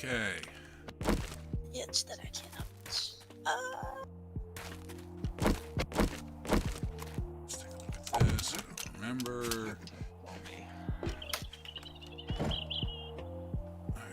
Okay. Itch that I cannot reach. Let's take a look at this. Remember. Me. Okay,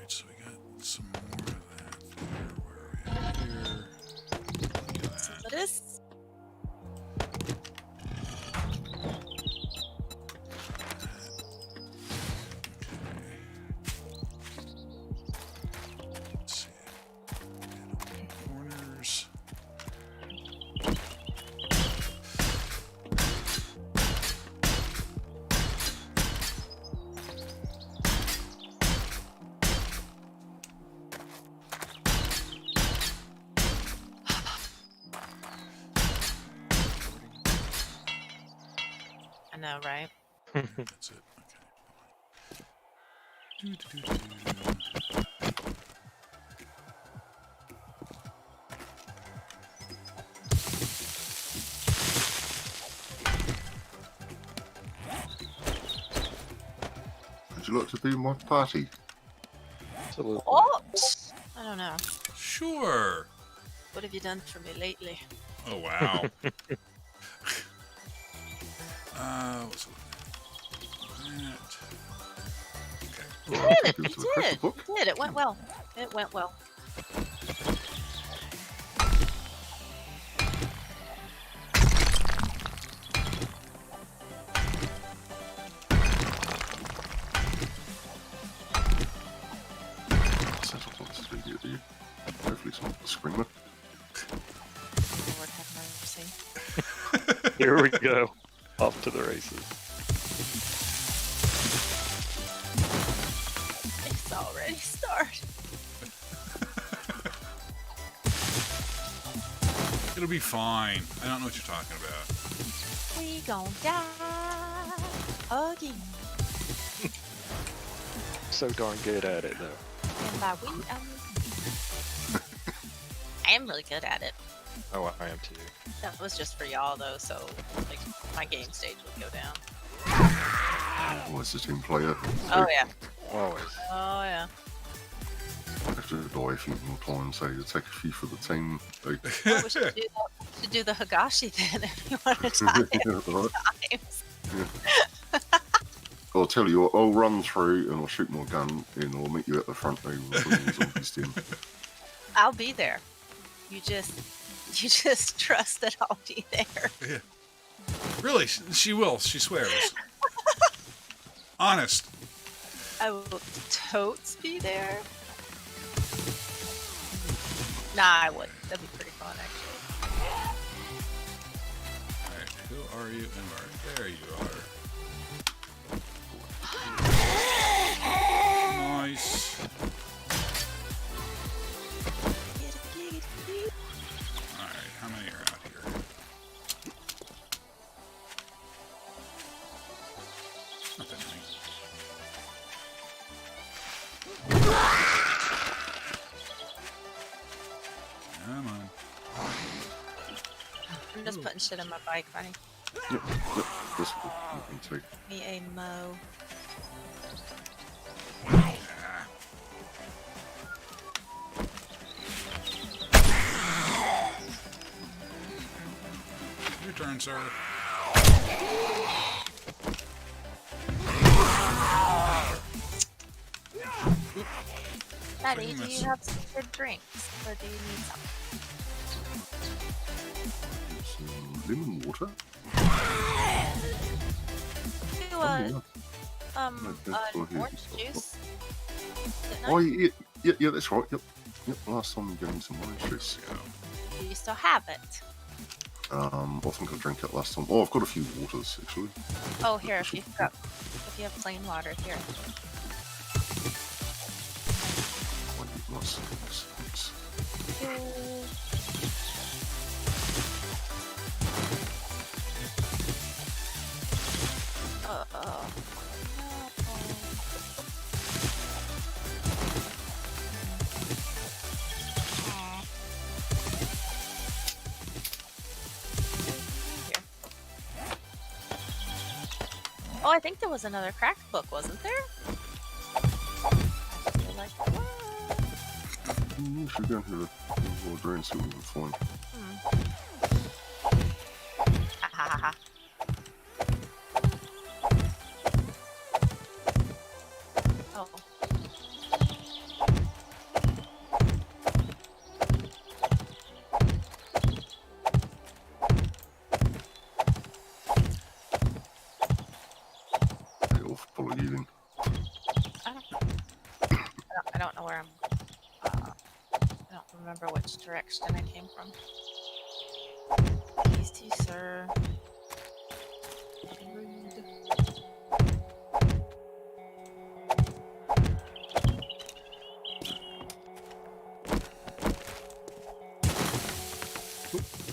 know, right? That's it. Okay. Doo-doo-doo-doo. Would you like to be my party? Absolutely. Oh, I don't know. Sure. What have you done for me lately? Oh wow. What's that? Okay. Well, It give did. it to the cracker It book. did. It went well. It went well. Set up lots of idiot, do you? Hopefully it's not the screamer. Lord have mercy. Here we go. Off to the races. It's already started. It'll be fine. I don't know what you're talking about. We gon' die again. So darn good at it, though. And by we, I mean I am really good at it. Oh, I am too. That was just for y'all though, so like my game stage would go down. Always the team player. Oh yeah. Always. Oh yeah. I have to die a few more times, so you take a few for the team. Like, Well, we should do that. We should do the Hagashi then if you want to tie it right. times. I'll tell you what, I'll run through and I'll shoot my gun in, or meet you at the front door with the zombies in. I'll be there. You just trust that I'll be there. Yeah. Really, she will. She swears. Honest. I will totes be there. Nah, I wouldn't. That'd be pretty fun actually. Alright, who are you and where? There you are. Nice. Alright, how many are out here? Not that many. Come on. I'm just putting shit in my bike, Funny. Yep, this one you can take. Me a mo. Ah. Your turn, sir. Daddy, Pretty do much. you have some good drinks, or do you need some? Some lemon water. Do Oh, yeah. that's all an here. orange juice. Didn't Oh, I? yeah, that's right. Yep. Last time we gave me some orange juice. Do you still have it? I think I drank it last time. Oh, I've got a few waters actually. Oh, here, if you have plain water, here. I need lots of things. Oh, I think there was another cracked book, wasn't there? I feel like there was. You should go into the water and see what we can find. Ha ha ha ha. Oh. They'll follow you then. I don't know where I'm. I don't remember which direction I came from. Please to you, sir. Rude.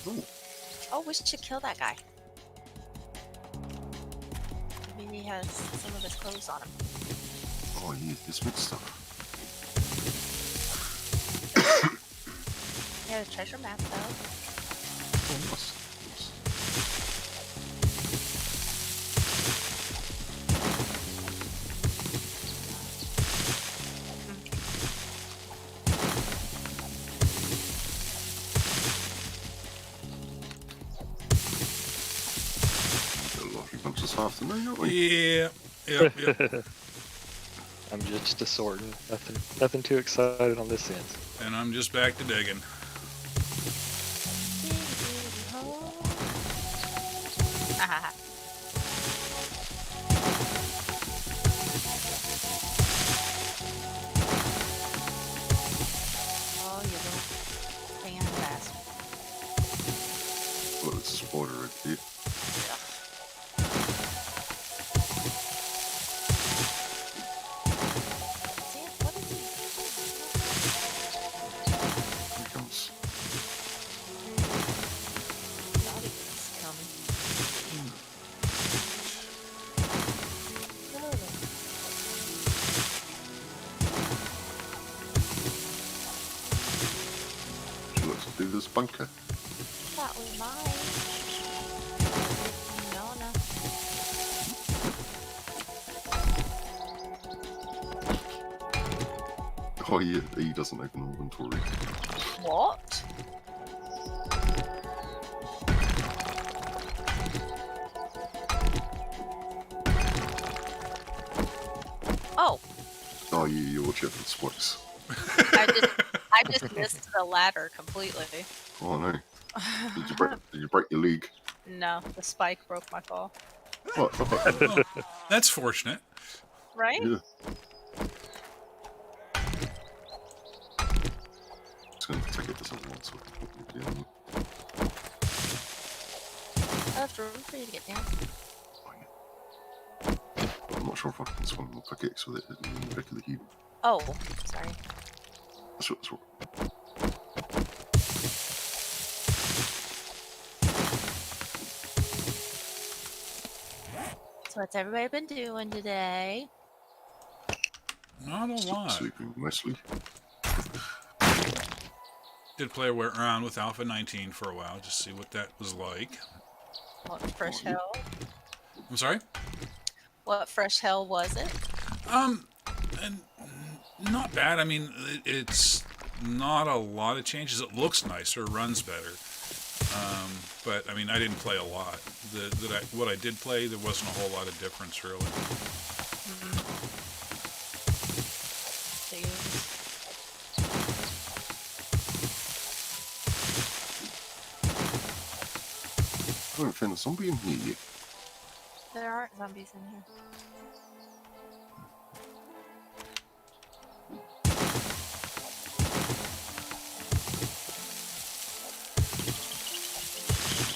Oh, Oh, we should kill that guy. has some of his clothes on him. Oh yeah, this mixed stuff. He has a treasure map though. Oh, nice. Got a lovely bunch this afternoon, aren't we? Yeah. Yep. Yep. I'm just assorting. Nothing too excited on this end. And I'm just back to digging. Ah, oh, you little fan bastard. Well, it's a spider right there. See, what is he? Here he comes. Thought he was coming. She looks to do this bunker. Thought we might. No, no. Oh yeah, he doesn't open inventory. What? Oh, Oh yeah, you watch out for the spikes. I just missed the ladder completely. Oh no. Did you break your leg? No, the spike broke my fall. What? Oh, that's fortunate. Right? Yeah. Just going to take it to someone so I can put it down. That's room for you to get down. I'm not sure if I can swing my pickaxe with it in the back of the head. Oh, sorry. That's what. So what's everybody been doing today? Not a lot. Sleeping mostly. Did play around with Alpha 19 for a while, just see what that was like. What fresh hell? I'm sorry? What fresh hell was it? And not bad. I mean, it's not a lot of changes. It looks nicer, runs better. But I mean, I didn't play a lot. What I did play, there wasn't a whole lot of difference really. I haven't found a zombie in here yet. There aren't zombies in here.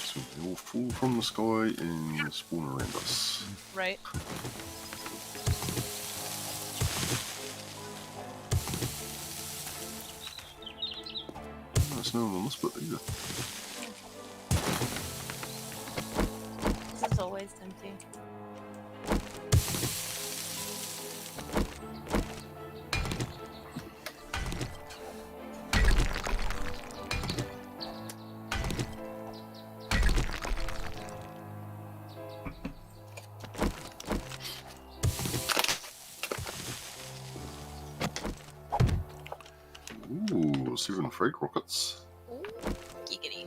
So they all fall from the sky and spawn around us. Right. There's no one on this bit either. This is always empty. Ooh, 7 frag rockets. Ooh, giggity.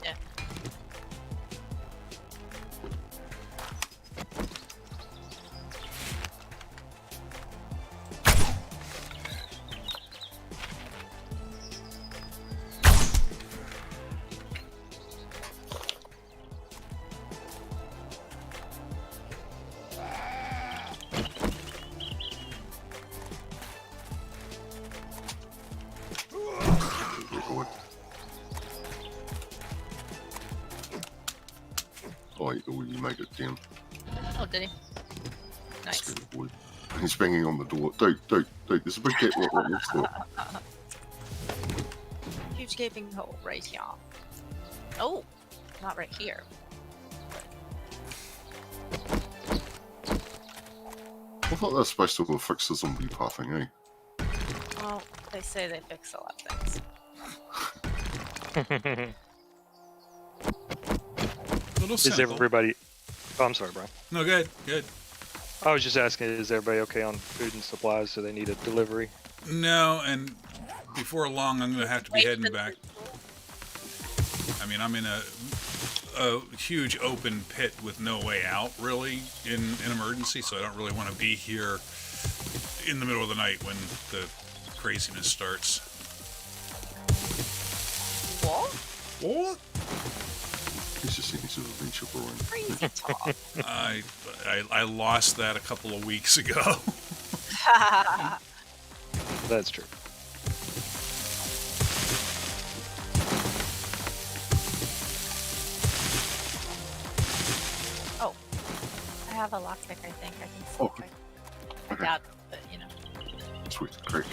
Yeah. Oh, you made it down. Oh, did he? Nice. Scared boy. He's banging on the door. Don't. There's a big cat right next door. Huge gaping hole right here. Oh, not right here. I thought they're supposed to have fixed the zombie pathing, eh? Well, they say they fix a lot of things. Little Is simple. everybody? Oh, I'm sorry, Brian. No, good, good. I was just asking, is everybody okay on food and supplies? Do they need a delivery? No, and before long, I'm gonna have to be Wait, heading but- back. I mean, I'm in a huge open pit with no way out, really, in an emergency. So I don't really want to be here in the middle of the night when the craziness starts. What? What? He's just seeing his adventure brewing. Crazy talk. I lost that a couple of weeks ago. That's true. Oh, I have a lockpick. I think I can see. Oh, if I okay. doubt it, but you know. Sweet, great.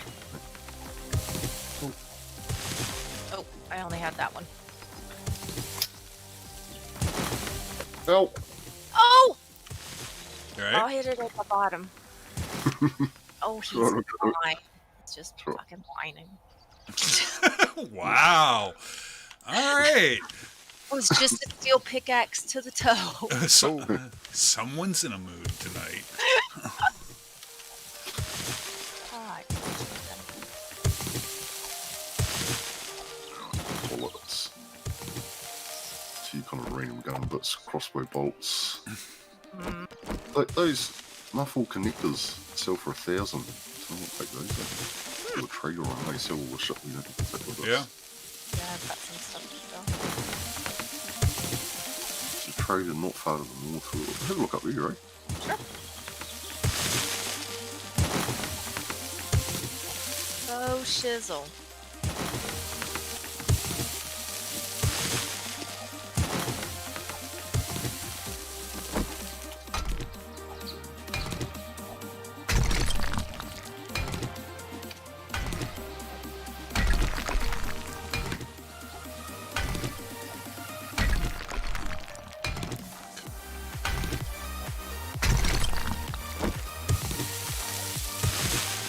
Oh, I only had that one. Help! Oh! All I'll right. hit it at the bottom. Oh, he's Sure, okay. fine. It's just Sure. fucking whining. Wow. All right. It was just a steel pickaxe to the toe. Someone's in a mood tonight. God. Bullets. So you kind of random gun bits, crossbow bolts. Mm. Those muffle connectors sell for 1,000. So I'll take those. The trader on they sell all the shit we don't need to take with us. Yeah. Yeah, I've got some stuff to There's a trader not far to the north. Have a look up there, right? sell. Sure. Oh, shizzle.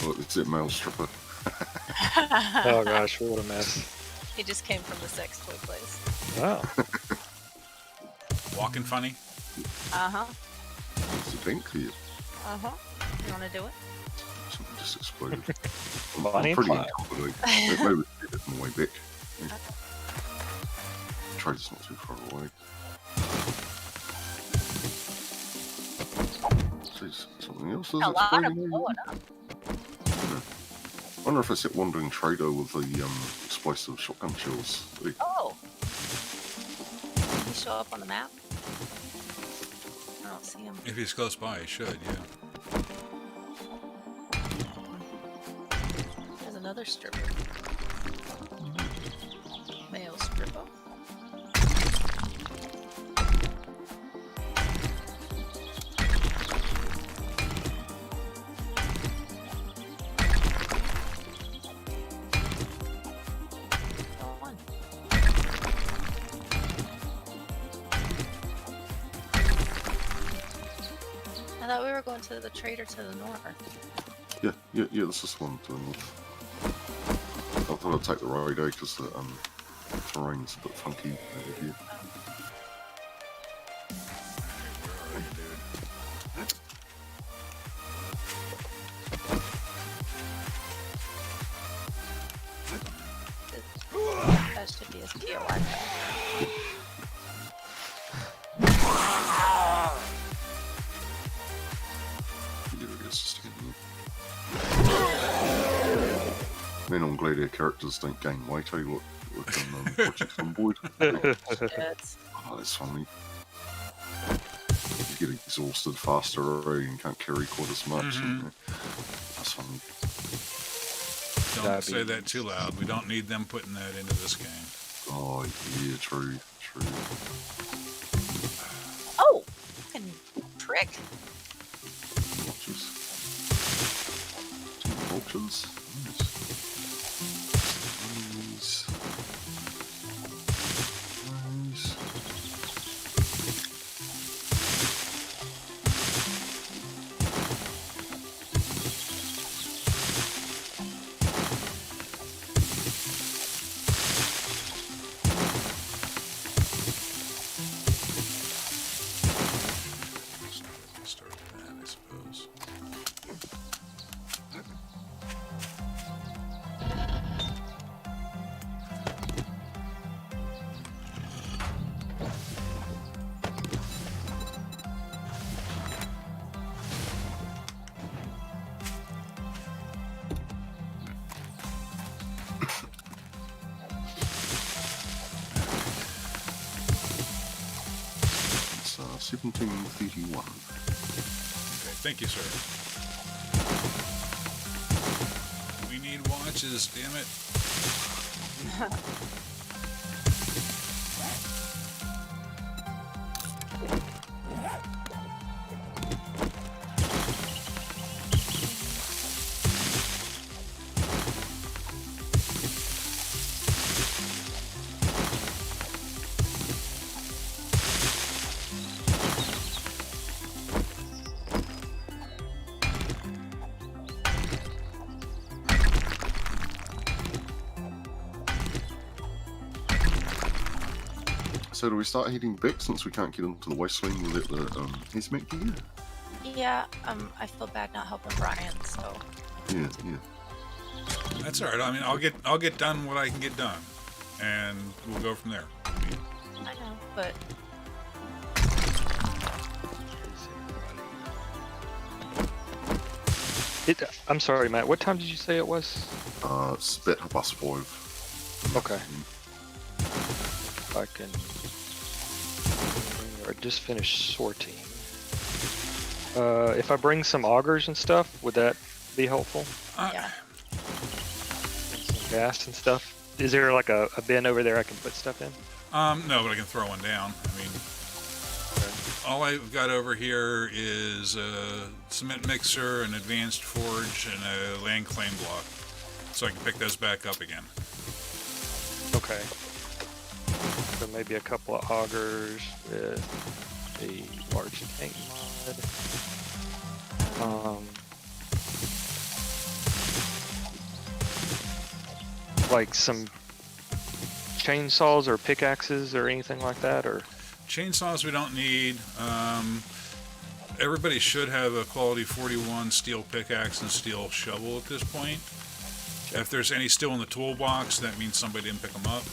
Well, it's that male stripper. Oh gosh, what a mess. He just came from the sex toy place. Wow. Walking funny. Uh-huh. It's a vent clear. Uh-huh. You want to do it? Something just exploded. Bonnie I'm and pretty Clyde. incompetent. Maybe we did it on the way back. Yeah. Trader's not too far away. Jeez, something else is A lot of exploding. blowing up. I wonder if it's that wandering trader with the explosive shotgun shells. Oh. Did he show up on the map? I don't see him. If he's close by, he should, yeah. There's another stripper. Male stripper. Go on. I thought we were going to the trader to the north. Yeah, this is the one to the north. I thought I'd take the road because the terrain's a bit funky over here. That should be his POI. There it is, just getting Man, I'm glad our characters don't gain weight, eh? Look on Project Zomboid. Shit. Oh, that's funny. You get exhausted faster, eh? And can't carry quite as much. Mhm. That's funny. Don't That'd say be- that too loud. We don't need them putting that into this game. Oh, yeah, true. Oh! Fucking prick. Vultures. 2 vultures. Nice. Nice. 1731. Okay, thank you, sir. We need watches, damn it. So do we start heading back since we can't get into the wasteland without the hazmat gear? Yeah, I feel bad not helping Brian, so Yeah. That's all right. I mean, I'll get done what I can get done, and we'll go from there. I know, but I'm sorry, Matt. What time did you say it was? It's about 5:30. Okay. I can. Or just finished sorting. If I bring some augers and stuff, would that be helpful? yeah. And some gas and stuff. Is there like a bin over there I can put stuff in? No, but I can throw one down. I mean, all I've got over here is a cement mixer, an advanced forge, and a land claim block. So I can pick those back up again. Okay. So maybe a couple of augers with a large tank mod. Like some chainsaws or pickaxes or anything like that, or Chainsaws we don't need. Everybody should have a quality 41 steel pickaxe and steel shovel at this point. If there's any still in the toolbox, that means somebody didn't pick them up.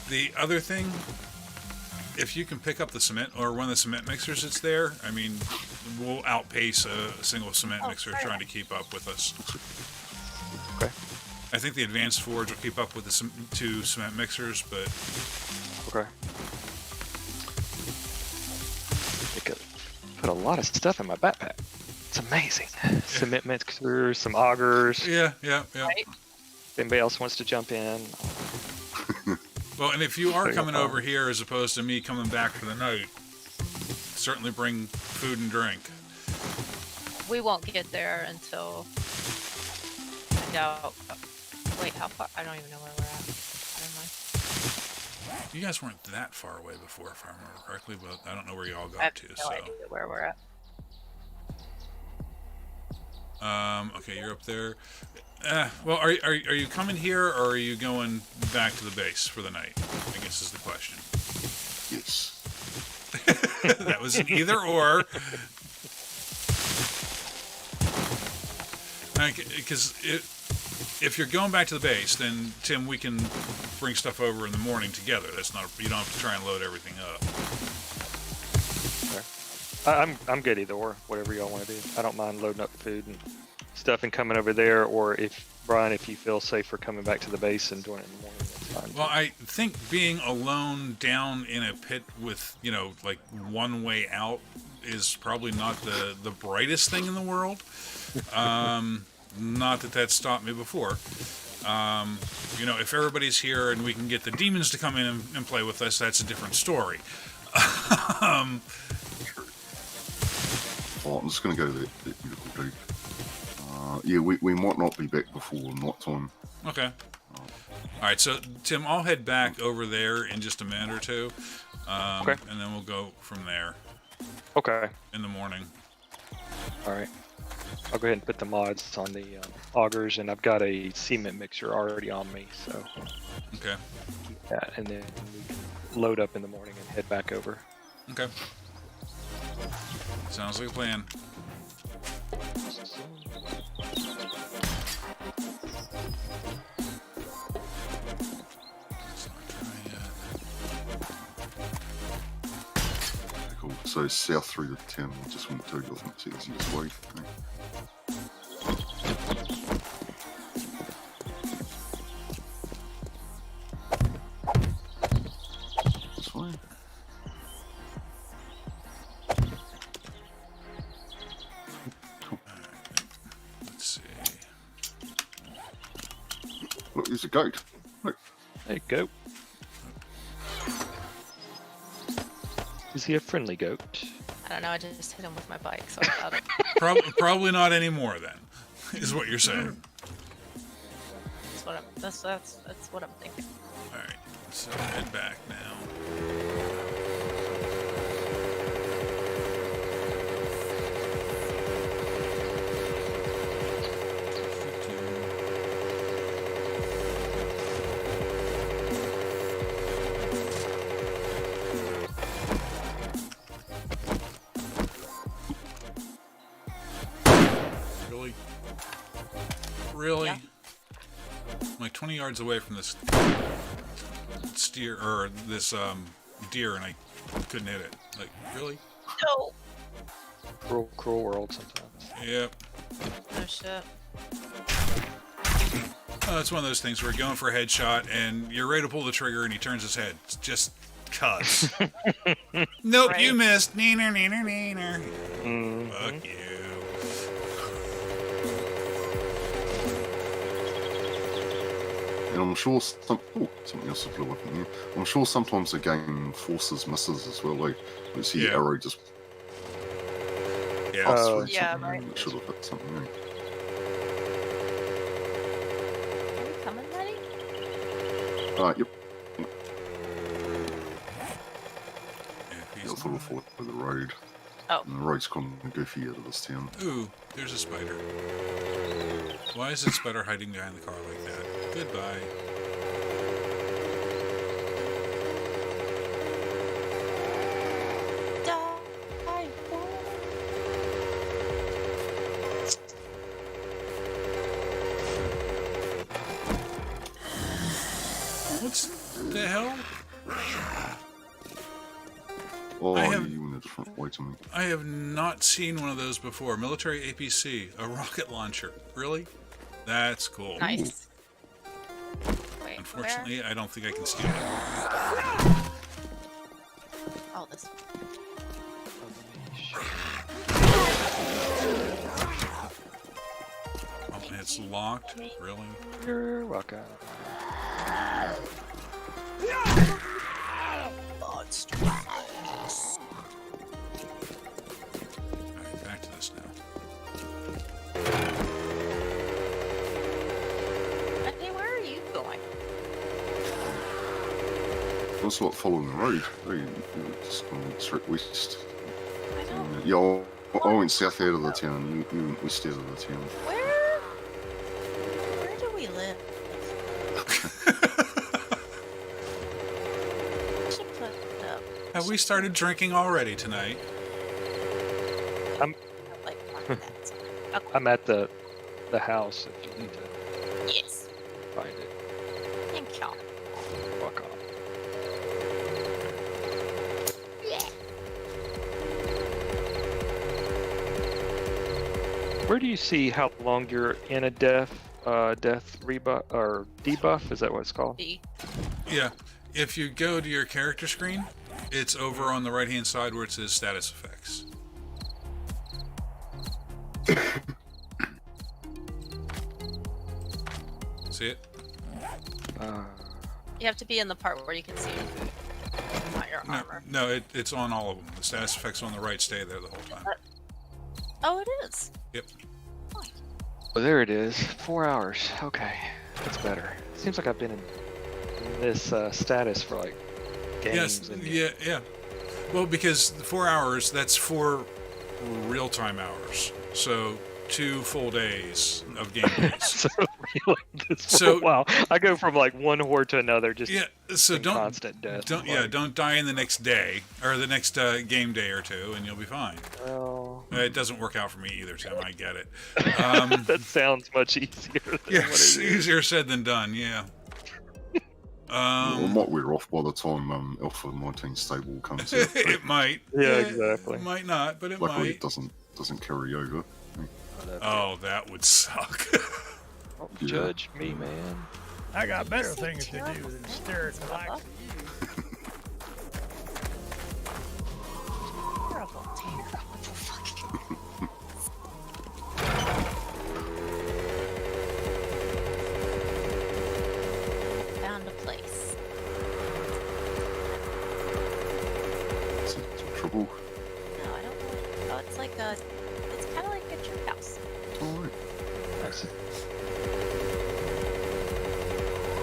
The other thing, if you can pick up the cement or one of the cement mixers that's there, I mean, we'll outpace a single cement mixer trying to keep up with us. okay, I think the advanced forge will keep up with the two cement mixers, but okay. I could put a lot of stuff in my backpack. It's amazing. Cement mixers, some augers. yeah. Right? If anybody else wants to jump in, Well, and if you are There you coming go. over here as opposed to me coming back for the night, certainly bring food and drink. We won't get there until I doubt. Wait, how far? I don't even know where we're at. Never mind. You guys weren't that far away before, if I remember correctly, but I don't know where you all I got have to. no So, idea where we're at. okay, you're up there. Well, are you coming here or are you going back to the base for the night? I guess is the question. Yes. That was an either or. Because if you're going back to the base, then Tim, we can bring stuff over in the morning together. That's not you don't have to try and load everything up. I'm good either or, whatever y'all want to do. I don't mind loading up food and stuff and coming over there, or if Brian, if you feel safer coming back to the base and doing it in the morning, that's fine. Well, I think being alone down in a pit with, like one way out is probably not the brightest thing in the world. Not that stopped me before. If everybody's here and we can get the demons to come in and play with us, that's a different story. Oh, I'm just going to go to that beautiful dude. Yeah, we might not be back before night time. Okay. All right, so Tim, I'll head back over there in just a minute or two. Okay. And then we'll go from there Okay. in the morning. All right. I'll go ahead and put the mods on the augers, and I've got a cement mixer already on me, so Okay. keep that, and then we can load up in the morning and head back over. Okay. Sounds like a plan. Cool. So south through the town, we just went to, I think it's the easiest way. That's fine. There's a goat. Look, There you go. Is he a friendly goat? I don't know. I just hit him with my bike, so I got it. Probably not anymore then, is what you're saying. That's what I'm thinking. All right, so head back now. Really? Really? Yeah. I'm like 20 yards away from this steer or this deer, and I couldn't hit it. Like, really? No. Cruel, cruel world sometimes. Yep. No shit. It's one of those things where you're going for a headshot, and you're ready to pull the trigger, and he turns his head. It's just cuts. Nope, Right. you missed. Neener, neener, neener. Mm. Fuck you. and I'm sure something else flew up in here. I'm sure sometimes the game forces misses as well. Like, you see Yeah. arrow just Yeah. pass through Yeah, something, right. and it should have hit something. Right? Are you coming, buddy? Yep. Yeah, Yeah, he's I thought I'd follow the road. Oh. And the road's kind of goofy out of this town. Ooh, there's a spider. Why is the spider hiding behind the car like that? Goodbye. Die. What's the hell? Oh, I have- you went a different way to me. I have not seen one of those before. Military APC, a rocket launcher. Really? That's cool. Nice. Wait, Unfortunately, I don't think I can steal it. where? Oh, this one. Oh, and it's locked? Really? You're welcome. Alright, back to this now. Hey, where are you going? It's like following the road. You just going straight west. I don't. Yeah, I went south out of the town. You went west out of the town. Where do we live? I should put up Have we started drinking already tonight? like that. Okay. I'm at the house if you need to Yes. find it. Thank you. Walk off. Yeah. Where do you see how long you're in a death rebuff or debuff? Is that what it's called? B. Yeah. If you go to your character screen, it's over on the right-hand side where it says status effects. See it? You have to be in the part where you can see your food, not your No, armor. no, it's on all of them. The status effects on the right stay there the whole time. Oh, it is. Yep. Oh, there it is. 4 hours. Okay, that's better. Seems like I've been in this status for like games. Yes. and Yeah. Well, because the 4 hours, that's 4 real-time hours. So 2 full days of game days. So really, this for So- a while. I go from like one horde to another, just Yeah. So in don't constant death. don't die in the next day or the next game day or two, and you'll be fine. Well, It doesn't work out for me either, Tim. I get it. that sounds much easier. Than Yeah, what it it's is. easier said than done. Yeah. I might wear off by the time Alpha 19 stable comes out. It might. Yeah, It exactly. might not, but it Luckily, might. it doesn't carry over. Oh, that would suck. Don't Yeah. judge me, man. I got better say things to do terrible than things stare at the about lights. Terrible, terrible fucking. trouble? No, I don't know. Oh, it's like it's kind of like a tree house. Alright. Nice.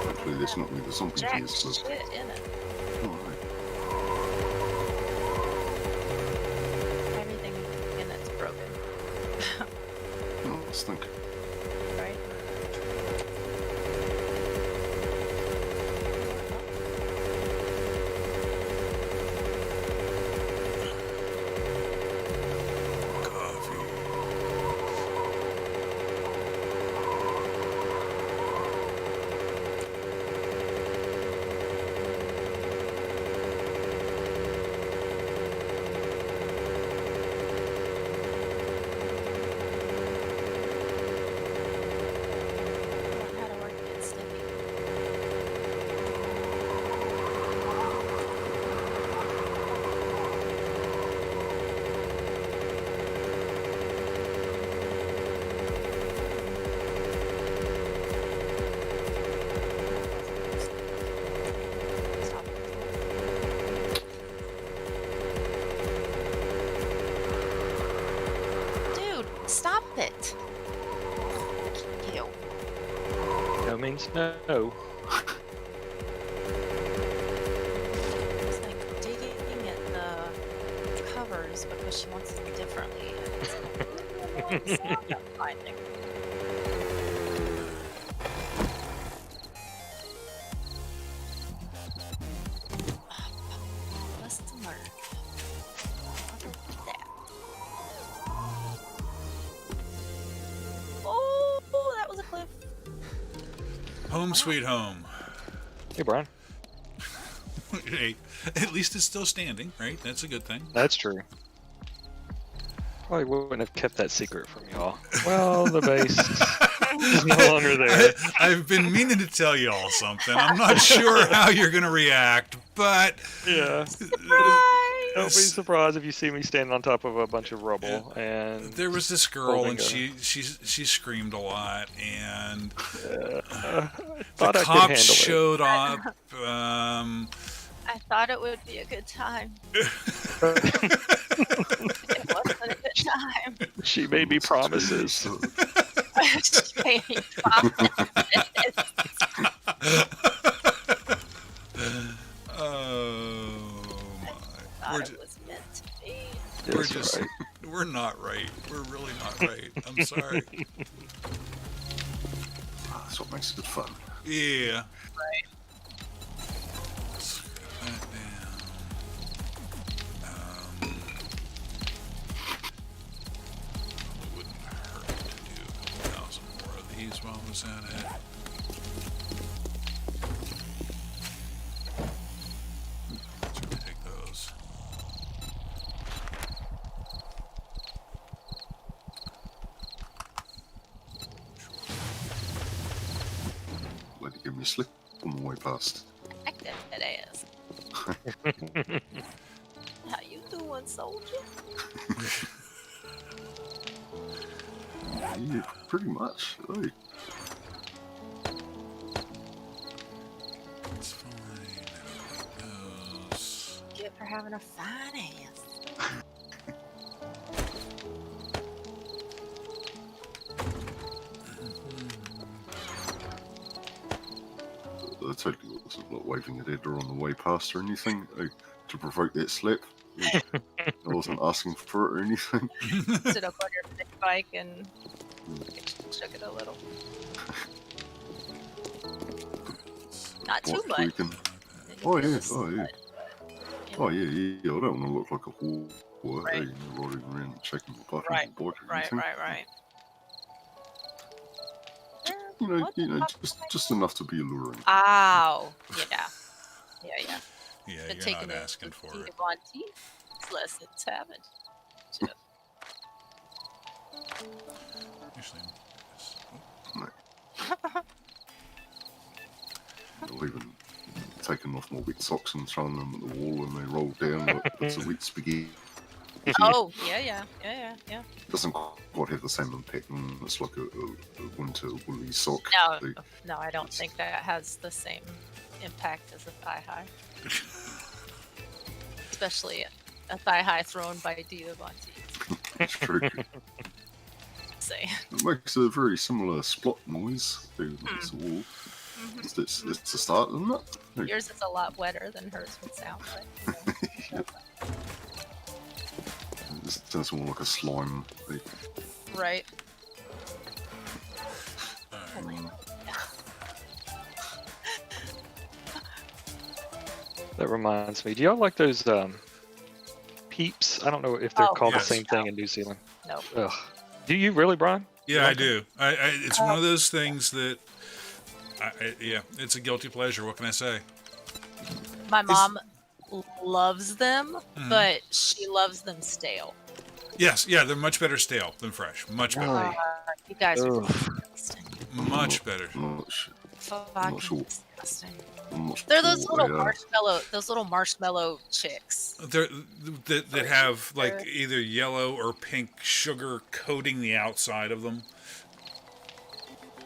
Hopefully there's not with the zombie Jack gears, but shit in it. alright. Everything in it's broken. Oh, let's think. Right? Coffee. Learn how to work it sticky. Stop. Dude, stop it. Ew. No means no. It's like digging at the covers because she wants it differently. And it's like, really annoying sound I'm finding. Lesson learned. Look at that. Oh, that was a cliff. Home sweet home. Hey, Brian. Hey, at least it's still standing, right? That's a good thing. That's true. Probably wouldn't have kept that secret from y'all. Well, the base is no longer there. I've been meaning to tell you all something. I'm not sure how you're going to react, but Yeah. Surprise! Don't be surprised if you see me standing on top of a bunch of rubble. And there was this girl, Holding and a- she screamed a lot, and I the thought I could cops handle showed up. I thought it would be a good time. It wasn't a good time. it. She made me promises. She made me promises. Oh my! Thought We're, it was meant to be. we're That's just right. we're not right. We're really not right. I'm sorry. That's what makes it fun. Yeah. Right. Screw that down. It wouldn't hurt to do a couple thousand more of these while I was at it. Let's take those. Lady gave me a slip on the way past. Heck that ass. How you doing, soldier? Yeah, pretty much. Hey, It's fine. Everything goes. Good for having a fine ass. I totally wasn't like waving at Edda on the way past or anything to provoke that slip. I wasn't asking for it or anything. Stood up on your big bike and shook it a little. Not too What, much. we can- Oh yeah, oh yeah. Oh yeah, yeah. I don't want to look like a whore. Right. Hey, you know, riding around checking the butt Right, of the bike or Right, anything. right. You know, just enough to be alluring. Ow. Yeah. Yeah, But you're taking not it asking to for feed it. of on teeth, it's less than savage. Just Actually, I've even taken off my wet socks and thrown them at the wall and they roll down like bits of wet spaghetti. oh, yeah. It doesn't quite have the same impact. It's like a winter woolly sock. No, They- no, I don't think that has the same impact as a thigh high. Especially a thigh high thrown by Diva Von T. It's true. Say. It makes a very similar splot noise to this wall. It's a start, isn't it? Hey, Yours is a lot wetter than hers would sound like. Yep. It sounds more like a slime. Right. That reminds me. Do y'all like those peeps? I don't know if they're Oh, called yes. the same thing in New Zealand. No. Ugh. Do you really, Brian? Yeah, I do. It's one of those things that, yeah, it's a guilty pleasure. What can I say? My mom loves them, Mhm. but she loves them stale. Yes, yeah, they're much better stale than fresh. Much better. Really? You guys are Ugh. disgusting. Much better. I'm not sure. Fucking sure. disgusting. I'm not They're those sure little they are. marshmallow chicks. They're, that have like either yellow or pink sugar coating the outside of them.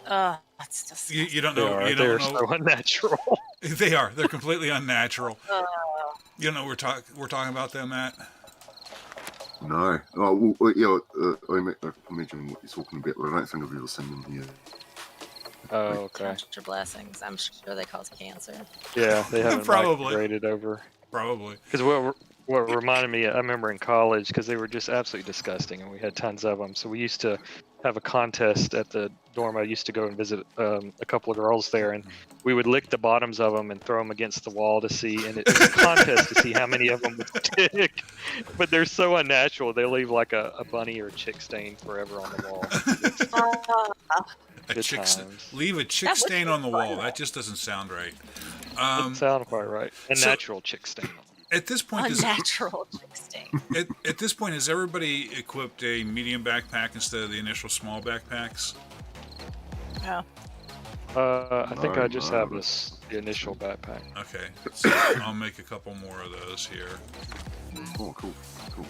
That's disgusting. You don't They know. are. You They're don't know. so unnatural. They are. They're completely unnatural. Uh, You know, we're talking about them, Matt. No. Oh, well, yeah, I imagine what you're talking about, but I don't think I've ever seen them here. Oh, okay. count your blessings. I'm sure they cause cancer. Yeah, they haven't Probably. migrated over. Probably. Because what reminded me, I remember in college, because they were just absolutely disgusting, and we had tons of them. So we used to have a contest at the dorm. I used to go and visit a couple of girls there, and we would lick the bottoms of them and throw them against the wall to see. And it was a contest to see how many of them would stick. But they're so unnatural; they leave like a bunny or a chick stain forever on the wall. A Good chick times. leave a chick That would stain be on the wall. fun. That just doesn't sound right. Doesn't sound quite right. A so- natural chick stain. At this point, Unnatural chick stain. at this point, has everybody equipped a medium backpack instead of the initial small backpacks? Yeah. I think No, I just no, have but- the initial backpack. Okay, so I'll make a couple more of those here. Oh, cool. Cool.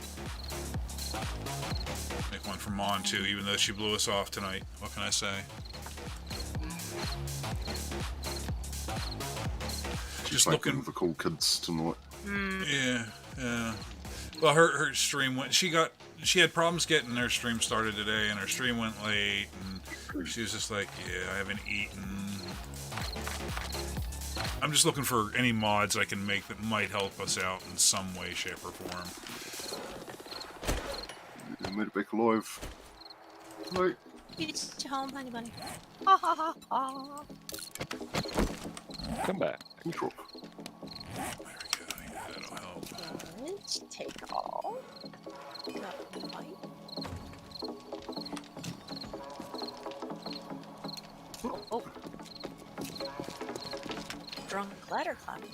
Make one for Mon too, even though she blew us off tonight. What can I say? Just Making looking. the cool kids tonight. Yeah, yeah. Well, her stream went. She had problems getting her stream started today, and her stream went late, and she was just like, "Yeah, I haven't eaten." I'm just looking for any mods I can make that might help us out in some way, shape, or form. You made it back alive. Right. Beach home, honey bunny. Ha ha ha ha. Come back. Drop. There we go. Yeah, that'll help. Let's take all. Got the mic. Oh. Drunk ladder climbing.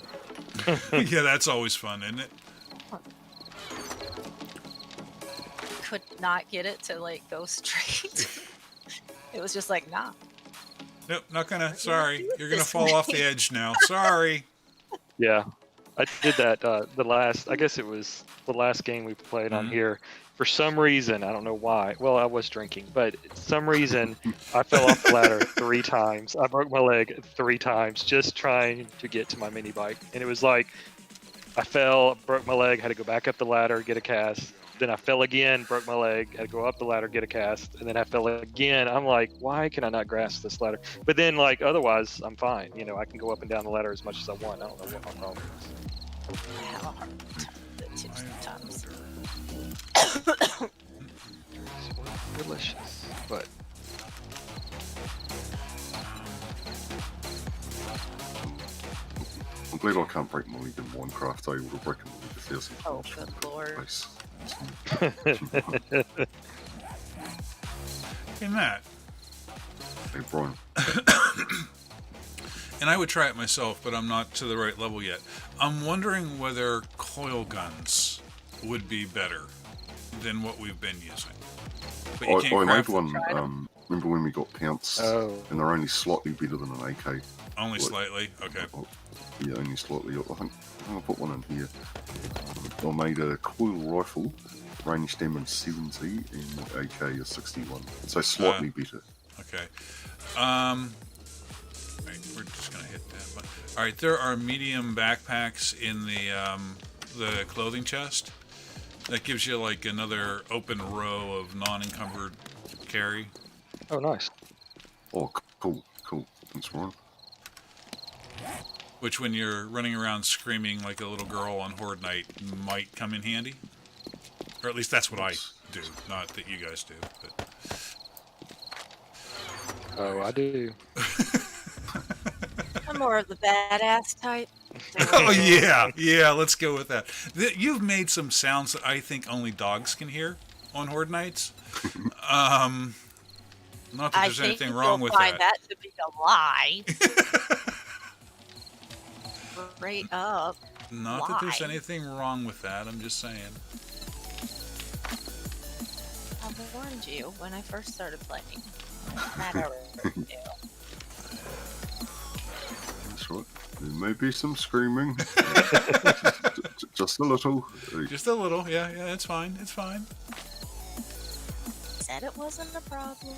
Yeah, that's always fun, isn't it? Could not get it to like go straight. It was just like, nah. Nope, not gonna. not Sorry, doing you're gonna this fall off the way. edge now. Sorry. Yeah, I did that the last. I guess it was the last game we played on Mhm. here. For some reason, I don't know why. Well, I was drinking, but for some reason, I fell off the ladder 3 times. I broke my leg 3 times just trying to get to my mini bike, and it was like I fell, broke my leg, had to go back up the ladder, get a cast. Then I fell again, broke my leg, had to go up the ladder, get a cast, and then I fell again. I'm like, why can I not grasp this ladder? But then, like, otherwise, I'm fine. You know, I can go up and down the ladder as much as I want. I don't know what my problem is. I have a hard time with it too sometimes. Delicious, but I'm glad I can't break my leg in Minecraft. I would have broken my leg 1,000 Oh, times. good lord. Face. Hey, Matt. Hey, Brian. And I would try it myself, but I'm not to the right level yet. I'm wondering whether coil guns would be better than what we've been using. But you I can't made craft one. Try them. Remember when we got Pounce? oh, And they're only slightly better than an AK. only What? slightly. Okay. Oh, yeah, only slightly. I think I'll put one in here. I made a coil rifle, range damage 70, and AK is 61. So slightly better. Okay. Right, we're just gonna hit that one. All right, there are medium backpacks in the clothing chest. That gives you like another open row of non-encumbered carry. Oh, nice. Oh, cool. Thanks, Ryan. Which, when you're running around screaming like a little girl on Horde Night, might come in handy. Or at least that's what I do. Not that you guys do, but... Oh, I do. I'm more of the badass type. Oh, yeah, let's go with that. You've made some sounds that I think only dogs can hear on Horde Nights. Not that there's anything wrong with find that. that to be a lie. Straight up. Not that there's Why? anything wrong with that, I'm just saying. I warned you when I first started playing. That I already knew. That's right. There may be some screaming. Just a little. Just a little, yeah, it's fine, it's fine. Said it wasn't a problem.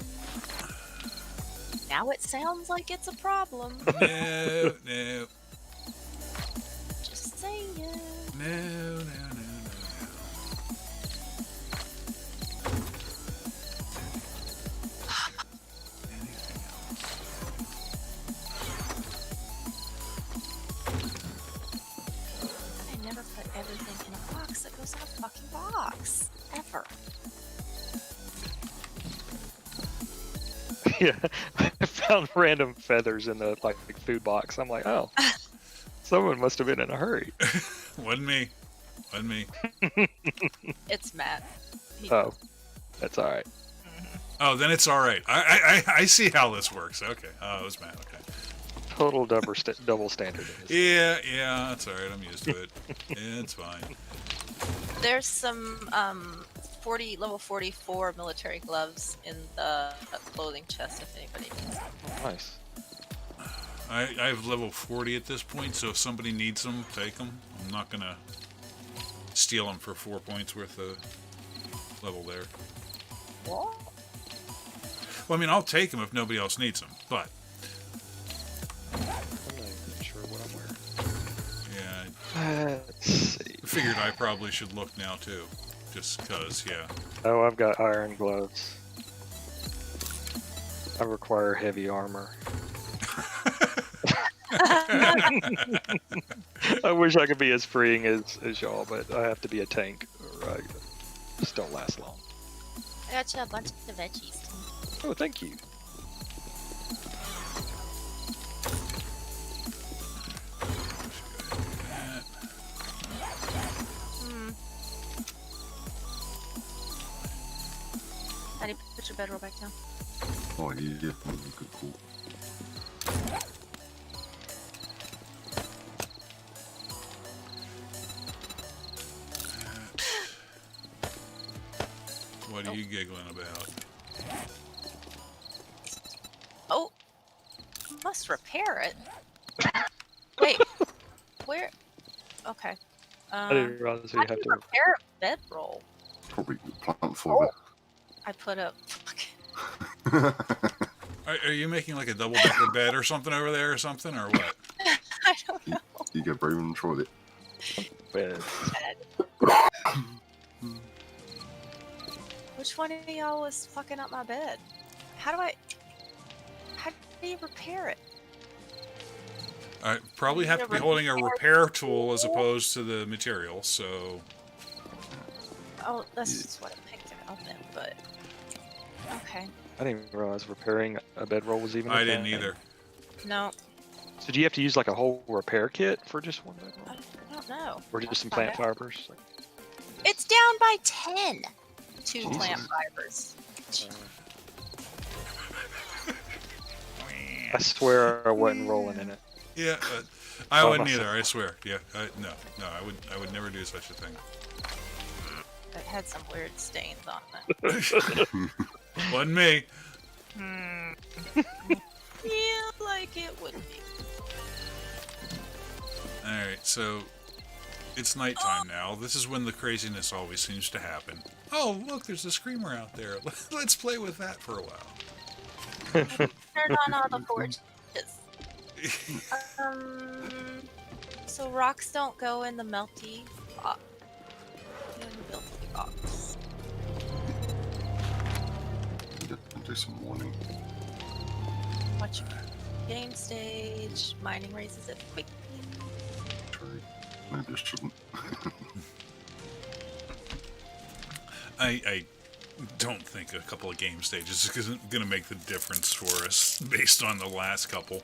Now it sounds like it's a problem. No. Just saying. No. Anything else? I never put everything in a box that goes in a fucking box. Ever. Yeah, I found random feathers in the like food box. I'm like, oh, someone must have been in a hurry. Wasn't me. It's Matt. Oh, that's all right. Oh, then it's all right. I see how this works. Okay. Oh, it was Matt. Okay. Total double standard. Yeah, that's all right. I'm used to it. It's fine. There's some level 44 military gloves in the clothing chest if anybody needs them. Oh, nice. I have level 40 at this point, so if somebody needs them, take them. I'm not gonna steal them for 4 points worth of level there. What? Well, I mean, I'll take them if nobody else needs them, but I'm not even sure what I'm wearing. yeah, Let's see. I figured I probably should look now too, just cause, yeah. Oh, I've got iron gloves. I require heavy armor. I wish I could be as freeing as y'all, but I have to be a tank, or I just don't last long. I got you a bunch of veggies. Oh, thank you. How do you put your bedroll back down? Oh, yeah. Good call. What are you giggling about? Oh! Must repair it. Wait. Where? Okay. I didn't realize you How do have you to. repair a bedroll? Probably plant fiber. I put up. Are you making like a double-decker bed or something over there or something, or what? I don't know. You go brave and try it. Bed. Which one of y'all was fucking up my bed? How do you repair it? I probably have to be holding a repair tool as opposed to the material, so... Oh, that's just what I picked it up in, but... Okay. I didn't even realize repairing a bedroll was even. I a didn't thing. either. No, So do you have to use like a whole repair kit for just one bedroll, I don't know. or just some I'll find plant out. fibers? Like, It's down by 10! Two Jesus. plant fibers. I swear I wasn't rolling in it. Yeah, I Oh, wouldn't my- either, I swear. Yeah, no, I would never do such a thing. It had some weird stains on it. Wasn't me. Feel like it would be. Alright, so it's nighttime now. This is when the craziness always seems to happen. Oh, look, there's a screamer out there. Let's play with that for a while. Turn on all the torches. So rocks don't go in the melty pot. Ability box. Do some warning. Watch game stage. Mining raises it quickly. True. Maybe I shouldn't. I don't think a couple of game stages isn't going to make the difference for us based on the last couple.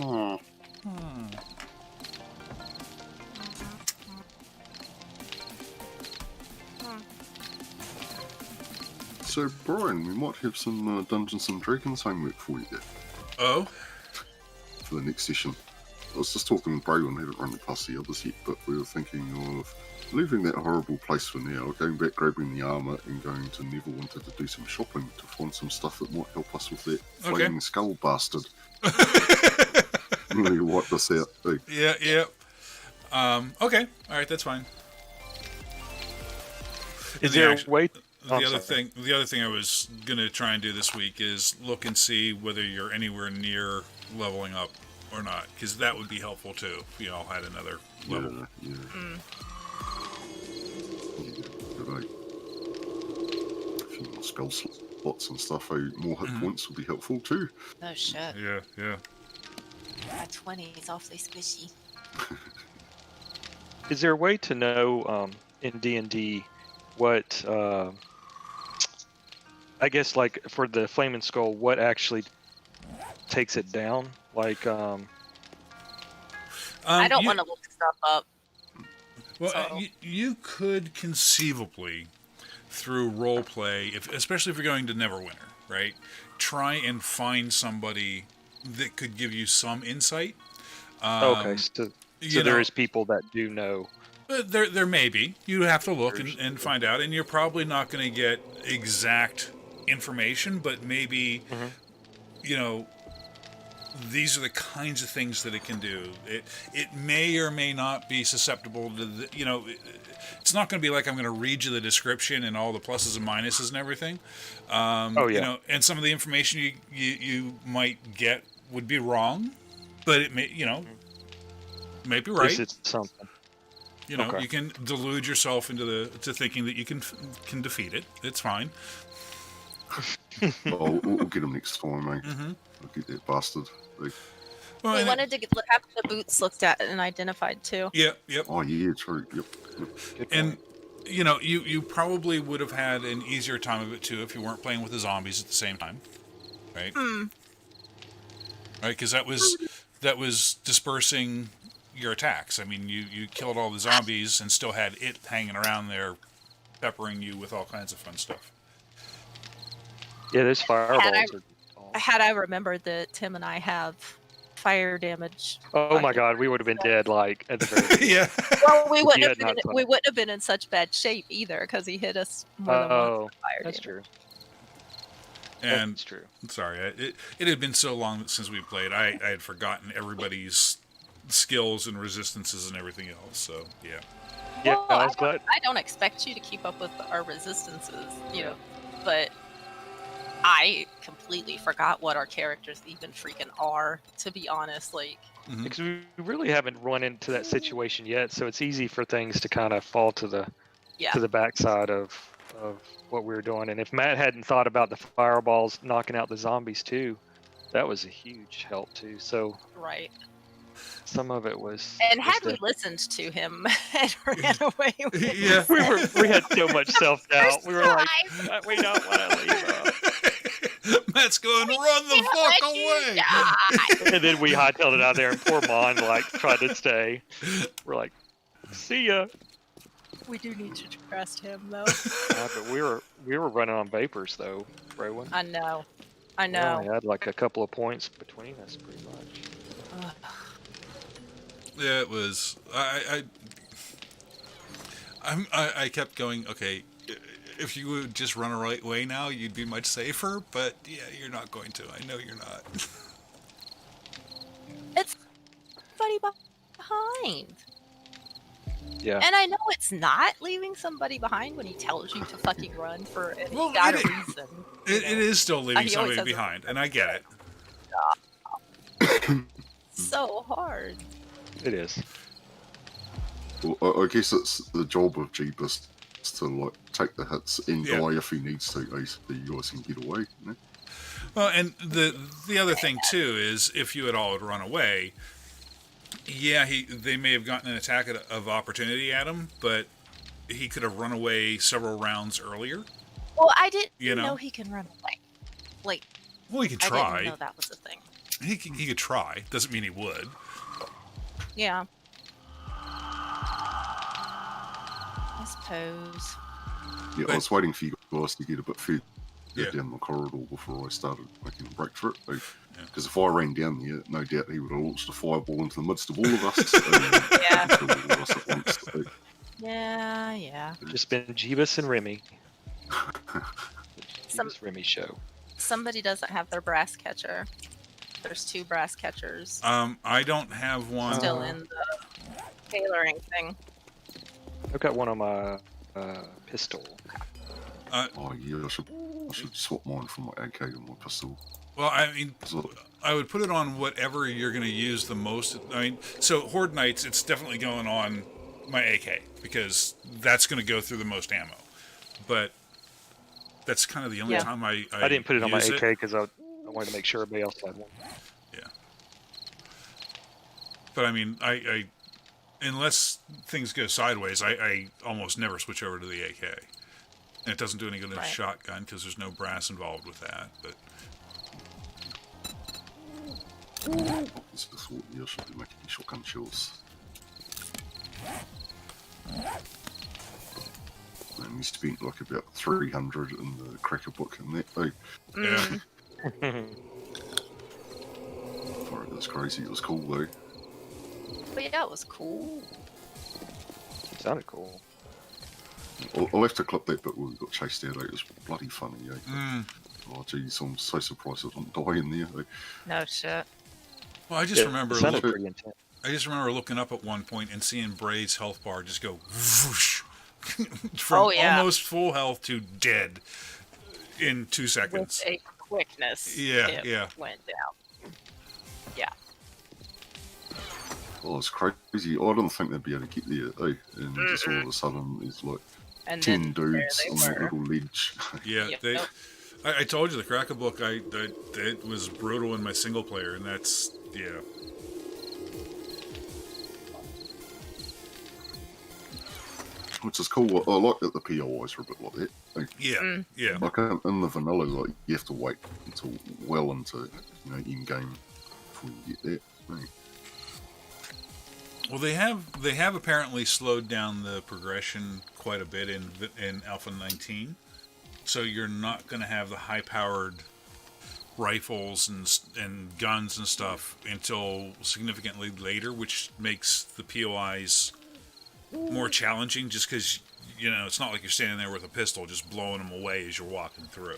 Oh. So, Brian, we might have some Dungeons and Dragons homework for you Oh? for the next session. I was just talking with Bray, and we haven't run it past the others yet, but we were thinking of leaving that horrible place for now, going back, grabbing the armour, and going to Neverwinter to do some shopping to find some stuff that might help us with that Okay. flaming skull bastard. Really wipe us out. Big. Yeah, yeah. Okay. All right, that's fine. Is the there action- a way? The I'm other sorry. thing I was gonna try and do this week is look and see whether you're anywhere near leveling up or not, because that would be helpful too if you all had another level. Yeah. Good, A few more skull slots and stuff. More hit points would be helpful too. Oh shit. Yeah, yeah. That 20 is awfully squishy. Is there a way to know in D&D what I guess like for the Flaming Skull, what actually takes it down? Like I don't you- want to look stuff up. Well, So- you could conceivably, through role play, especially if you're going to Neverwinter, right? Try and find somebody that could give you some insight. okay, so you there know- is people that do know. There may be. You have to look There's- and find out, and you're probably not going to get exact information, but maybe, you know, these are the kinds of things that it can do. It may or may not be susceptible to the, you know, it's not going to be like I'm going to read you the description and all the pluses and minuses and everything. Oh, yeah. You know, and some of the information you might get would be wrong, but it may, you know, may be At right. least it's something. You know, Okay. you can delude yourself into thinking that you can defeat it. It's fine. We'll get him next time, mate. I'll get that bastard. Well, We and wanted to have the boots looked at and identified too. yep. Oh, yeah, true. Yep. Good And point. you know, you probably would have had an easier time of it too if you weren't playing with the zombies at the same time, right? Right, because that was dispersing your attacks. I mean, you killed all the zombies and still had it hanging around there, peppering you with all kinds of fun stuff. Yeah, those fireballs are. Had I remembered that Tim and I have fire damage. Oh my God, we would have been dead like at the very beginning. Yeah. Well, we you wouldn't had have not been. done We it. wouldn't have been in such bad shape either because he hit us more than once Oh, with fire that's damage. true. And That's true. sorry, it had been so long since we played. I had forgotten everybody's skills and resistances and everything else. So yeah. Yeah, Well, I was glad. I don't expect you to keep up with our resistances, you know, but I completely forgot what our characters even freaking are. To be honest, like Because we really haven't run into that situation yet, so it's easy for things to kind of fall to the yeah, backside of what we were doing. And if Matt hadn't thought about the fireballs knocking out the zombies too, that was a huge help too. So right. some of it was. And had just we listened to him and ran away, with Yeah. we had so much self doubt. We were like, Surprise! we don't want to leave. Matt's going, run the fuck Let you away. die. And then we hightailed it out there, and poor Mon like tried to stay. We're like, see ya. We do need to trust him, though. But we were running on vapors though, Rowan. I know. I We know. only had like a couple of points between us, pretty much. Ugh. Yeah, it was. I kept going. Okay, if you would just run away now, you'd be much safer. But yeah, you're not going to. I know you're not. It's somebody behind. Yeah. And I know it's not leaving somebody behind when he tells you to fucking run for and Well, he's got a it- reason. you It know? is still leaving He always somebody has a- behind, and I get it. So hard. It is. Well, I guess it's the job of Jeebus to like take the hits and Yeah. die if he needs to, so you guys can get away. You know? Well, and the other thing too is if you had all had run away, yeah, they may have gotten an attack of opportunity at him, but he could have run away several rounds earlier. Well, I didn't You know? know he can run away. Like, Well, he could I didn't try. know that was a thing. He could try. Doesn't mean he would. Yeah. I suppose. Yeah, But- I was waiting for you guys to get a bit further Yeah. down the corridor before I started making a break for it. Yeah. Because if I ran down there, no doubt he would have launched a fireball into the midst of all of us. Yeah. Killed all of us at once. Yeah. Just been Jeebus and Remy. Some- Jeebus Remy show. Somebody doesn't have their brass catcher. There's 2 brass catchers I don't have one. still in the tailoring thing. I've got one on my pistol. Oh yeah, I should swap mine from my AK to my pistol. Well, I mean, So, I would put it on whatever you're going to use the most. I mean, so Horde Knights, it's definitely going on my AK because that's going to go through the most ammo. But that's kind of the only Yeah. time I I didn't put it on my use AK because I wanted to make sure everybody else had one. But I mean, I unless things go sideways, I almost never switch over to the AK. And it doesn't do any good in a Right. shotgun because there's no brass involved with that. But it's just what you should be making shotgun shells. And we spent like about 300 in the cracker book and that thing. yeah, Alright, that's crazy. It was cool though. But yeah, it was cool. Sounded cool. I'll have to clip that bit where we got chased out. It was bloody funny. Eh? Mm. Oh jeez, I'm so surprised I didn't die in there. Eh? No shit. Well, I just Yeah, remember. It sounded look- pretty intense. I just remember looking up at one point and seeing Braid's health bar just go whoosh, from Oh, yeah. almost full health to dead in 2 With seconds. a quickness. Yeah, it yeah. went down. Yeah. Oh, it's crazy. I didn't think they'd be able to get there. Eh? And just all of a sudden, there's like And 10 then dudes there on they that were. little ledge. Yeah, Yep, they. nope. I told you the Cracker book. It was brutal in my single player, and that's yeah. Which is cool. I like that the POIs are a bit like that. Eh? Yeah, yeah. Like in the vanilla, like you have to wait until well into in game before you get that. Eh? Well, they have apparently slowed down the progression quite a bit in Alpha 19, so you're not going to have the high-powered rifles and guns and stuff until significantly later, which makes the POIs more challenging. Just because it's not like you're standing there with a pistol just blowing them away as you're walking through.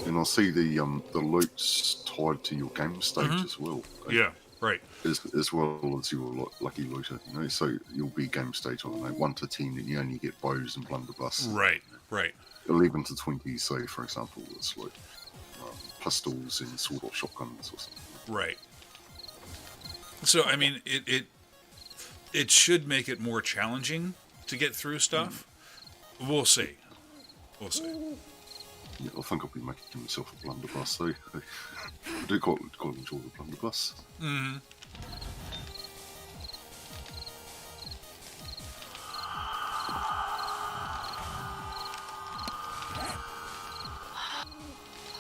And I see the loot's tied to your game stage Mhm. as well. Eh? Yeah, right. As well as your lucky looter, So you'll be game stage on 1 to 10, and you only get bows and blunderbuss. Right. 11 to 20, say for example, it's like pistols and sawed-off shotguns or something. Right. So I mean, it should make it more challenging to get through stuff. We'll see. Yeah, I think I'll be making myself a blunderbuss though. I do quite enjoy the blunderbuss. Mm-hmm.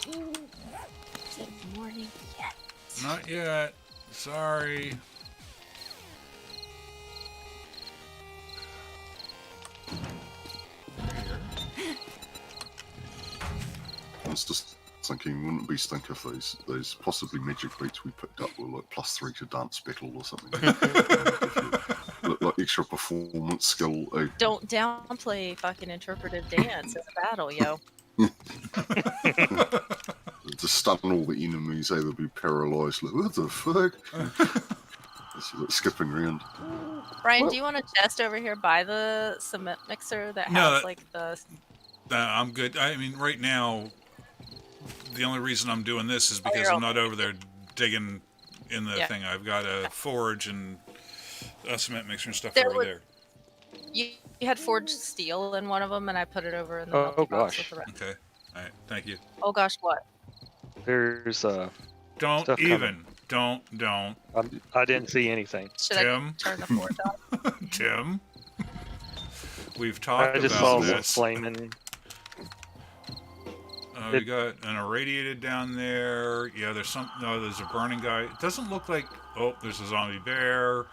Is it morning yet? Not yet. Sorry. I was just thinking, wouldn't it be stink if those possibly magic beats we picked up were like +3 to dance battle or something? Like extra performance skill. Don't downplay fucking interpretive dance as a battle, yo. To stun all the enemies, they'll be paralysed. Like, what the fuck? It's like skipping around. Brian, Well- do you want a chest over here by the cement mixer that No, has that- like the? I'm good. I mean, right now, the only reason I'm doing this is because you're I'm not over there digging in the Yeah. thing. I've got a forge and a cement mixer and stuff There over was- there. You had forged steel in one of them, and I put it over in the Oh, melting box gosh. with the rest. Okay. All right. Thank you. Oh gosh, what? There's Don't Stuff even. Don't. I didn't see anything. Should Tim. I turn the forge off? Tim. We've talked I just saw about some this. flaming. We got an irradiated down there. Yeah, there's some. No, there's a burning guy. It doesn't look like. Oh, there's a zombie bear.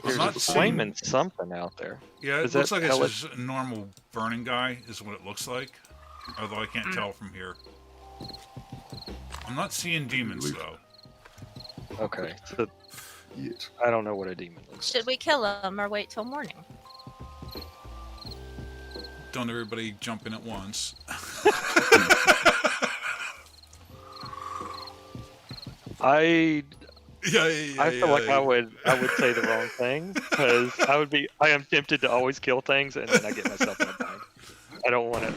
There's not a seeing- flaming something out there. Yeah, it Is looks that like it's pellets? just a normal burning guy, is what it looks like. Although I can't tell from here. I'm not seeing demons though. Okay, so Yet. I don't know what a demon looks Should we kill him or wait till morning? Don't everybody jump in at once. I Yeah. I feel like I would say the wrong thing because I am tempted to always kill things and then I get myself in a bind. I don't want to.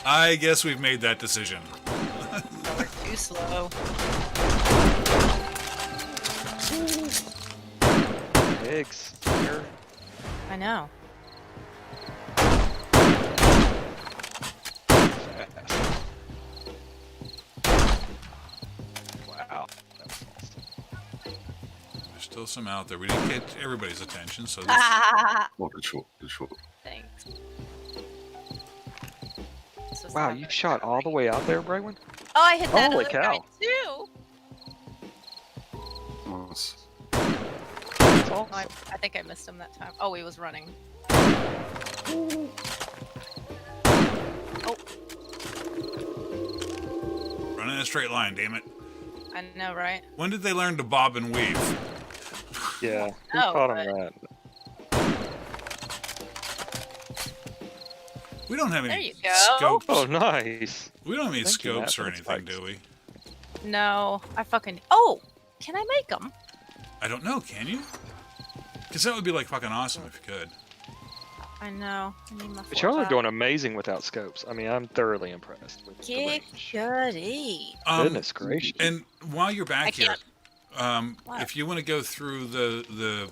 I guess we've made that decision. No, we're too slow. Eggs here. I know. Fast. Wow. That was awesome. There's still some out there. We didn't get everybody's attention, so this, Ah, Oh, good shot. Good shot. thanks. This was Wow, not you very shot all the way out there, Braywin? Oh, I hit that Holy other guy cow. too. Nice. That's Oh, awesome. I think I missed him that time. Oh, he was running. run in a straight line, damn it. I know, right? When did they learn to bob and weave? Yeah, who Oh, taught him but- that? We don't have There any you go. scopes. Oh, nice. We don't have any Thank you, Matt, scopes for or the anything, spikes. do we? No, I fucking. Oh, can I make them? I don't know. Can you? Because that would be like fucking awesome if you could. I know. I need my. But y'all are forge doing out. amazing without scopes. I mean, I'm thoroughly impressed with the Kick range. goody. Goodness gracious. And while you're back I here, can't- What? if you want to go through the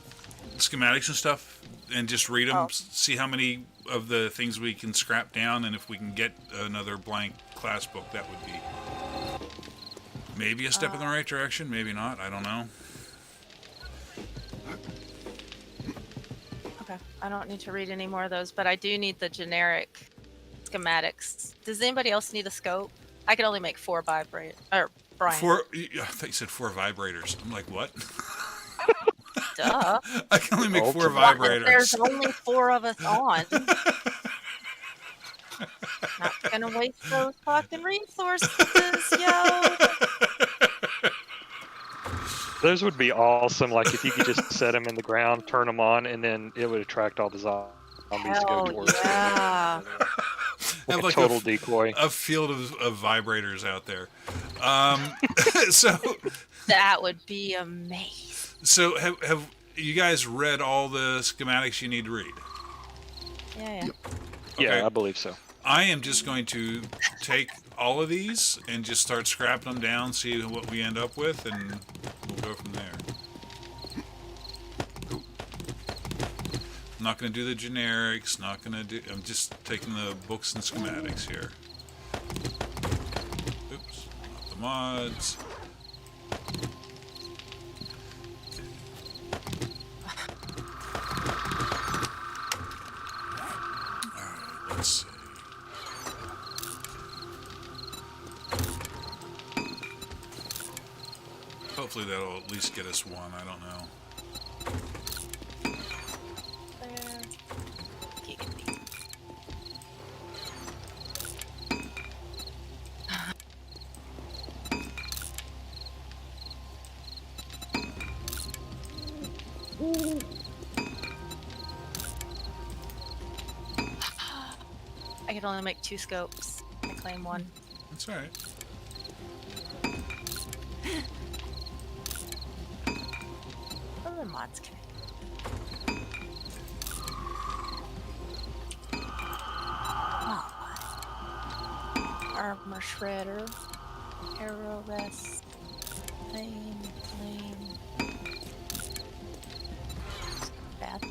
schematics and stuff and just read them, Oh. see how many of the things we can scrap down, and if we can get another blank class book, that would be maybe a step in the right direction. Maybe not. I don't know. Okay, I don't need to read any more of those, but I do need the generic schematics. Does anybody else need a scope? I can only make 4 vibrate. Or Brian. I thought you said 4 vibrators. I'm like, what? Duh. I can only make 4 Ultimate. What if there's vibrators. only 4 of us on? Not gonna waste those fucking resources, yo. Those would be awesome. Like if you could just set them in the ground, turn them on, and then it would attract all the zombies to go Hell towards them. yeah. Have Like like a total a, decoy. a field of vibrators out there. So That would be amazing. so have you guys read all the schematics you need to read? Yeah, yeah. Yeah, Okay. I believe so. I am just going to take all of these and just start scrapping them down, see what we end up with, and we'll go from there. I'm not going to do the generics, not going to do... I'm just taking the books and schematics here. Oops, not the mods. Alright, let's see. Hopefully that'll at least get us one, I don't know. There. Giggity. I can only make 2 scopes. I claim 1. That's alright. other mods can. Oh, armor shredder, arrow rest, flame. Bad.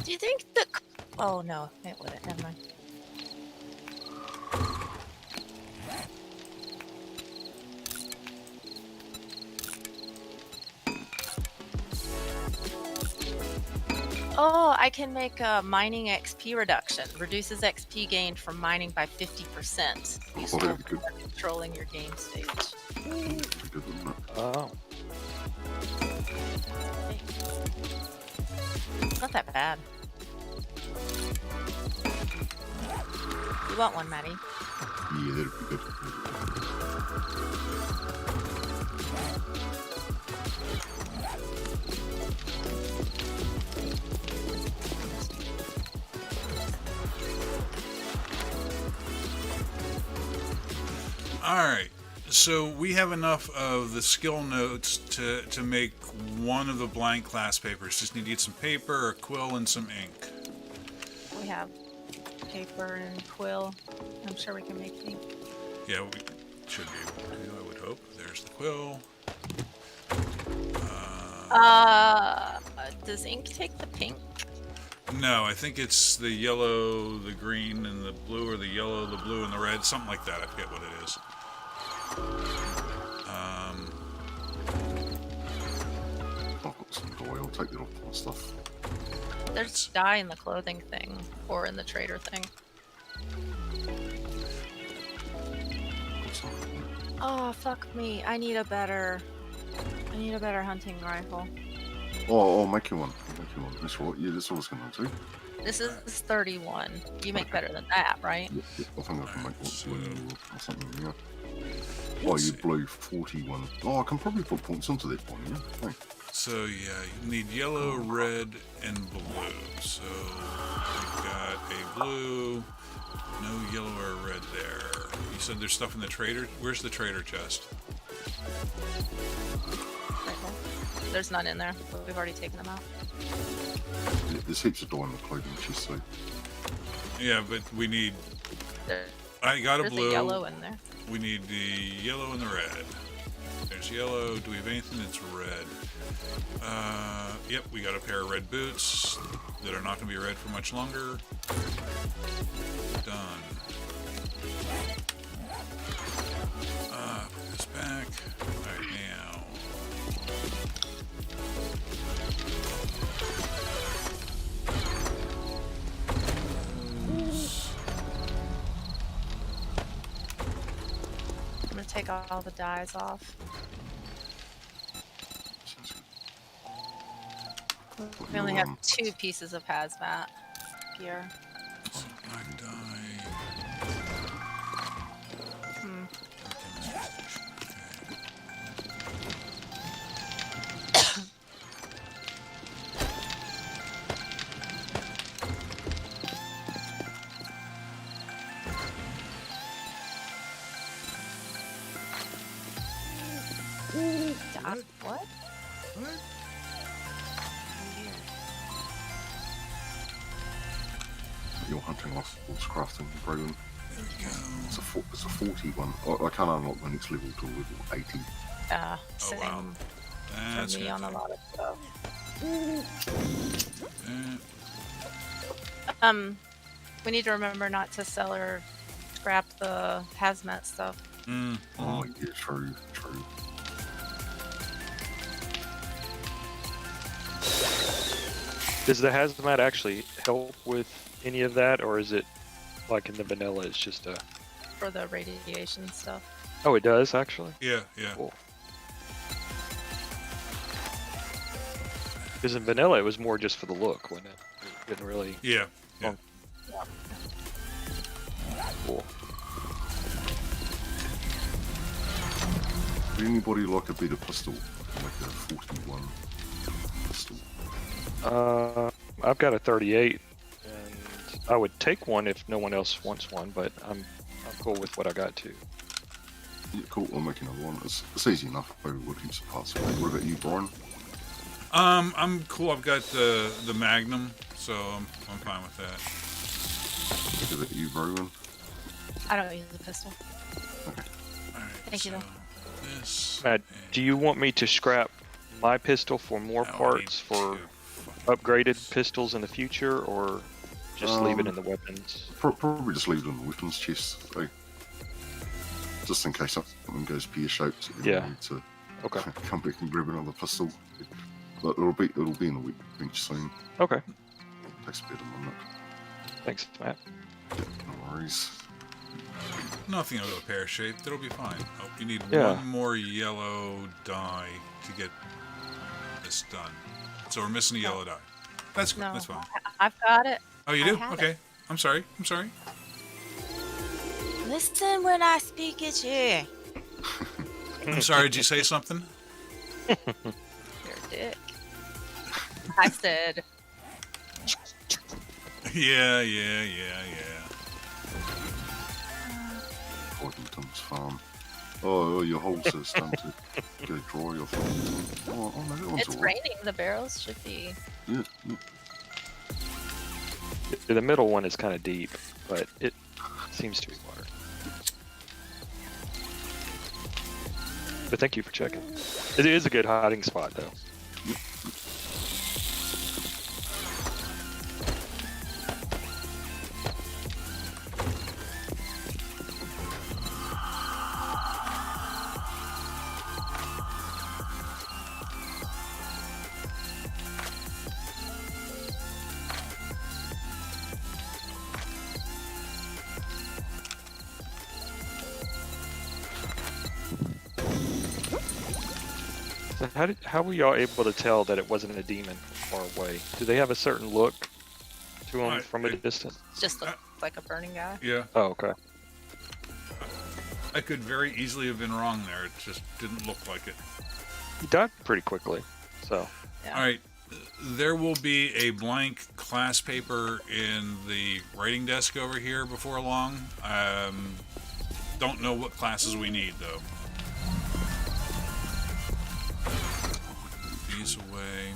Do you think that? Oh no, it wouldn't. Never mind. Oh, I can make a mining XP reduction. Reduces XP gained from mining by 50%. Useful that'd be good. for controlling your game stage. Pretty good, wouldn't it? Oh. It's not that bad. You want one, Maddie? Yeah, that'd be good. All right. So we have enough of the skill notes to make one of the blank class papers. Just need to get some paper, a quill, and some ink. We have paper and quill. I'm sure we can make ink. Yeah, we should be able to, I would hope. There's the quill. Does ink take the pink? No, I think it's the yellow, the green, and the blue, or the yellow, the blue, and the red. Something like that. I forget what it is. I've got some dye. I'll take that off my stuff. There's dye in the clothing thing or in the trader thing. Got some. Oh, fuck me. I need a better hunting rifle. Oh, I'll make you one. I'll make you one. That's right. Yeah, that's what I was going to do. This is 31. You make better than that, right? Yeah, I think I can make one So- blue or something, yeah. Oh, you blew 41. Oh, I can probably put points onto that one, yeah. Hey. So yeah, you need yellow, red, and blue. So we've got a blue, no yellow or red there. You said there's stuff in the trader. Where's the trader chest? Right there. There's none in there. But we've already taken them out. Yeah, there's heaps of dye in the clothing chest, so. Yeah, but we need. There, I got a there's blue. a yellow in there. We need the yellow and the red. There's yellow. Do we have anything that's red? Yep, we got a pair of red boots that are not going to be red for much longer. Done. Put this back. Alright, now. I'm gonna take all the dyes off. Sounds good. We only have 2 pieces of hazmat gear. So black dye. Hmm. What? What? You're hunting lost crafting, brilliant. There we go. It's a 41. I can't unlock the next level till level 80. Same wow. That's for me on a gonna lot of stuff. take We need to remember not to sell or scrap the hazmat stuff. Oh, yeah, true. Does the hazmat actually help with any of that, or is it like in the vanilla? It's just a for the radiation stuff. Oh, it does actually. Yeah, yeah. Cool. Because in vanilla, it was more just for the look, wasn't it? It didn't really. Yeah. Yeah. Cool. Would anybody like a better pistol? Like a 41 pistol? I've got a 38, and I would take one if no one else wants one, but I'm cool with what I got too. Yeah, cool. I'll make another one. It's easy enough. Over what heaps of parts. What about you, Brian? I'm cool. I've got the Magnum, so I'm fine with that. What about you, Rowan? I don't use the pistol. All right. Thank you, so though. This. Matt, do you want me to scrap my pistol for more Oh, I parts need for to fucking- upgraded pistols in the future, or just leave it in the weapons? Probably just leave it in the weapons chest. Just in case something goes pear-shaped. You Yeah. need to Okay. come back and grab another pistol. But it'll be in the workbench soon. Okay. Takes about a minute. Thanks, Matt. Yeah, no worries. Nothing will go pear-shaped. It'll be fine. Oh, you need Yeah. one more yellow dye to get this done. So we're missing a yellow dye. That's good. No, That's fine. I've got it. Oh, you I do? have it. Okay. I'm sorry. Listen when I speak at you. I'm sorry. Did you say something? You're a dick. I said, Yeah. Boddington's farm. Oh, your holes are starting to go dry. I think. Oh, no, that one's it's alright. raining. The barrels should be. Yeah, yeah. The middle one is kind of deep, but it seems to be water. But thank you for checking. It is a good hiding spot, though. So how were y'all able to tell that it wasn't a demon far away? Do they have a certain look to them from a distance? Just looks like a burning guy. Yeah. Oh, okay. I could very easily have been wrong there. It just didn't look like it. He died pretty quickly, so. Yeah. All right. There will be a blank class paper in the writing desk over here before long. Don't know what classes we need, though. These away.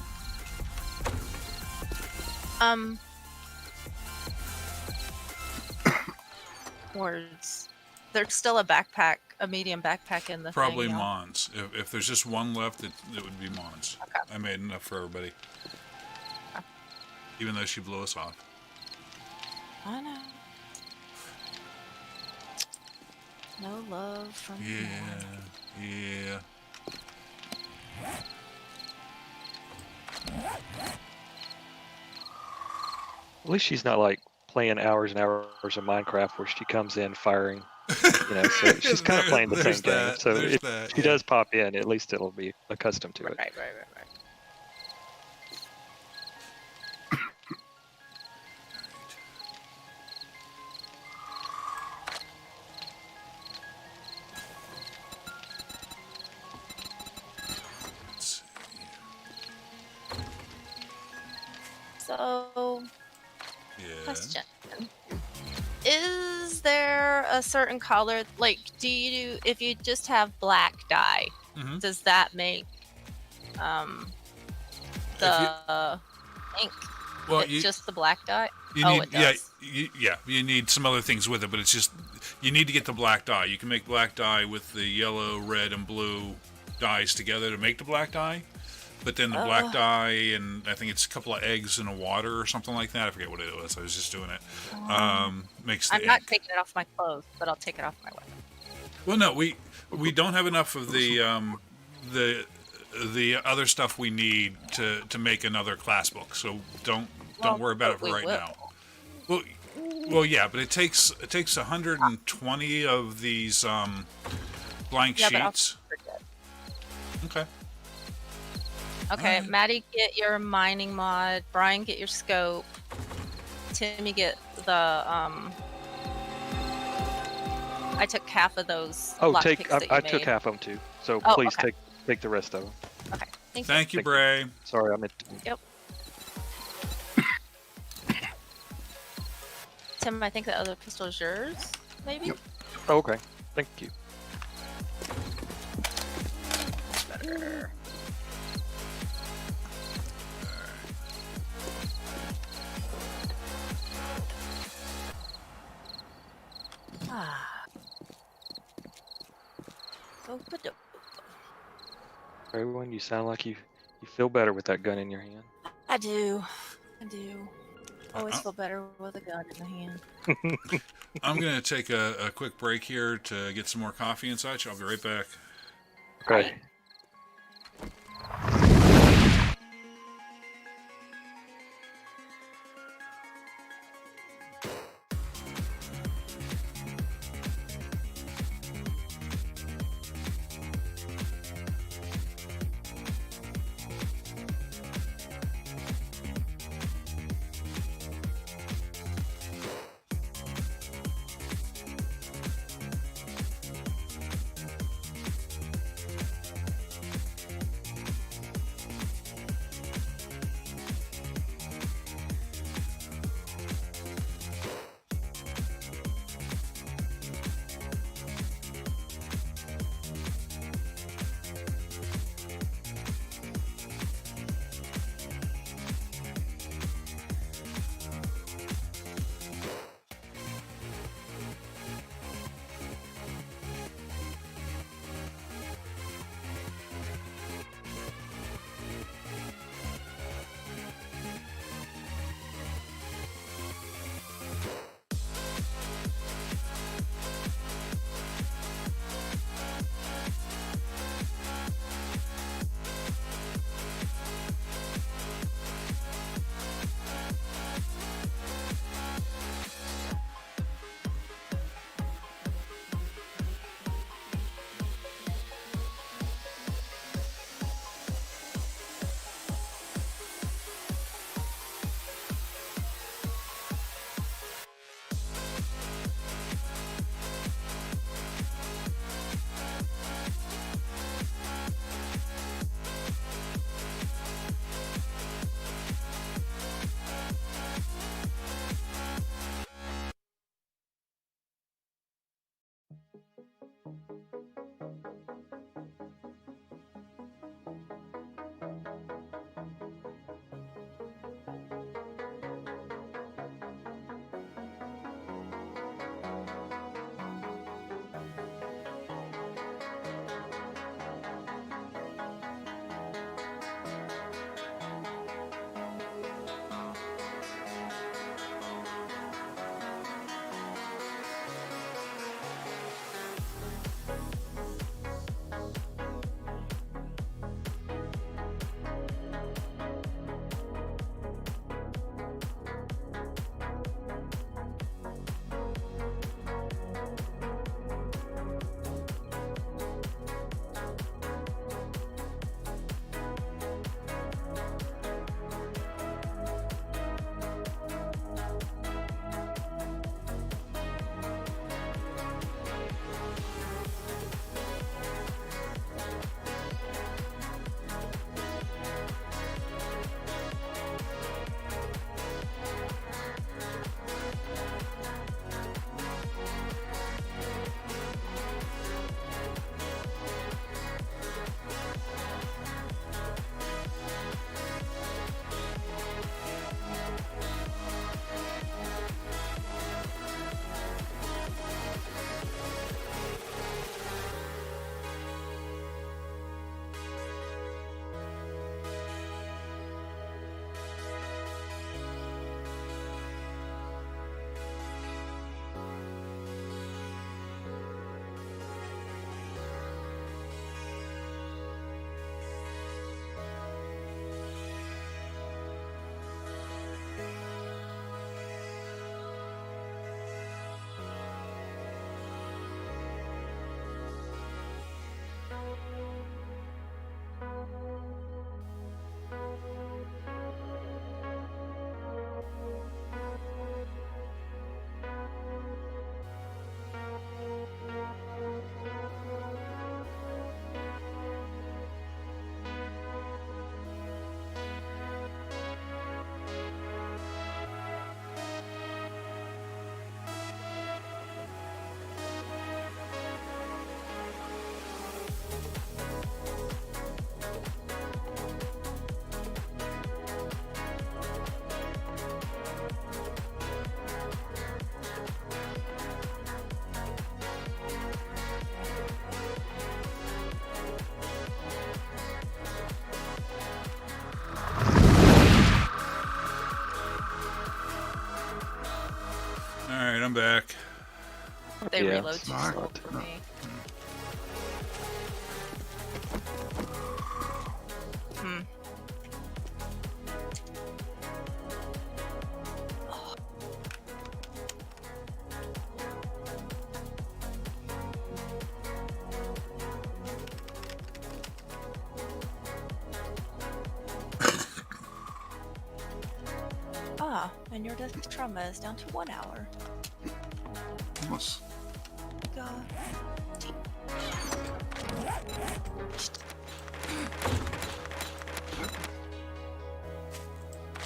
Words. There's still a backpack, a medium backpack in the Probably thing, yeah. Mons. If there's just one left, it would be Mons. Okay. I made enough for everybody. Okay. Even though she blew us off. I know. No love from Yeah. Yeah. At least she's not like playing hours and hours of Minecraft where she comes in firing. So she's kind of playing the same There's game. that, So there's if that, she yeah. does pop in, at least it'll be accustomed to Right, it. right. Let's see. So, Yeah. question. Is there a certain color, like, if you just have black dye, Mhm. does that make the ink Well, it's just the black dye? you Oh, need, it does. you need some other things with it, but it's just you need to get the black dye. You can make black dye with the yellow, red, and blue dyes together to make the black dye. But then the black dye, and I think it's a couple of eggs in a water or something like that. I forget what it was. I was just doing it. Makes the I'm not ink. taking it off my clothes, but I'll take it off my weapon. Well, no, we don't have enough of the other stuff we need to make another class book. So don't worry about it but for we right will. now. Well, Well, yeah, but it takes 120 of these blank Yeah, but I'll sheets. forget. Okay. Okay, Alright. Maddie, get your mining mod. Brian, get your scope. Timmy, get the I took half of those. Oh, lock take. picks that you I took made. half of them too. So Oh, please okay. take the rest of them. Okay, thank you. Thank you, Thank you. Bray. Sorry, I meant. Tim, I think the other pistol is yours. Maybe. Yep. Oh, okay. Thank you. Better. Ah. Opa-dopa. Everyone, you sound like you feel better with that gun in your hand. I do. I do. Always Uh-uh. feel better with a gun in the hand. I'm going to take a quick break here to get some more coffee and such. I'll be right back. Okay. They Yeah. reload too No, slow for no. me. Hmm. Ah, and your death trauma is down to 1 hour. Nice. God.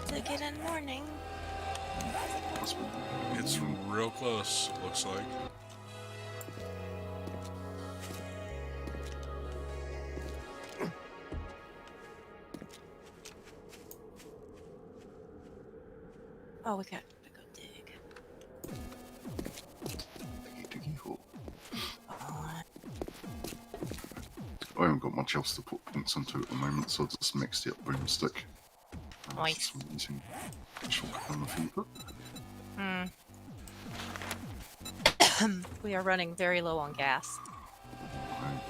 Took it in morning. That's been It's real close, it looks like. Oh, we got to go dig. diggy hole. Oh, I haven't got much else to put points into at the moment, so I just mixed it up boomstick. Nice. So I'm using shotgun fever. we are running very low on gas. Right.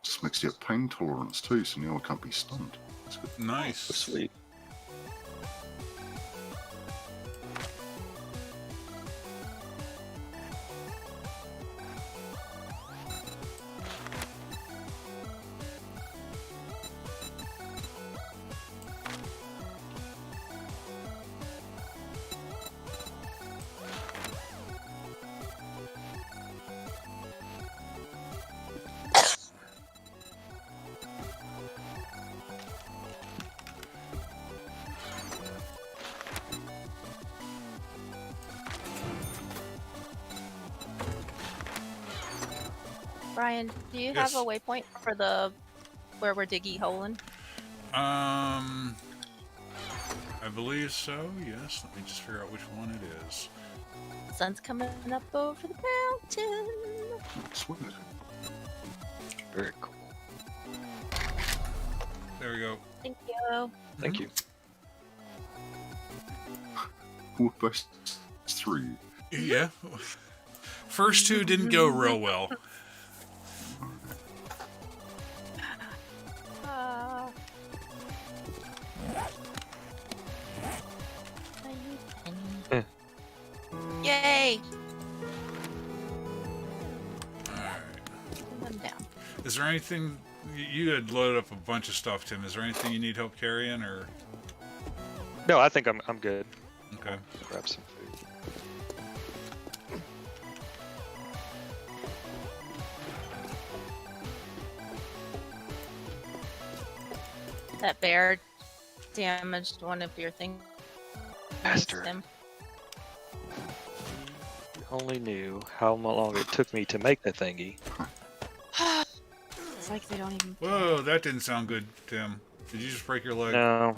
Just makes you pain tolerance too, so now I can't be stunned. That's good. Nice. Sweet. Brian, do you Yes. have a waypoint for the where we're diggy holing? I believe so, yes. Let me just figure out which one it is. Sun's coming up over the mountain. Sweet. Very cool. There we go. Thank you. Thank you. Four best three. Yeah. First two didn't go real well. Eh. Yay! Alright. Put them down. Is there anything... You had loaded up a bunch of stuff, Tim. Is there anything you need help carrying, or... No, I think I'm good. Okay. Grab some food. That bear damaged one of your things. Bastard. Tim. You only knew how long it took me to make the thingy. It's like they don't even. Whoa, that didn't sound good, Tim. Did you just break your leg? No,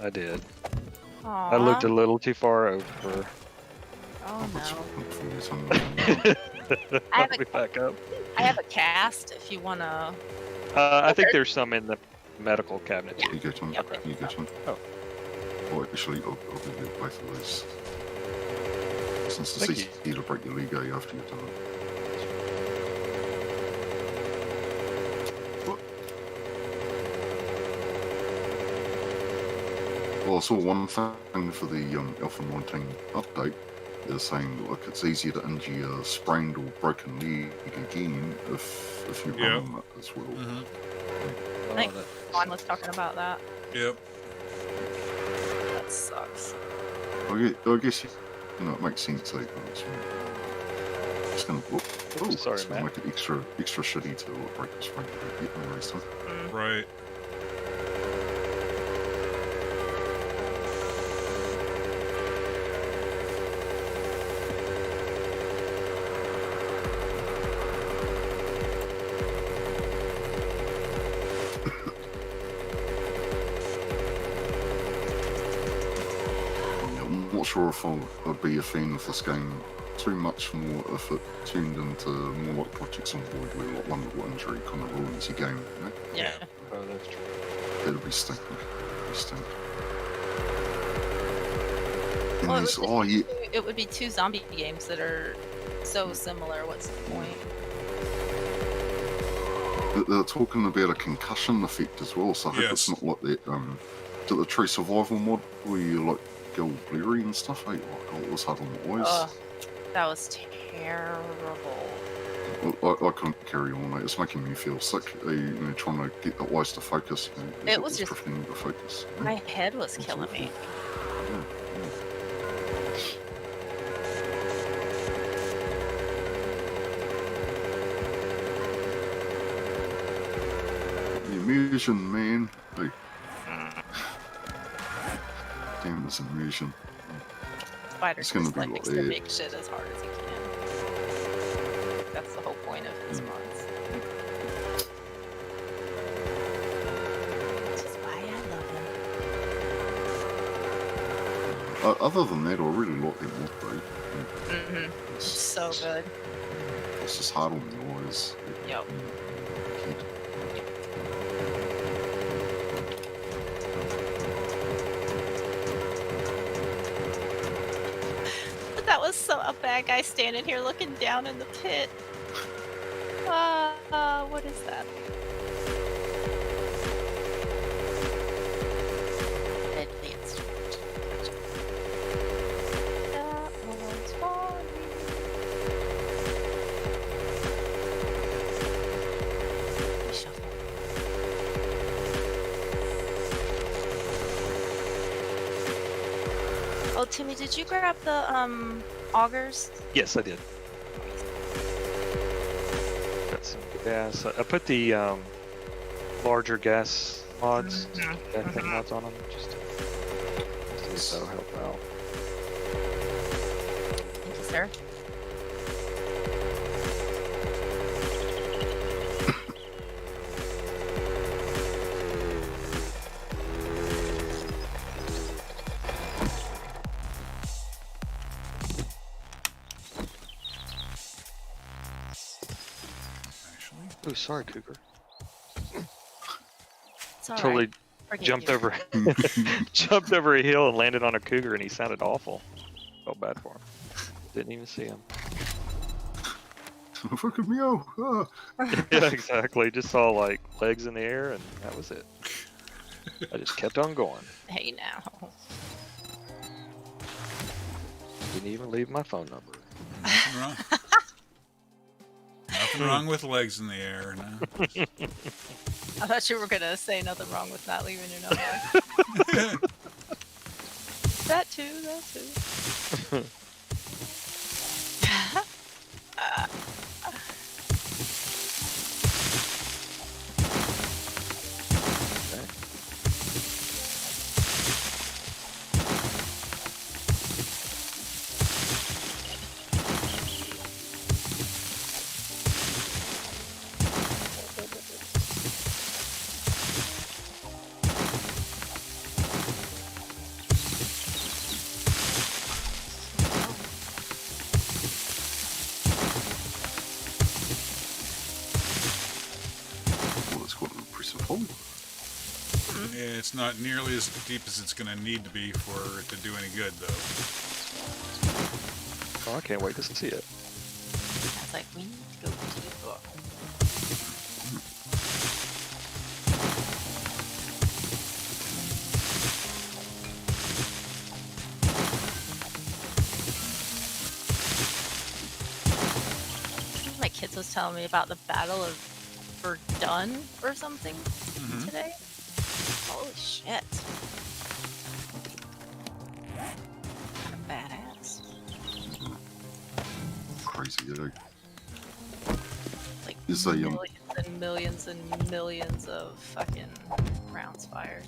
I did. Aww. I looked a little too far over. Oh That's no. hopefully something. I have Let me back up. I have a cast if you wanna. I think there's some in the medical cabinet too. You get one. Yep. You get one. Oh. Oh, actually, I'll give you both of those. Since it's Thank easy to break your leg after you're done. What? Well, I saw one thing for the Alpha 19 update. They're saying like it's easier to injure a sprained or broken leg again if you Yeah. run it as well. Mm-hmm. Oh, Thanks. that- Juan was talking about that. Yep. That sucks. I guess you know it makes sense. Like, it's gonna Sorry, it's gonna Matt. make it extra shitty to break a sprained leg. Yeah, no worries, Tom. Right. Yeah, not sure if I'd be a fan of this game too much more if it turned into more like Project Zomboid, where like one little injury kind of ruins your game. You know? Yeah. Oh, that's true. That'd be stinking. That'd be stinking. And Well, there's, oh yeah, it would be two zombie games that are so similar. What's the point? they're talking about a concussion effect as well, so I hope it's Yes. not like that, to the Tree Survival mod, where you like go blurry and stuff, hey? Like, oh, it was hard on the eyes. Ugh, that was terrible. I couldn't carry on, mate. It's making me feel sick, you know, trying to get the eyes to focus. You know, It was just- drifting into focus. My head was It's killing me. Yeah, yeah. The immersion, man. Hey. Damn, this immersion. Spiders It's gonna just be like like makes their that. big shit as hard as he can. That's the whole point of his Mm. mods. Which is why I love him. Other than that, I really like that mod, though. Mm-hmm. It's, So good. It's just hard on the eyes. Yep. But that was so a bad guy standing here looking down in the pit. What is that? Deadly instrument. That one's for me. Shuffle. Oh, Timmy, did you grab the augers? Yes, I did. Got some gas. I put the larger gas mods, gas tank mods on them, just to see if that'll help out. Thank you, sir. Actually, Oh, sorry, Cougar. It's all Totally right. Forgive jumped you. over, jumped over a hill and landed on a cougar, and he sounded awful. Felt bad for him. Didn't even see him. Fucking meow. Ah. Yeah, exactly. Just saw like legs in the air, and that was it. I just kept on going. Hey now. Didn't even leave my phone number. nothing wrong. Nothing wrong with legs in the air. No. I thought you were gonna say nothing wrong with not leaving your number. That too. That too. Well, it's quite an impressive hole. Yeah, it's not nearly as deep as it's going to need to be for it to do any good, though. Oh, I can't wait to see it. I was like, we need to go deeper. My kids was telling me about the Battle of Verdun or something Mhm. today. Holy shit. Kind of badass. Crazy, you know. Like Is a, millions and millions and millions of fucking rounds fired.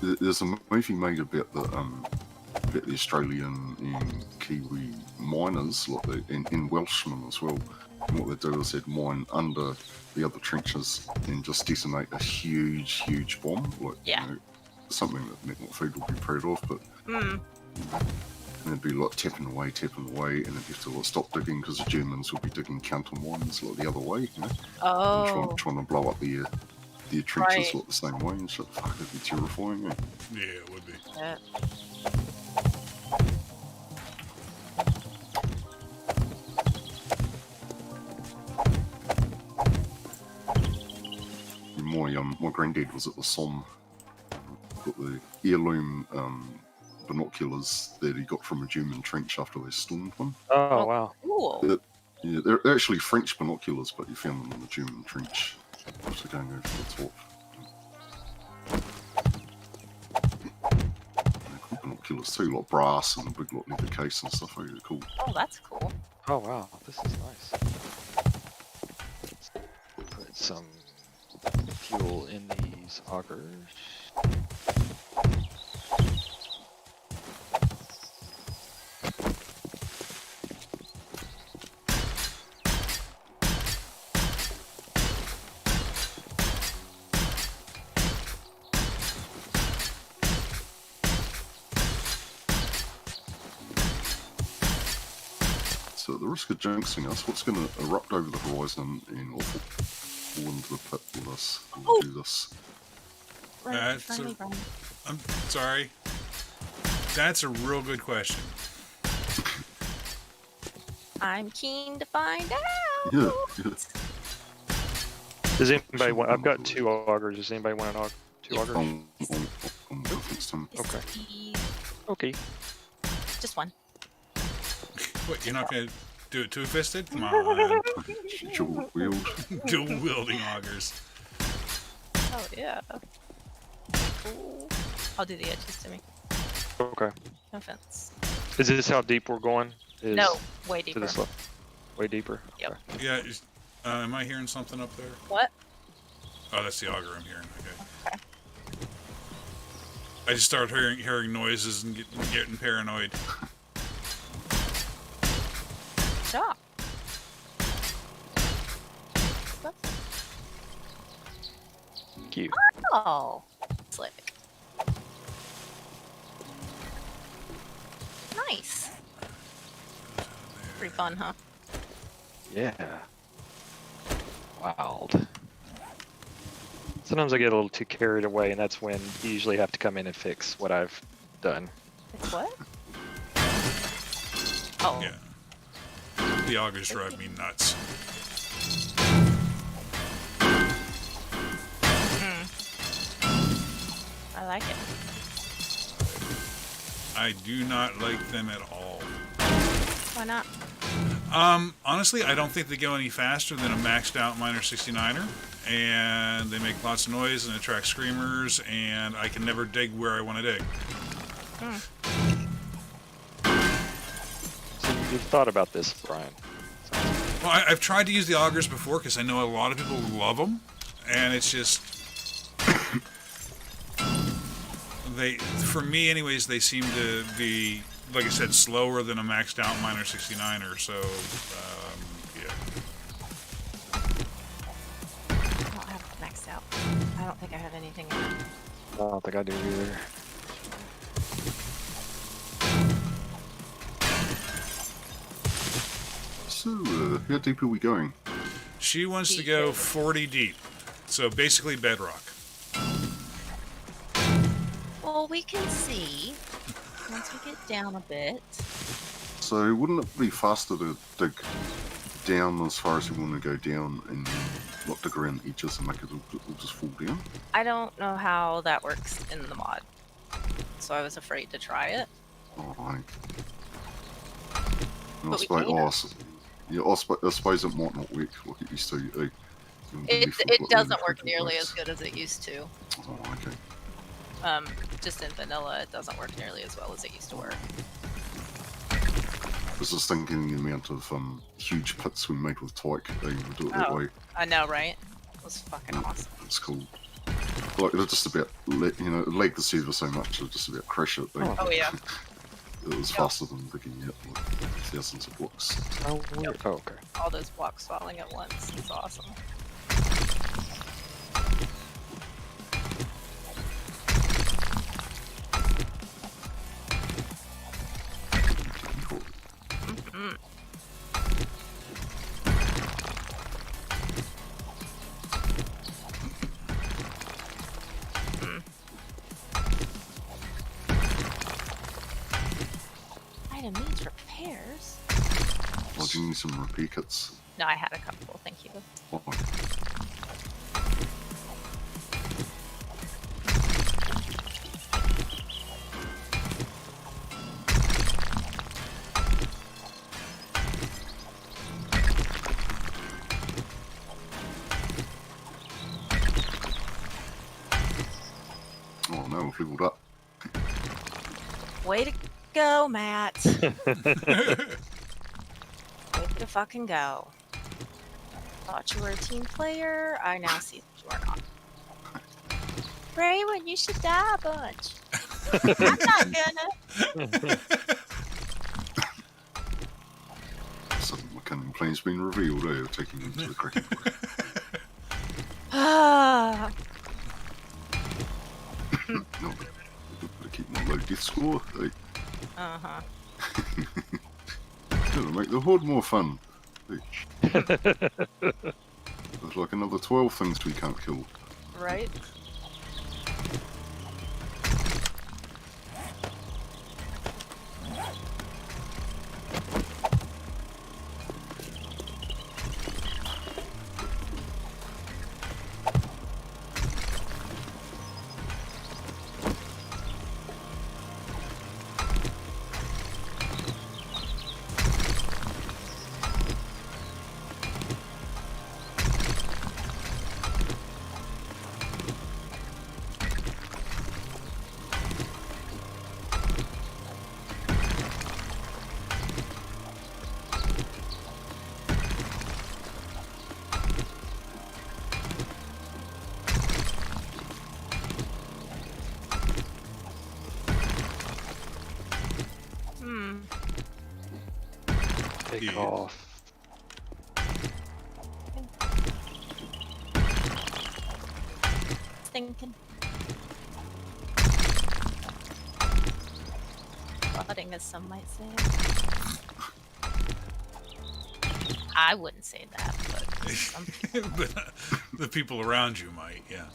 There's a movie made about the Australian and Kiwi miners, like and Welshmen as well. And what they do is they'd mine under the other trenches and just detonate a huge bomb, like Yeah. you know, something that Network Feed will be proud of, but Mm. and it'd be like tapping away, and then you have to like, stop digging because the Germans will be digging counter mines like the other way, you know, and Oh, trying to blow up their trenches Right. like the same way and shit. Fuck, it'd be terrifying. Eh? Yeah, it would be. yeah. My granddad was at the Somme, got the heirloom binoculars that he got from a German trench after they stormed one. Oh wow. Cool. Yeah, they're actually French binoculars, but you found them in the German trench after going over the top. They're cool binoculars too, like brass and a big like leather case and stuff. Really cool. Oh, that's cool. Oh wow. This is nice. Let's put some fuel in these augers. So at the risk of jinxing us, what's going to erupt over the horizon and we'll fall into the pit with us? We'll do this. Right, That's a- Brian. I'm sorry. That's a real good question. I'm keen to find out. Yeah, yeah. Does anybody want? I've got 2 augers. Does anybody want an two Yeah. augers? On next time. Yes, Okay. please. Okay. Just one. What, you're not going to do it two-fisted? Come on. Dual wield. Dual wielding augers. Oh yeah. Cool. I'll do the edges to me. Okay. No offense. Is this how deep we're going? Is No, way To deeper. this level? Way deeper. Yep. Okay. Yeah, am I hearing something up there? What? Oh, that's the auger I'm hearing. Okay. Okay. I just started hearing noises and getting paranoid. Stop. Cute. Oh, slick. Nice. Pretty fun, huh? Yeah. Wild. Sometimes I get a little too carried away, and that's when you usually have to come in and fix what I've done. It's what? Oh, Yeah. The augers drive me nuts. I like it. I do not like them at all. Why not? Honestly, I don't think they go any faster than a maxed out Miner 69er, and they make lots of noise and attract screamers, and I can never dig where I want to dig. So you've thought about this, Brian. Well, I've tried to use the augers before because I know a lot of people love them, and it's just for me anyways, they seem to be, like I said, slower than a maxed out Miner 69er. So yeah. I don't have it maxed out. I don't think I have anything in it. I don't think I do either. So, how deep are we going? She wants to go 40 deep, so basically bedrock. Well, we can see once we get down a bit. So, wouldn't it be faster to dig down as far as you want to go down and not dig around the edges and make it all just fall down? I don't know how that works in the mod, so I was afraid to try it. Oh, I But we suppose, can. yeah, I suppose it might not work like it used to. It doesn't work nearly as good as it used to. Oh, okay. Just in vanilla, it doesn't work nearly as well as it used to work. I was just thinking the amount of huge pits we made with Tyke, they would do it that Oh. way. I know, right? It was fucking awesome. It's cool. Like, it'll just about, lag the server so much, it'll just about crash it. Oh yeah. It was faster than digging out like thousands of blocks. Oh, weird. Oh, okay. All those blocks falling at once. It's awesome. you need some repair kits? No, I had a couple. Thank you. Oh, oh no, we've leveled up. Way to go, Matt. Way to fucking go. Thought you were a team player. I now see that you are not. Raywin, you should die a bunch. I'm not gonna. Some cunning plan's been revealed, taking him to the Kraken. Ah. No, but to keep my low death score, Uh-huh. it'll make the Horde more fun. There's like another 12 things we can't kill. Right? Take Yeah. off. Thinking. Flooding, as some might say. I wouldn't say that, but some people. But the people around you might, yeah.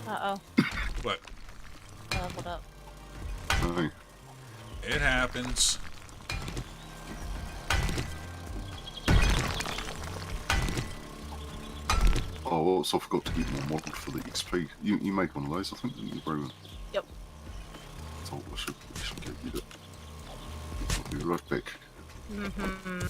Uh-oh. But Leveled up. Hey, it happens. oh, also I forgot to get more modelled for the XP. You make one of those, I think, didn't you, Brogan? Yep. So I should get you that. I'll be right back. Mm-hmm.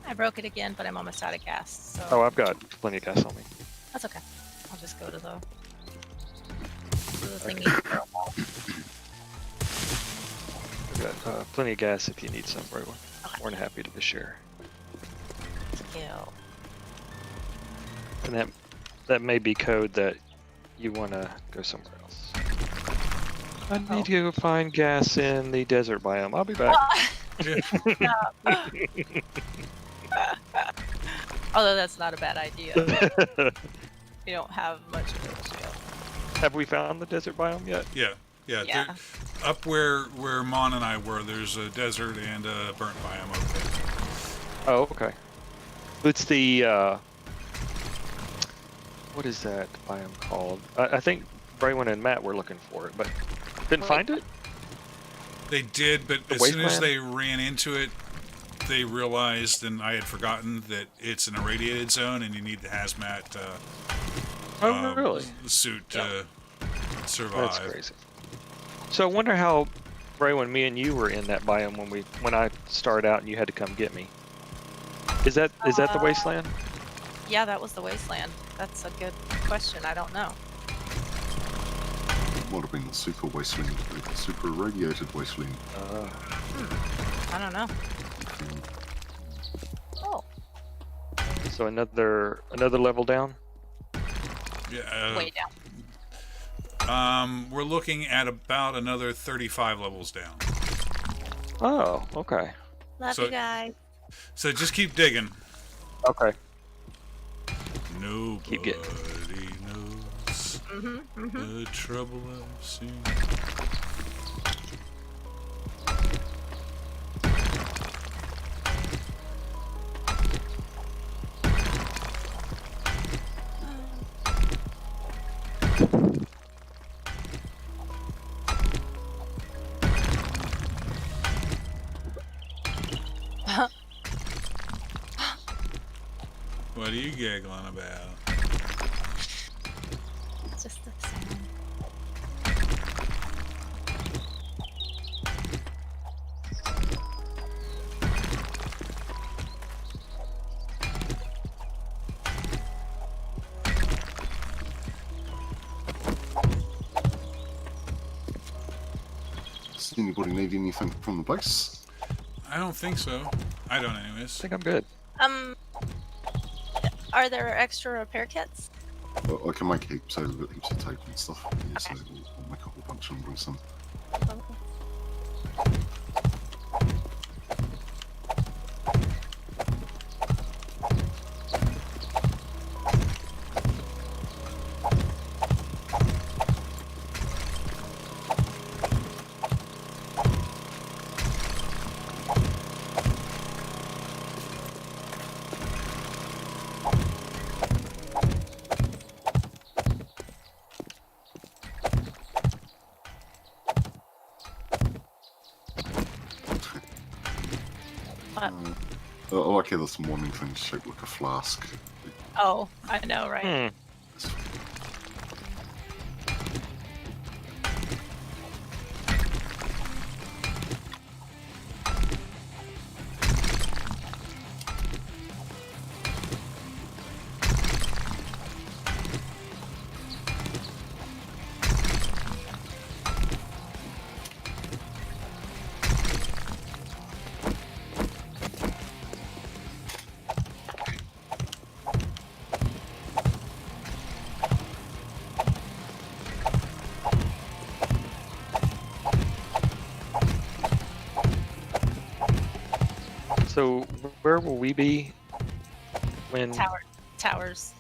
I broke it again, but I'm almost out of gas, so Oh, I've got plenty of gas on me. that's okay. I'll just go to the thingy. I've got plenty of gas if you need some, Rowan. Okay. More than happy to share. Skill. And that may be code that you want to go somewhere else. I need to go find gas in the desert biome. I'll be back. Although that's not a bad idea. We don't have much of those yet. Have we found the desert biome yet? Yeah. Yeah. there- Up where Mon and I were, there's a desert and a burnt biome up there. Oh, okay. It's the What is that biome called? I think Braywin and Matt were looking for it, but couldn't find it. They did, but The as soon as wasteland? they ran into it, they realized, and I had forgotten, that it's an irradiated zone and you need the hazmat Oh, really? suit to survive. That's crazy. So I wonder how Braywin, me and you were in that biome when I started out and you had to come get me. Is that the wasteland? Yeah, that was the wasteland. That's a good question. I don't know. Might have been the super wasteland, the super irradiated wasteland. I don't know. Oh, So another level down. Yeah, way down. we're looking at about another 35 levels down. Oh, okay. Love So- you guys. So just keep digging. Okay. Nobody Keep getting. knows the trouble I've seen. What are you giggling about? Just the sound. Does anybody need anything from the base? I don't think so. I don't, anyways. I think I'm good. Are there extra repair kits? Well, I can make heaps out of it, heaps of tape and stuff. Yeah, so I'll make a whole bunch and bring some. I like how this morning thing's shaped like a flask. Oh, I know, right? So where will we be when? Towers.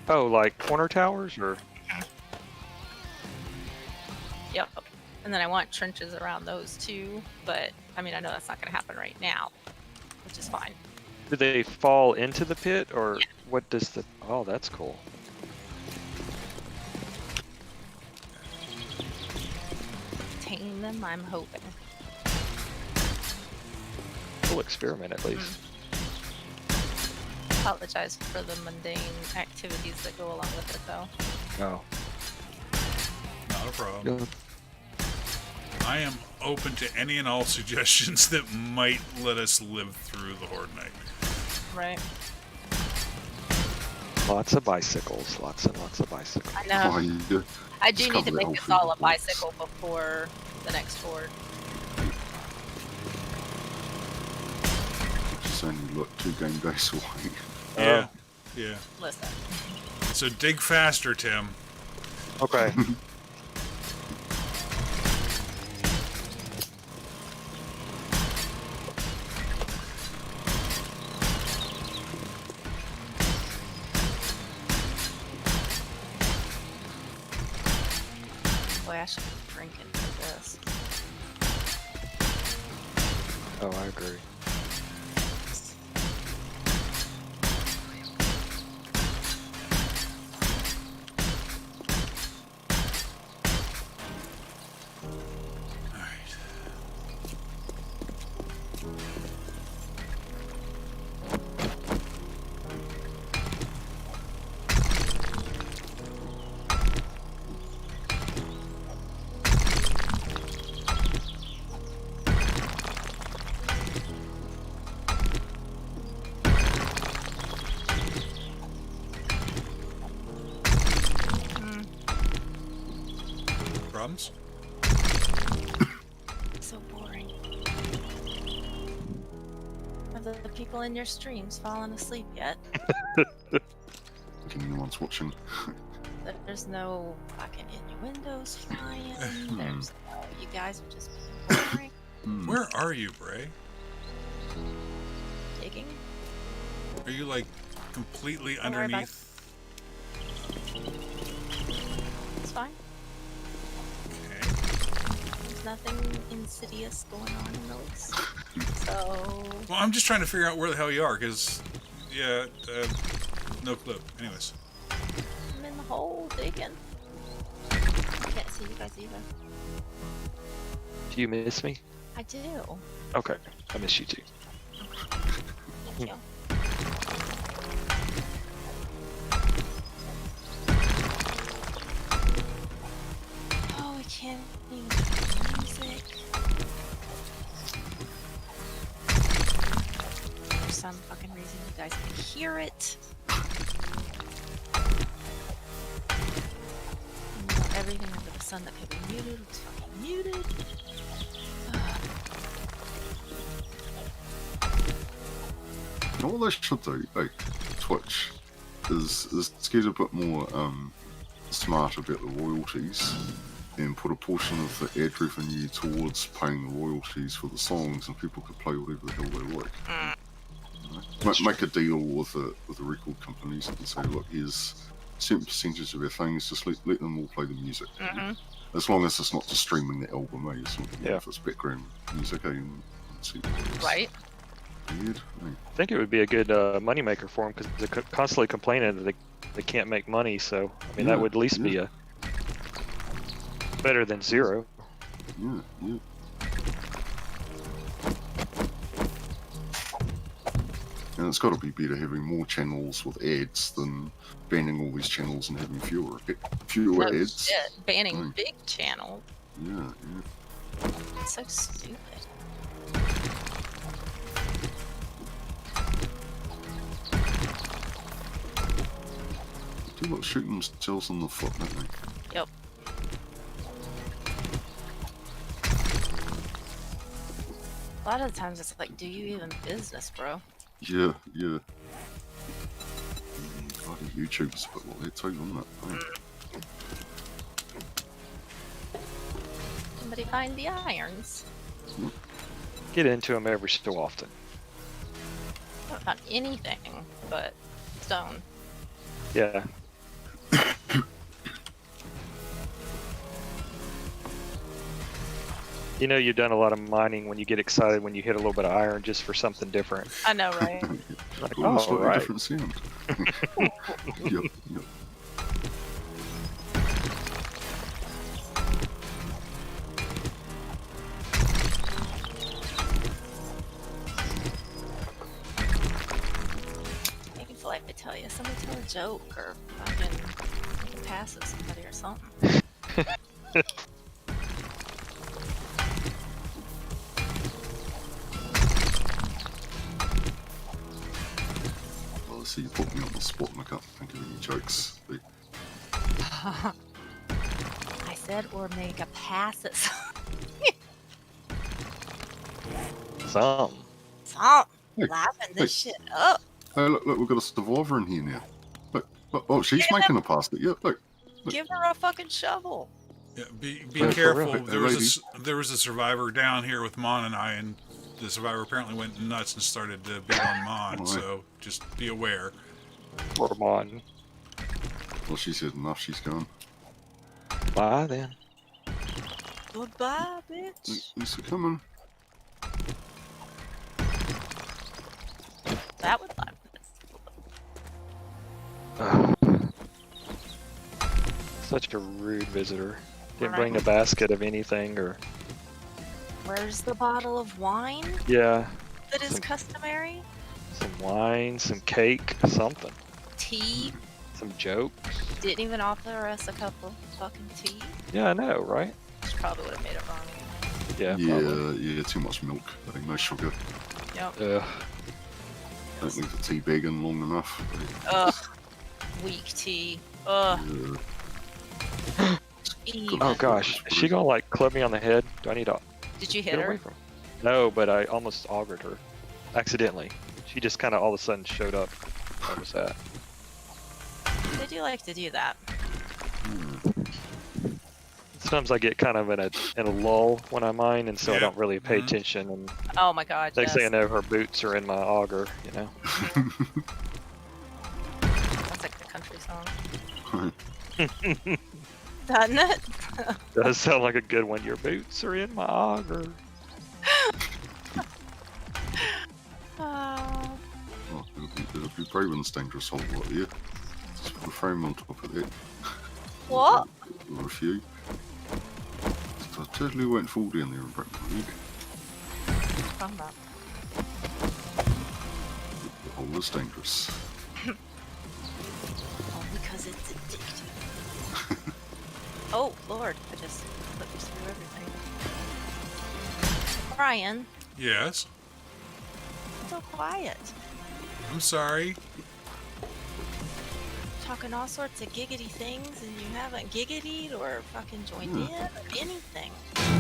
Oh, like corner towers or? Yep. And then I want trenches around those too, but I mean, I know that's not going to happen right now, which is fine. Do they fall into the pit or what does the? Oh, that's cool. Tame them, I'm hoping. Cool experiment at least. Apologize for the mundane activities that go along with it, though. Oh. Not a problem. I am open to any and all suggestions that might let us live through the Horde Night. Right. Lots of bicycles. Lots and lots of bicycles. I know. Oh, yeah. I do Just need to cover the make whole us all a thing. bicycle before the next horde. It's only like 2 game days away. Yeah. Yeah. Listen. So dig faster, Tim. Okay. Boy, I should be drinking for this. Oh, I agree. problems? So boring. Have the people in your streams fallen asleep yet? Anyone's watching. There's no fucking innuendos flying. There's no, you guys are just being boring. Where are you, Bray? Digging. Are you like completely Don't worry about it. underneath? It's fine. Okay. There's nothing insidious going on in the least. So Well, I'm just trying to figure out where the hell you are, because, yeah, no clue. Anyways. I'm in the hole digging. Can't see you guys either. Do you miss me? I do. Okay, I miss you too. Thank you. Oh, I can't even hear music. For some fucking reason, you guys can hear it. You know, everything under the sun that could be muted was fucking muted. You know what they should do, like Twitch, is get a bit more smart about the royalties and put a portion of the ad revenue towards paying the royalties for the songs, and people could play whatever the hell they like. You know? Make a deal with the record companies and say, look, here's certain percentage of our things, just let them all play the music. As long as it's not just streaming the album, eh? It's not, Yeah. if it's background music, eh? And see what it is. Right? Weird, eh? I think it would be a good moneymaker for them because they're constantly complaining that they can't make money. So I mean, that would at least be a better than zero. Yeah, yeah. And it's got to be better having more channels with ads than banning all these channels and having fewer No ads. shit. Banning Right. big channel. Yeah, yeah. It's so stupid. Do look shooting themselves in the foot, don't they? Yep. A lot of the times it's like, do you even business, bro? Yeah, yeah. Bloody YouTube's a bit like that too, isn't it? Oh. Somebody find the irons. Get into them every so often. I haven't found anything but stone. Yeah. You know, you've done a lot of mining when you get excited when you hit a little bit of iron just for something different. I know, right? Like, Oh, oh, slightly right. different sound. Yep, yep. Painful, I tell you. Somebody tell a joke or fucking make a pass at somebody or something. Well, let's see, you put me on the spot and I can't think of any jokes. But I said, or make a pass at Some. something. Hey, Laughing hey. this shit up. hey, look, we've got a survivor in here now. Look, oh, she's Yeah. making a pass. Yeah, look. Give her a fucking shovel. Yeah, be Yeah, for careful. real. There was a survivor down here with Mon and I, and the survivor apparently went nuts and started to beat on Mon. Right. So just be aware. Or mon. Well, she said enough, she's gone. Bye then. Goodbye, bitch. Thanks for coming. That was 5 minutes. Ugh. Such a rude visitor. Didn't bring a basket of anything or. Where's the bottle of wine Yeah. that is Some- customary? Some wine, some cake, something. Tea. Some jokes. Didn't even offer us a cup of fucking tea. Yeah, I know, right? Which probably would have made it wrong anyway. Yeah, probably. Yeah, too much milk. I think no sugar. Yep. Ugh. Don't leave the tea bag in long enough. Ugh. Weak tea. Ugh. Yeah. Just Even. Oh gosh, is she gonna like club me on the head? Do I need to Did you get hit away her? from? No, but I almost augured her, accidentally. She just kind of all of a sudden showed up. What was that? They do like to do that. Sometimes I get kind of in a lull when I mine, and so I Yeah. don't really pay Mhm. attention. And Oh my god, next yes. thing I know, her boots are in my auger. Sounds like a country song. Doesn't it? Does sound like a good one. Your boots are in my auger. Oh, Oh, it'll be Braven's dangerous whole lot here. Just put a frame on top of it. what? Or a few. So I totally won't fall down there and break my leg. Talking about? The hole is dangerous. Oh, because it's addictive. Oh, Lord. I just flipped through everything. Brian, Yes. so quiet. I'm sorry. Talking all sorts of giggity things and you haven't giggitied or fucking joined in or anything.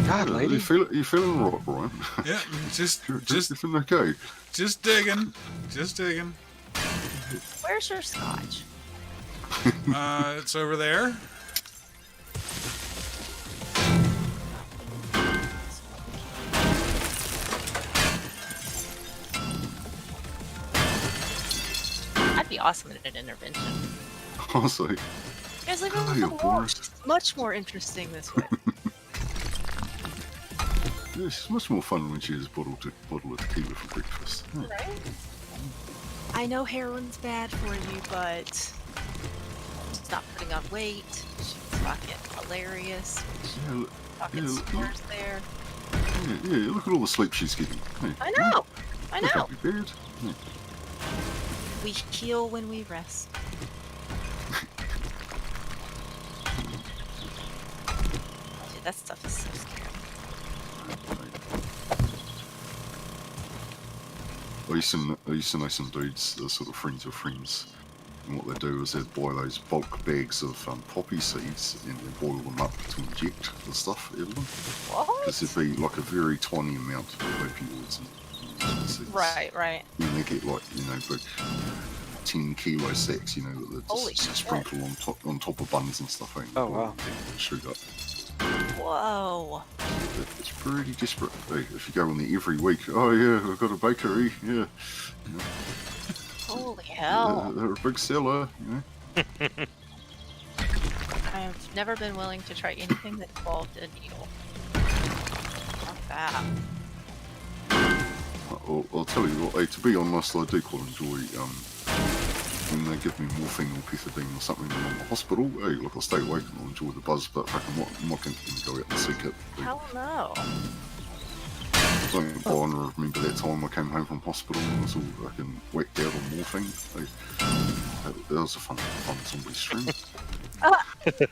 God, lady. You feeling alright, Brian? Yeah, just You feeling okay? just digging. Just digging. Where's your scotch? It's over there. I'd be awesome at an intervention. Honestly, Guys, like, oh, the you're world Boris. is much more interesting this way. Yeah, she's much more fun when she has bottle of tequila for breakfast. Yeah. Right? I know heroin's bad for you, but she's not putting on weight. She's fucking hilarious. Yeah, look, Fucking Yeah, look- scores there. yeah, look at all the sleep she's getting. Hey, I know. I that know. can't be bad. Yeah. We heal when we rest. Dude, that stuff is so scary. I used to know some dudes that are sort of friends of friends, and what they do is they buy those bulk bags of poppy seeds and they boil them up to inject the stuff out of them. What? Because there'd be like a very tiny amount of opioids in seeds. Right, right. And they get like, big 10 kilo sacks, that they Holy just shit. sprinkle on top of buns and stuff. And Oh, wow. Shoot up. Whoa. It's pretty desperate. Hey, if you go in there every week, oh yeah, I've got a bakery, yeah. Holy hell. They're a big seller, I've never been willing to try anything that involved a needle. Not that. I'll tell you what, hey, to be honest, I do quite enjoy when they give me morphine or pethidine or something when I'm in the hospital. Hey, look, I'll stay awake and I'll enjoy the buzz, but fucking I'm not going to go out and seek it. Hell no. Don't bother and remember that time I came home from hospital and I was all fucking whacked out on morphine. Hey, that was a fun zombie stream.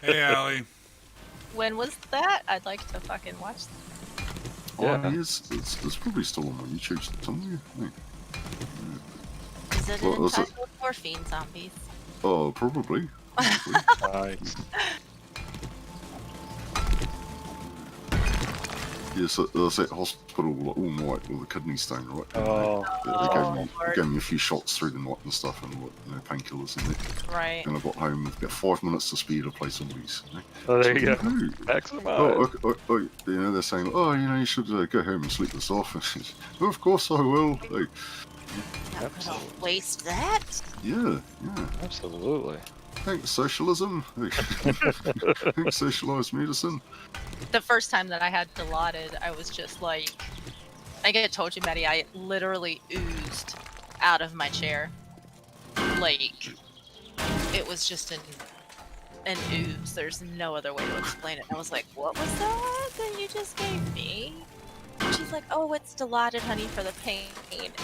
Hey, Allie. When was that? I'd like to fucking watch that. Yeah. Oh, yes, it's probably still on my YouTube somewhere. Hey. Is it Well, is it- entitled Morphine Zombies? Oh, probably. Nice. Yes, I was at hospital like, all night with a kidney stone, right? And Oh, they gave me a few shots through the night and stuff, and painkillers and that. Right. And I got home with about 5 minutes to spare to play zombies. oh there you go. Woohoo. Maximize. They're saying, oh, you should go home and sleep this off. Of course I will. Hey, Not gonna Absolutely. waste that. yeah. Absolutely. Thanks, socialism. Hey. Thanks, socialized medicine. The first time that I had Dilaudid, I was just like, I think I told you, Maddie, I literally oozed out of my chair. Like, it was just an ooze. There's no other way to explain it. I was like, what was that you just gave me? And she's like, oh, it's Dilaudid, honey, for the pain.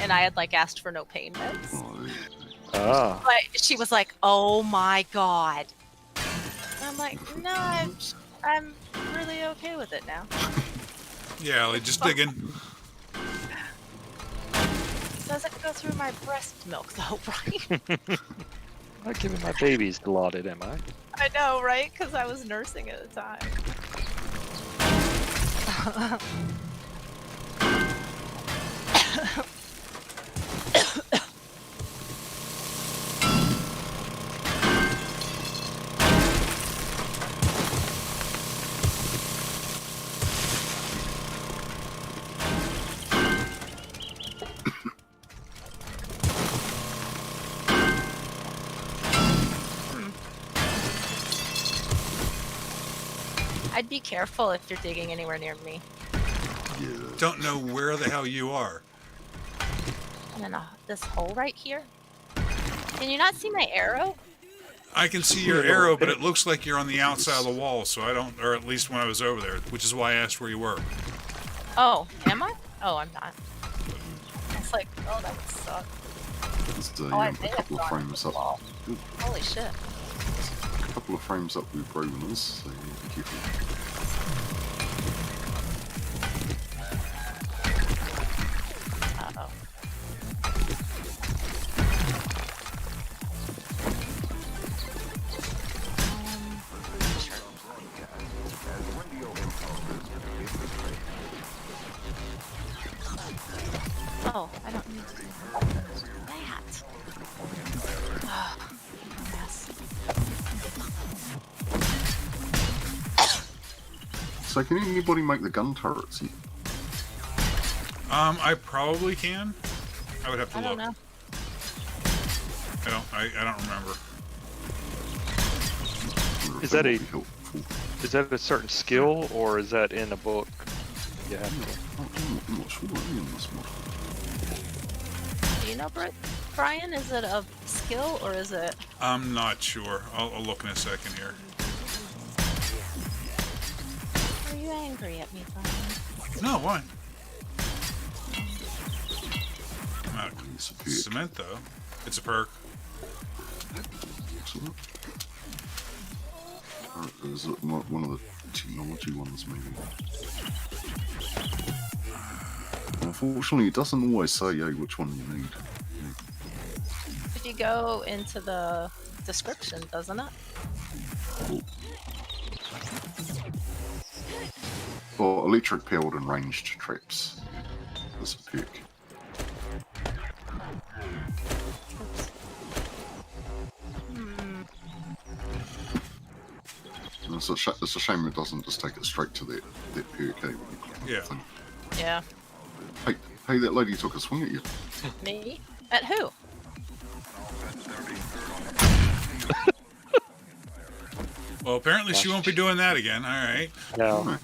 And I had like asked for no pain meds. Oh, yeah. Ah. But she was like, oh my god. And I'm like, no, I'm really okay with it now. Yeah, Allie, just digging. Doesn't go through my breast milk though, right? I'm not giving my babies Dilaudid, am I? I know, right? Because I was nursing at the time. I'd be careful if you're digging anywhere near me. Yeah. Don't know where the hell you are. I'm in this hole right here. Can you not see my arrow? I can see your arrow, but it looks like you're on the outside of the wall, so I don't, or at least when I was over there, which is why I asked where you were. Oh, am I? Oh, I'm not. It's like, oh, that would suck. There's Oh, I a may have couple of gone frames into the up. wall. Holy shit. A couple of frames up with Brogan is, so yeah, be careful. Uh-oh. Oh, I don't need to do that. Oh, mess. So can anybody make the gun turrets yet? I probably can. I would have to I don't look. know. I don't remember. I wonder if Is that would a- be helpful. Is that a certain skill, or is that in a book? You have to. I'm not sure in this mod. Do you know, Brian? Is it a skill or is it? I'm not sure. I'll look in a second here. Are you angry at me, Brian? No, why? I'm out of It's a perk. cement, though. It's a perk. Excellent. Alright, is it one of the technology ones, maybe? Unfortunately, it doesn't always say which one you need. If you go into the description, doesn't it? Oh, electric powered and ranged traps. That's a perk. And it's a shame it doesn't just take it straight to that perk. Yeah. Thing. Yeah. Hey, that lady took a swing at you. Me? At who? Well, apparently she won't be doing that again. All right. No, Right.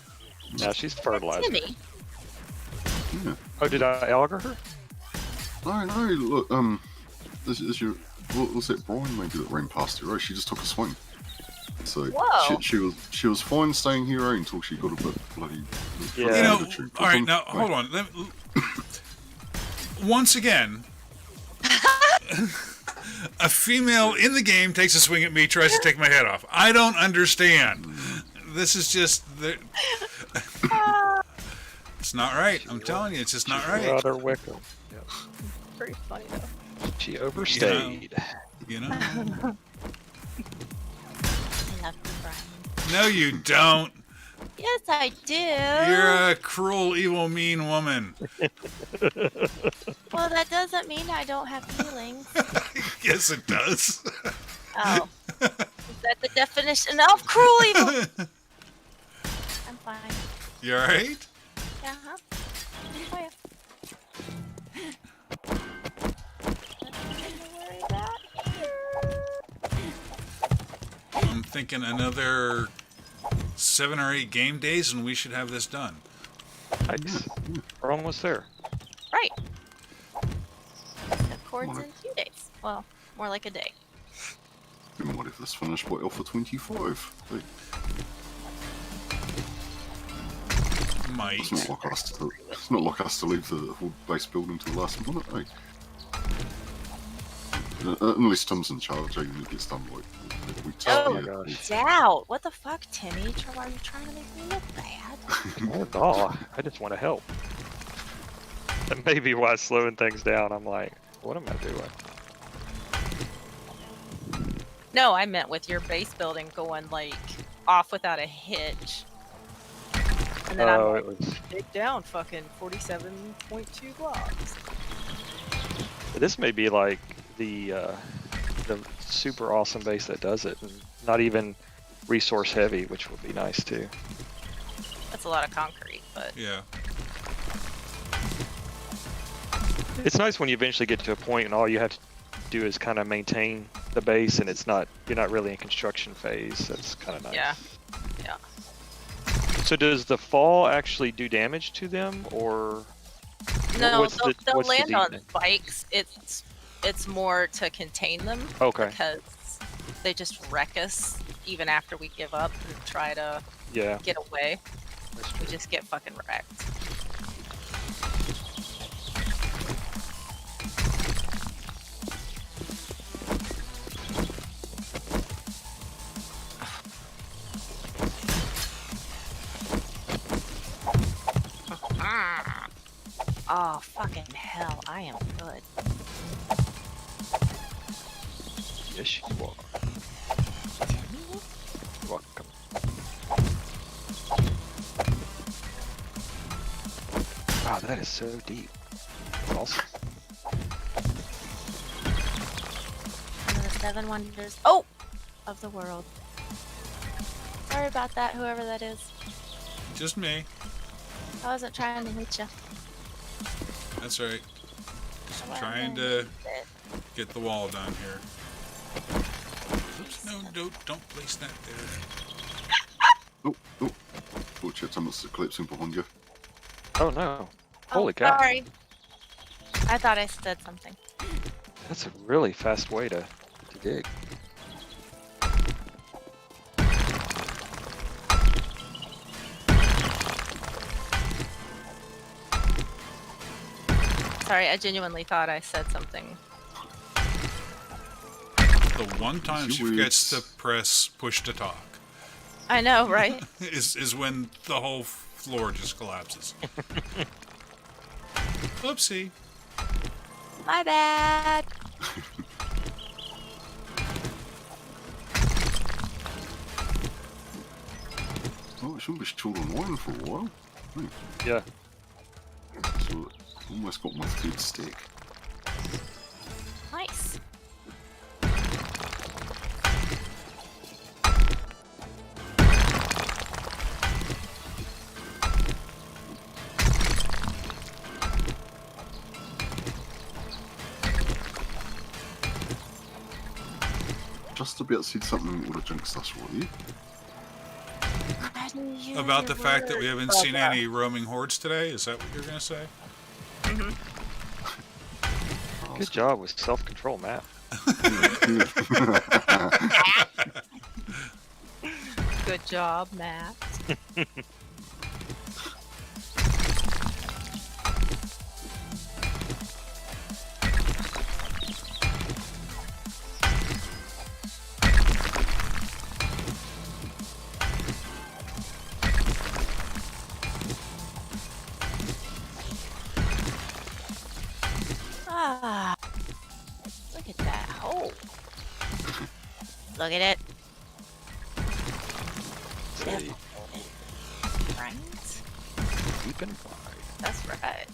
no, she's fertilized. Timmy. Yeah. Oh, did I auger her? No, look, this is your, what was that Brian maybe that ran past her, right? She just took a swing. So Whoa. she was fine staying here until she got a bit bloody. Yeah. You know, attitude. all right, now, hold on. Once again, a female in the game takes a swing at me, tries to take my head off. I don't understand. This is just... It's not right. I'm telling you, it's just not right. Rather wicked. Yeah. Pretty funny though. She overstayed. You know? I love you, Brian. No, you don't. Yes, I do. You're a cruel, evil, mean woman. Well, that doesn't mean I don't have feelings. Yes, it does. Oh. Is that the definition of cruel evil? I'm fine. You all right? Uh-huh. Oh, yeah. Nothing to worry about here. I'm thinking another 7 or 8 game days, and we should have this done. Nice. We're almost there. Right. The chord's in 2 days. Well, more like a day. You know what if this finished by Alpha 25? Hey, Might. it's not like us to leave the whole base building to the last minute, eh? Unless Tim's in charge, and it gets done like a week Oh, yeah, my gosh. Doubt. What the fuck, Timmy? Are you trying to make me look bad? Not at all. I just want to help. That may be why slowing things down. I'm like, what am I doing? No, I meant with your base building going like off without a hitch. And then I'm Oh, like, it was. dig down fucking 47.2 blocks. This may be like the super awesome base that does it, and not even resource heavy, which would be nice too. That's a lot of concrete, but Yeah. It's nice when you eventually get to a point and all you have to do is kind of maintain the base, and you're not really in construction phase. That's kind of nice. yeah. Yeah. So does the fall actually do damage to them, or No, what's they'll, the- they'll what's the land on deep- spikes. It's more to contain them okay? because they just wreck us even after we give up and try to Yeah, get away. that's We true. just get fucking wrecked. Oh, fucking hell. I am good. Yes, you are. You're welcome. Wow, that is so deep. That's awesome. One of the 7 wonders. Oh! Of the world. Sorry about that, whoever that is. Just me. I wasn't trying to hit you. That's right. Just trying to get the wall done here. Oops, no, don't place that there. Oh, oh. Watch out, someone's collapsing behind you. Oh no! Holy Oh, cow! sorry. I thought I said something. That's a really fast way to dig. Sorry, I genuinely thought I said something. The one time she forgets to press push to talk I know, right? is when the whole floor just collapses. Oopsie. My bad. Oh, it shouldn't be short on iron for a while. Yeah. So almost got my third stack. Nice. Just about said something that would have jinxed us, were you? About the fact that we haven't seen any roaming hordes today? Is that what you're going to say? Good job with self-control, Matt. Good job, Matt. Ah, look at that hole. Look at it. Steady, Right? deep and wide. That's right.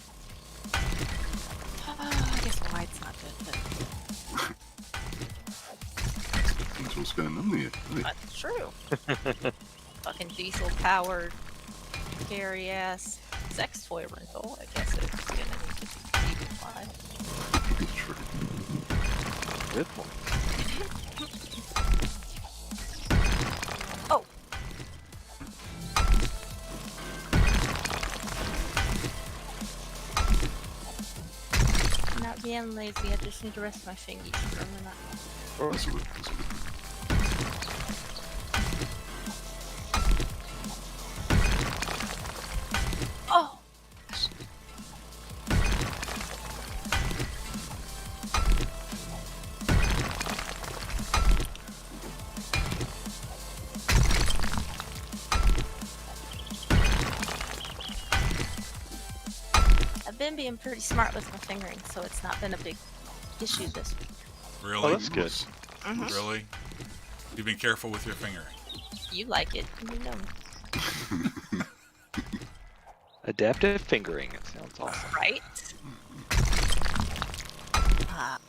I guess wide's not good, but Depends what's going on there. Hey, that's true. Fucking diesel powered, scary ass sex toy rental. I guess it's gonna need to be deep and wide. true. Good point. Oh. I'm not being lazy. I just need to rest my fingers for a minute. Oh, that's good. That's good. Oh. I've been being pretty smart with my fingering, so it's not been a big issue this week. Really? Oh, that's good. Nice. Mhm. Really? You've been careful with your fingering. You like it. You know. Adaptive fingering. It sounds awesome. Right? Ah.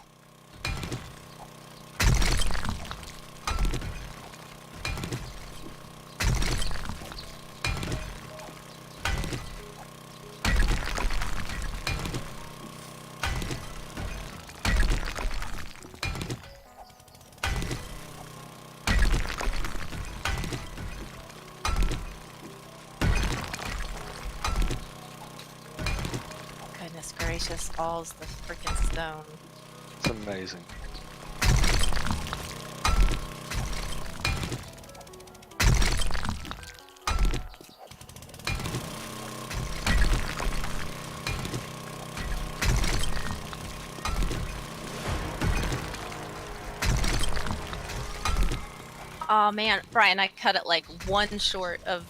Goodness gracious, all's the freaking stone. It's amazing. Oh man, Brian, I cut it like one short of,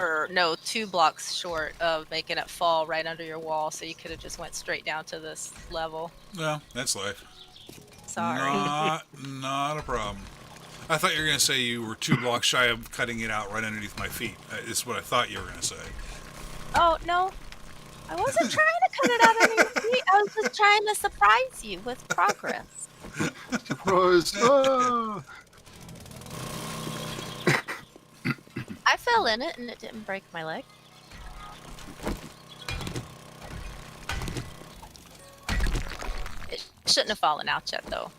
or no, 2 blocks short of making it fall right under your wall, so you could have just went straight down to this level. Well, that's life. Sorry. Not a problem. I thought you were going to say you were 2 blocks shy of cutting it out right underneath my feet. Is what I thought you were going to say. Oh no, I wasn't trying to cut it out underneath your feet. I was just trying to surprise you with progress. Surprise! Ah! I fell in it and it didn't break my leg. It shouldn't have fallen out yet though,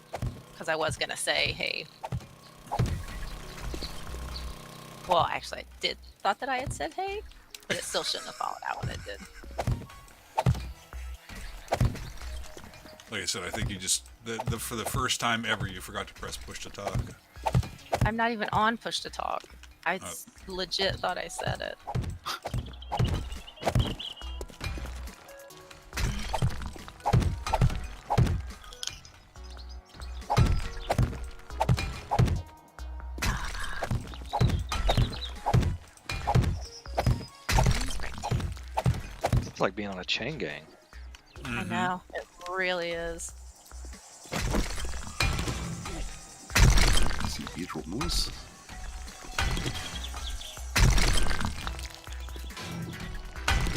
because I was gonna say, hey. Well, actually, I thought that I had said hey, but it still shouldn't have fallen out when it did. Like I said, I think you just for the first time ever, you forgot to press push to talk. I'm not even on push to talk. I legit thought I said it. It's like being on a chain gang. I know, it really is. See eardrop noise?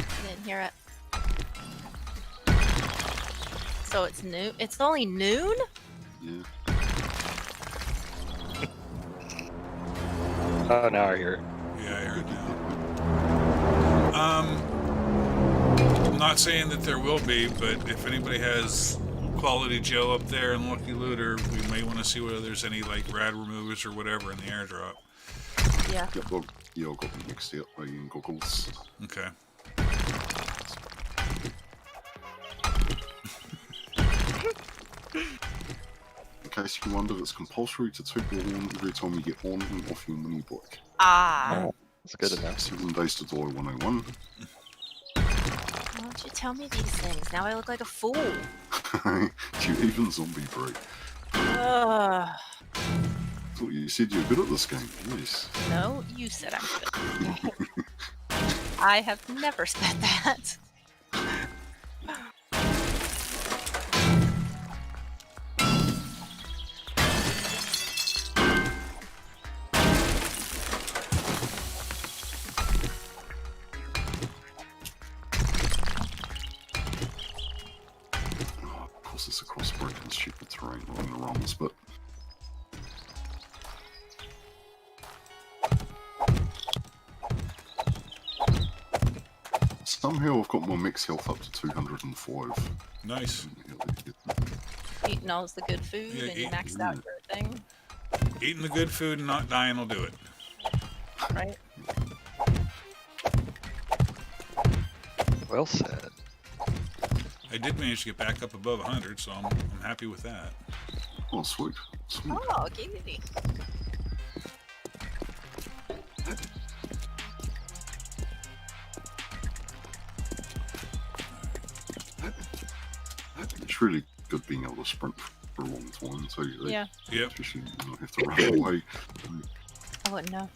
I didn't hear it. So it's noon. It's only noon? Yeah. Oh, now I hear it. Yeah, I heard now. I'm not saying that there will be, but if anybody has Quality Joe up there and Lucky Looter, we may want to see whether there's any like rad removers or whatever in the airdrop. Yeah. Yep, well, yeah, I've got them mixed out by in goggles. Okay. In case you wonder, it's compulsory to toot your horn every time you get on and off your mini bike. Ah. Oh, that's good enough. 7 days to die 101. Why don't you tell me these things? Now I look like a fool. Do you even zombie break? Ugh. Thought you said you were good at this game. Yes. No, you said I'm good. I have never said that. Oh, of course, it's across broken stupid terrain along the runs, but somehow I've got my max health up to 205. Nice. Eating all the good food Yeah, and you eat- maxed out your thing, Eating the good food and not dying will do it. right? Well said. I did manage to get back up above 100, so I'm happy with that. Oh, sweet. Sweet. Oh, giggity. It's really good being able to sprint for a long time, so you Yeah, Yep. especially you don't have to run away. I wouldn't know.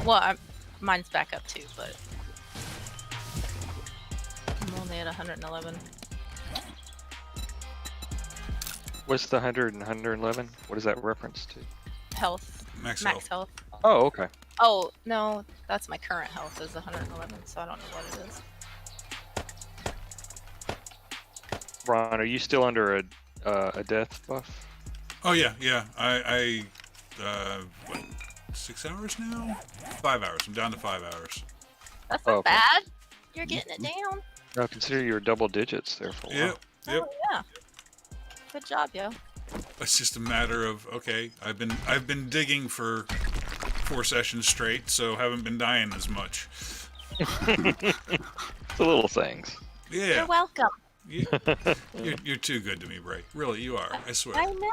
Well, mine's back up too, but I'm only at 111. What's the 100 and 111? What is that reference to? Health. Max Max health. health. Oh, okay. Oh, no, that's my current health is 111, so I don't know what it is. Ron, are you still under a death buff? Oh yeah, yeah. I what, 6 hours now? 5 hours. I'm down to 5 hours. That's not Okay. bad. You're getting it down. No, consider your double digits there for a while. Yep, yep. Oh, yeah. Good job, yo. It's just a matter of okay. I've been digging for 4 sessions straight, so haven't been dying as much. It's the little things. Yeah. You're welcome. You're too good to me, Bray. Really, you are. I swear. I know.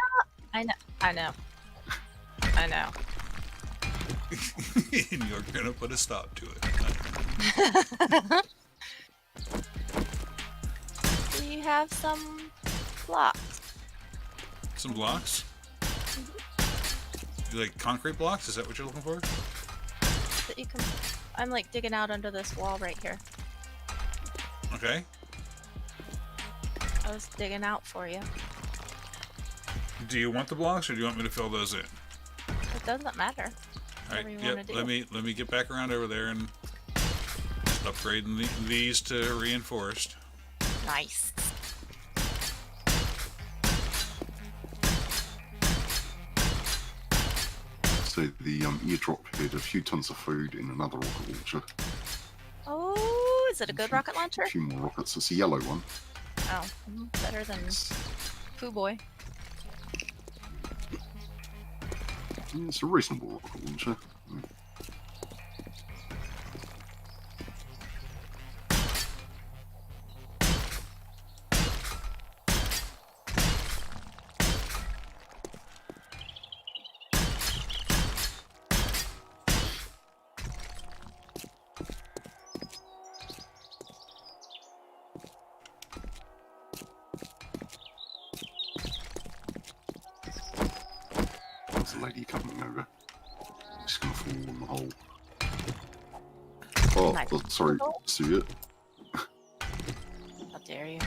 I know. I know. I know. And you're gonna put a stop to it. Do you have some blocks? Some blocks? You like concrete blocks? Is that what you're looking for? That you can. I'm like digging out under this wall right here. Okay. I was digging out for you. Do you want the blocks, or do you want me to fill those in? It doesn't matter. All right. Whatever you Yep. wanna do. Let me get back around over there and upgrade these to reinforced. Nice. So the airdrop had a few tons of food and another rocket launcher. Oh, is it a good rocket launcher? A few more rockets. It's a yellow one. Oh, better than Pooh Boy. Yeah, it's a reasonable rocket launcher. There's a lady coming over. She's gonna fall in the hole. Oh, Nice. sorry, see it? How dare you?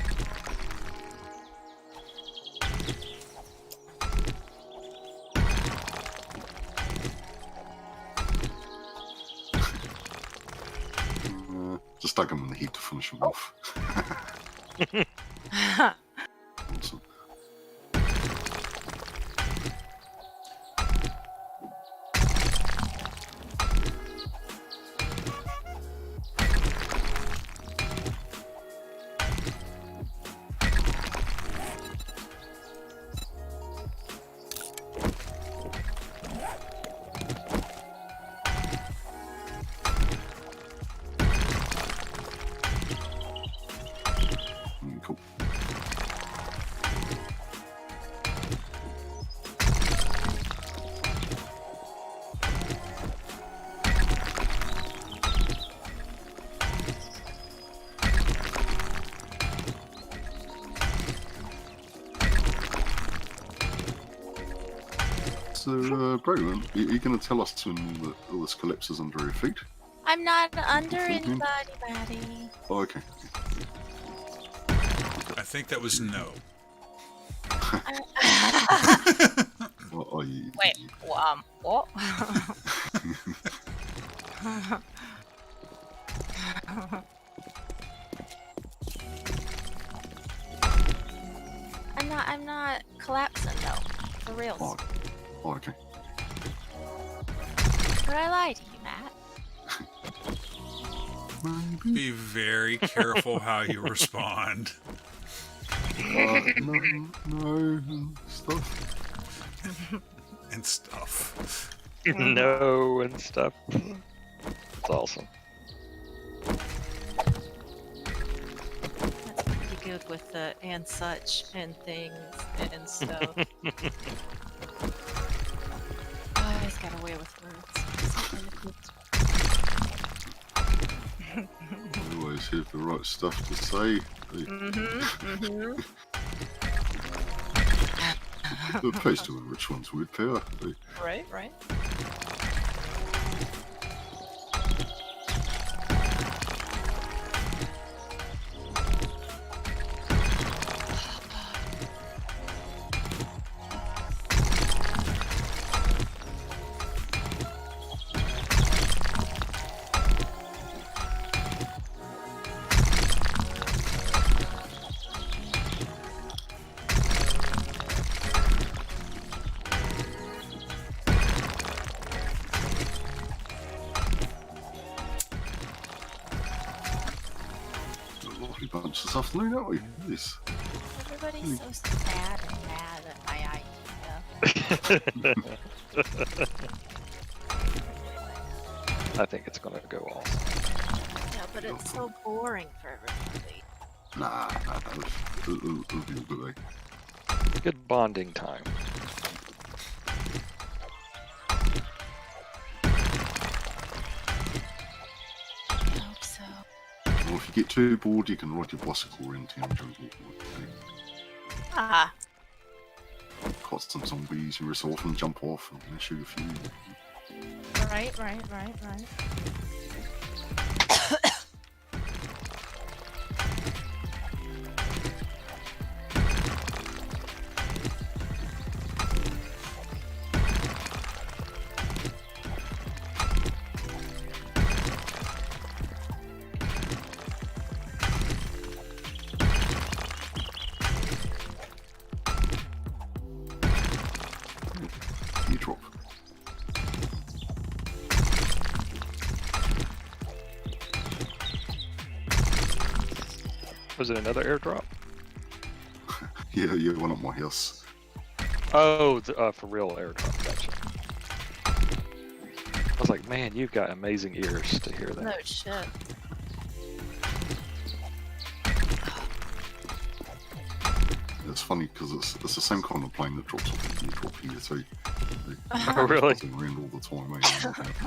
Just dug him in the head to finish him off. Awesome. Cool. So, Braylon, are you going to tell us when all this collapses under your feet? I'm not under anybody, Maddie. Oh, okay. I think that was no. Well, are you, Wait, what? I'm not collapsing though. For real. Oh, okay. Would I lie to you, Matt? Maybe. Be very careful how you respond. No, stuff. And stuff. No and stuff. It's awesome. That's pretty good with the and such and things and stuff. Oh, he's got away with words. Always have the right stuff to say. The place to which one's with power. Right, right. bunch this afternoon, aren't we? Yes. Everybody's so sad and mad at my idea. I think it's gonna go off. Yeah, but it's so boring for everybody. Nah, it'll be a good day. Good bonding time. I hope so. Well, if you get too bored, you can ride your bicycle around town jungle. Ah, Caught some zombies every so often, jump off and shoot a few. right. You drop. Was it another airdrop? Yeah, one at my house. Oh, for real airdrop. Gotcha. I was like, man, you've got amazing ears to hear that. No shit. It's funny because it's the same kind of plane that drops off the airdrop here too. Oh, really? Buzzing around all the time, eh?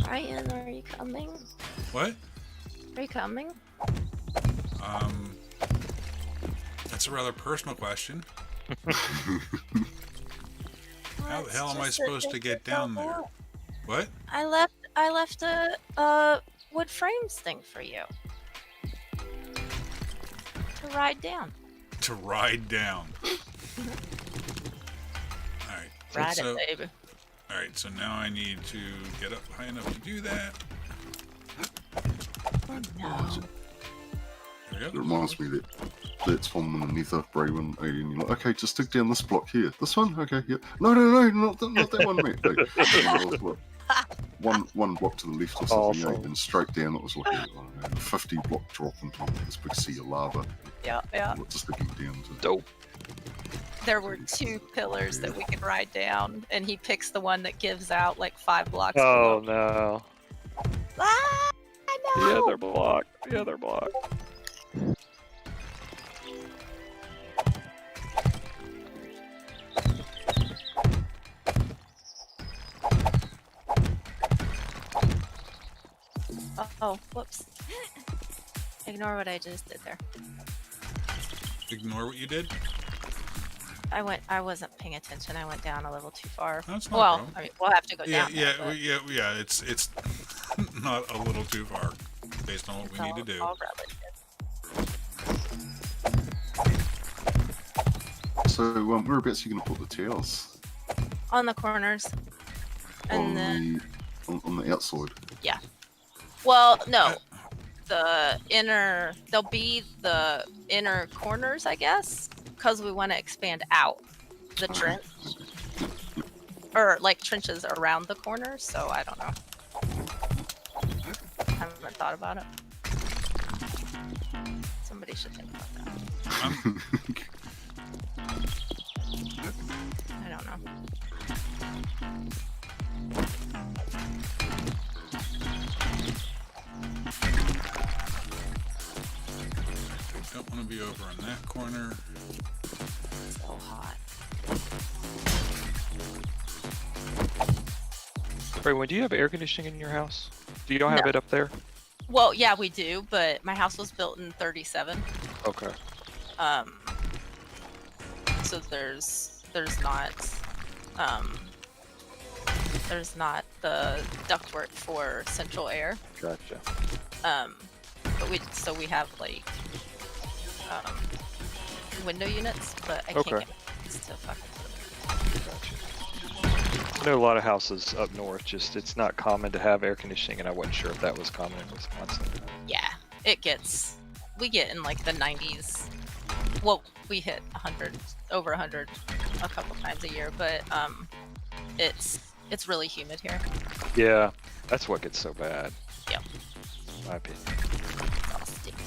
Ryan, are you coming? What? Are you coming? That's a rather personal question. How the hell am I supposed to get down there? What? I left a wood frames thing for you to ride down. To ride down. Alright. Ride so, it, baby. Alright, so now I need to get up high enough to do that. Oh, no. There we It go. reminds me that that's from the Nether, Braywin, and you're like, okay, just dig down this block here. This one? Okay, yeah. No, not that one, mate. No. And I was like, one block to the left or something, Awesome. and straight down it was like a 50 block drop into this big sea of lava. Yeah. Just digging down to. Dope. There were 2 pillars that we could ride down, and he picks the one that gives out like 5 blocks. Oh below. no. Ah, Yeah, no! they're blocked. Yeah, they're blocked. Oh, whoops. Ignore what I just did there. Ignore what you did? I wasn't paying attention. I went down a little too far. That's not a Well, problem. I mean, we'll have to go Yeah, down. yeah, there, but yeah. It's not a little too far based on what we need to do. all relative. So, whereabouts are you going to put the towers? On the corners. And then, on the outside. well, no. They'll be the inner corners, I guess, because we want to expand out the trench. Or, like, trenches around the corners, so I don't know. I haven't thought about it. Somebody should think about that. I'm, I don't know. don't want to be over in that corner. So hot. Braywin, do you have air conditioning in your house? Do you don't have No. it up there? Well, yeah, we do, but my house was built in 37. Okay. So there's not the ductwork for central air. Gotcha. But we have like window units, but I can't Okay. get my kids to fucking. Gotcha. I know a lot of houses up north, just it's not common to have air conditioning, and I wasn't sure if that was common in Wisconsin. Yeah, we get in like the 90s. Well, we hit 100, over 100 a couple times a year, but it's really humid here. Yeah, that's what gets so bad. Yep. In my opinion. It's all sticky.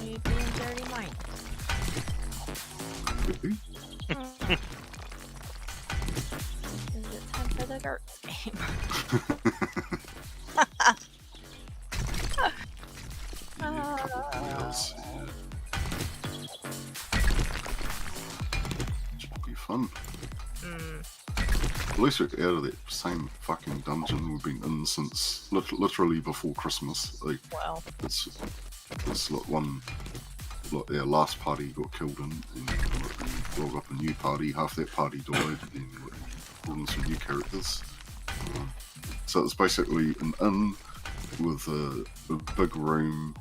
You being dirty, Mike? Could be. Is it time for the dirt game? Yes, yeah. Should be fun. At least we're out of that same fucking dungeon we've been in since literally before Christmas. Like, Well, it's like one, like our last party got killed in, and we log up a new party. Half that party died, and brought in some new characters. So it's basically an inn with a big room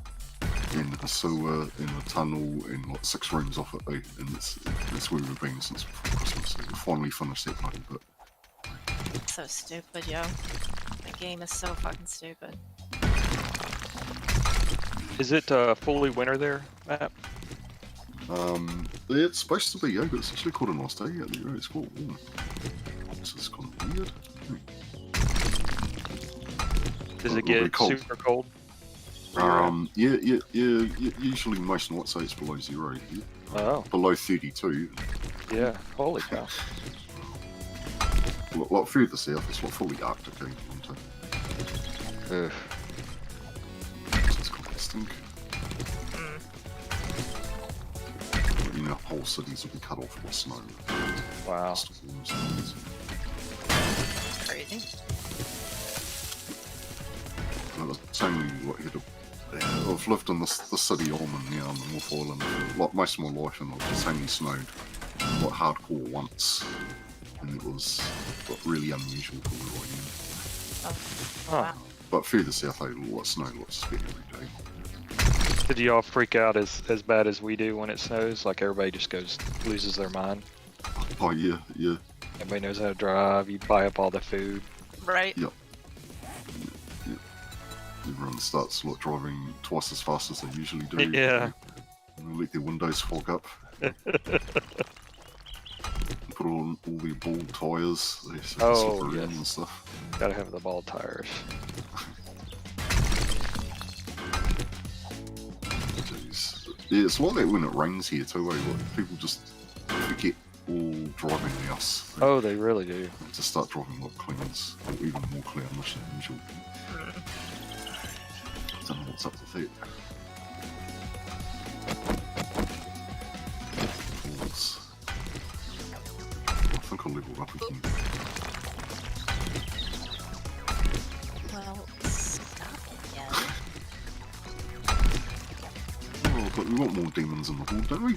and a sewer and a tunnel and like 6 rooms off it, and that's where we've been since before Christmas. So we finally finished that party, but so stupid, yo. The game is so fucking stupid. Is it fully winter there, Matt? it's supposed to be, yeah, but it's actually quite a nice day out there. It's quite warm. This is kind of weird. Does Oh, it get really cold. super cold? where you're at? Yeah. Usually most nights say it's below 0. Yeah. Oh, Below 32. yeah. Holy cow. Like further south, it's like fully Arctic in winter. Ugh. It's kind of stink. You know, whole cities will be cut off by snow. Wow. Storms. Crazy. It's only what hit I've lived in this city I'm in now in the North Island for like most of my life, and it's only snowed like hardcore once, and it was like, really unusual for where I am. Oh, Huh. wow. But further south, they like snow like spit every day. Did y'all freak out as bad as we do when it snows? Like everybody just loses their mind. Oh yeah. Everybody knows how to drive. You buy up all the food. Right? Yep. Everyone starts like driving twice as fast as they usually do. Yeah. And they let their windows fog up. Put on all their ball tyres. They slip Oh, around yes. and stuff. Gotta have the ball tires. Jeez. Yeah, it's like that when it rains here too. Like people just forget all driving else. They Oh, they really do. just start driving like clowns, or even more clownish than usual. I don't know what's up with that. Balls. I think I'll level up again. Well, stop again. Oh, but we want more demons in the horde, don't we?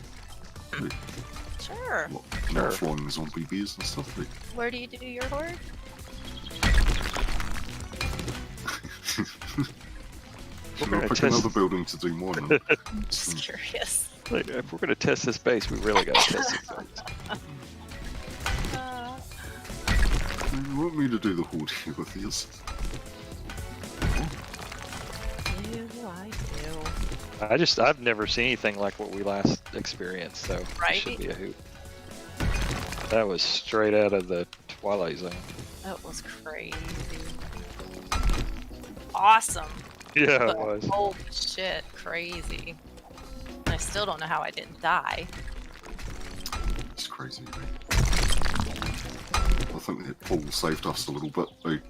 Sure. Like, Sure. not flying zombie bears and stuff. Like, Where do you do your horde? should gonna I pick test- another building to do mine? And Just curious. Like, if we're gonna test this base, we really gotta test this base. you want me to do the horde here with yours? I do. I've never seen anything like what we last experienced, so it Right? should be a hoot. That was straight out of the Twilight Zone. That was crazy. Awesome. Yeah, But it was. holy shit, crazy. I still don't know how I didn't die. It's crazy, man. I think that Paul saved us a little bit. We were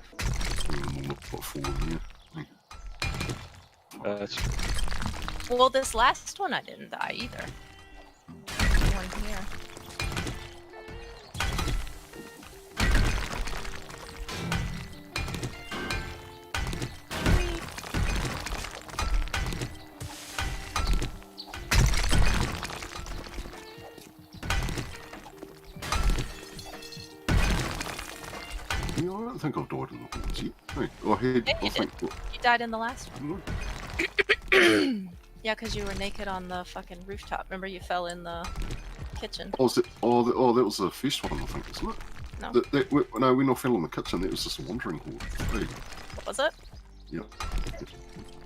all up forward there. That's Well, this last one I didn't die either. One here. Yeah, I don't think I've died in the hordes yet. Hey, I had, Yeah, I you think, You died in the last one. Yeah, because you were naked on the fucking rooftop. Remember, you fell in the kitchen. Oh, was it? Oh, that was the first one, I think, wasn't it? No. No, we not fell in the kitchen. That was just a wandering horde. Hey, What was it? yeah.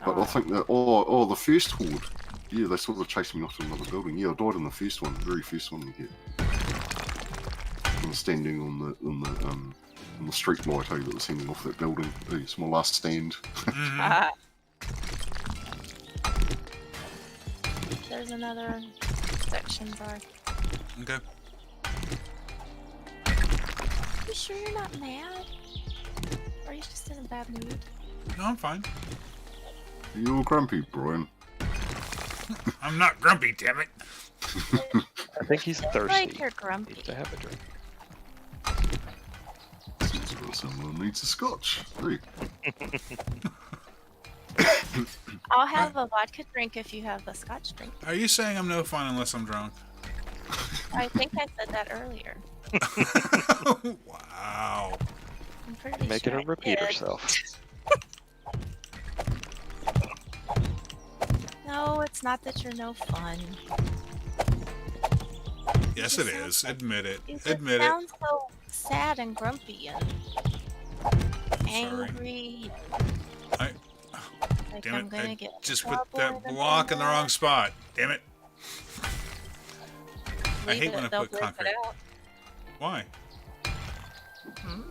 But I Oh. think that the first horde. Yeah, they sort of chased me off to another building. Yeah, I died in the first one, the very first one we get. I was standing on the street light that was hanging off that building. It's my last stand. Mhm. Ah. There's another section bar. Okay. You sure you're not mad? Or are you just in a bad mood? No, I'm fine. You're grumpy, Brian. I'm not grumpy, damn it. I think he's thirsty. Like you're grumpy. Needs to have a drink. Seems like someone needs a scotch. Hey. I'll have a vodka drink if you have the scotch drink. Are you saying I'm no fun unless I'm drunk? I think I said that earlier. Wow. I'm pretty Making sure her repeat I did. herself. No, it's not that you're no fun. Yes, it is. Admit it. You just Admit it. sound so sad and grumpy and Sorry. angry. I- Like Damn I'm it. gonna I get just trouble put that and block in the wrong that. spot. Damn it. I Leave hate it, when I they'll put break it concrete. out. Why? Hmm.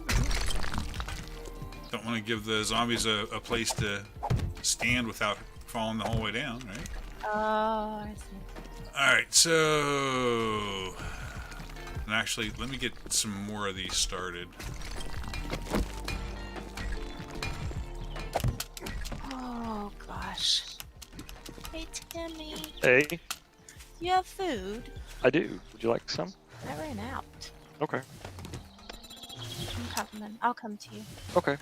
Don't want to give the zombies a place to stand without falling the whole way down, right? Oh, I see. Alright, so... And actually, let me get some more of these started. Oh gosh. Hey Timmy, Hey, you have food? I do. Would you like some? I ran out. Okay. I'm coming. I'll come to you. Okay.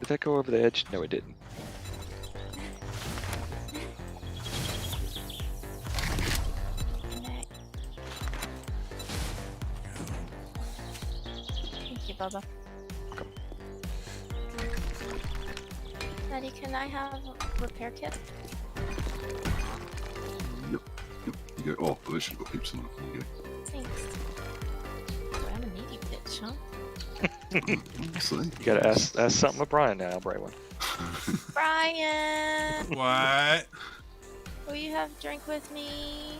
Did that go over the edge? No, it didn't. Okay. Thank you, Bubba. Welcome. Daddy, can I have a repair kit? Yep. You go. Oh, well, they should have got heaps in it. There you Thanks. Boy, I'm a needy bitch, huh? go. See? You gotta ask something of Brian now, Braylon. Brian, What? will you have a drink with me?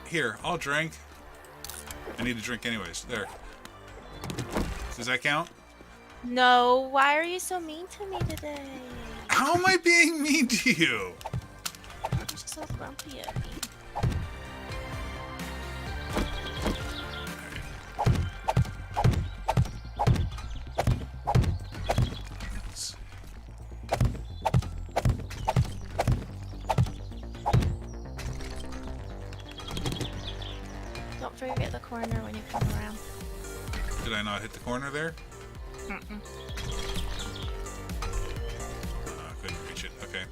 Here, I'll drink. I need a drink anyways. There. Does that count? No, why are you so mean to me today? How am I being mean to you? You're just so grumpy at me. Let's see. Don't forget the corner when you come around. Did I not hit the corner there? Mm-mm. Couldn't reach it. Okay.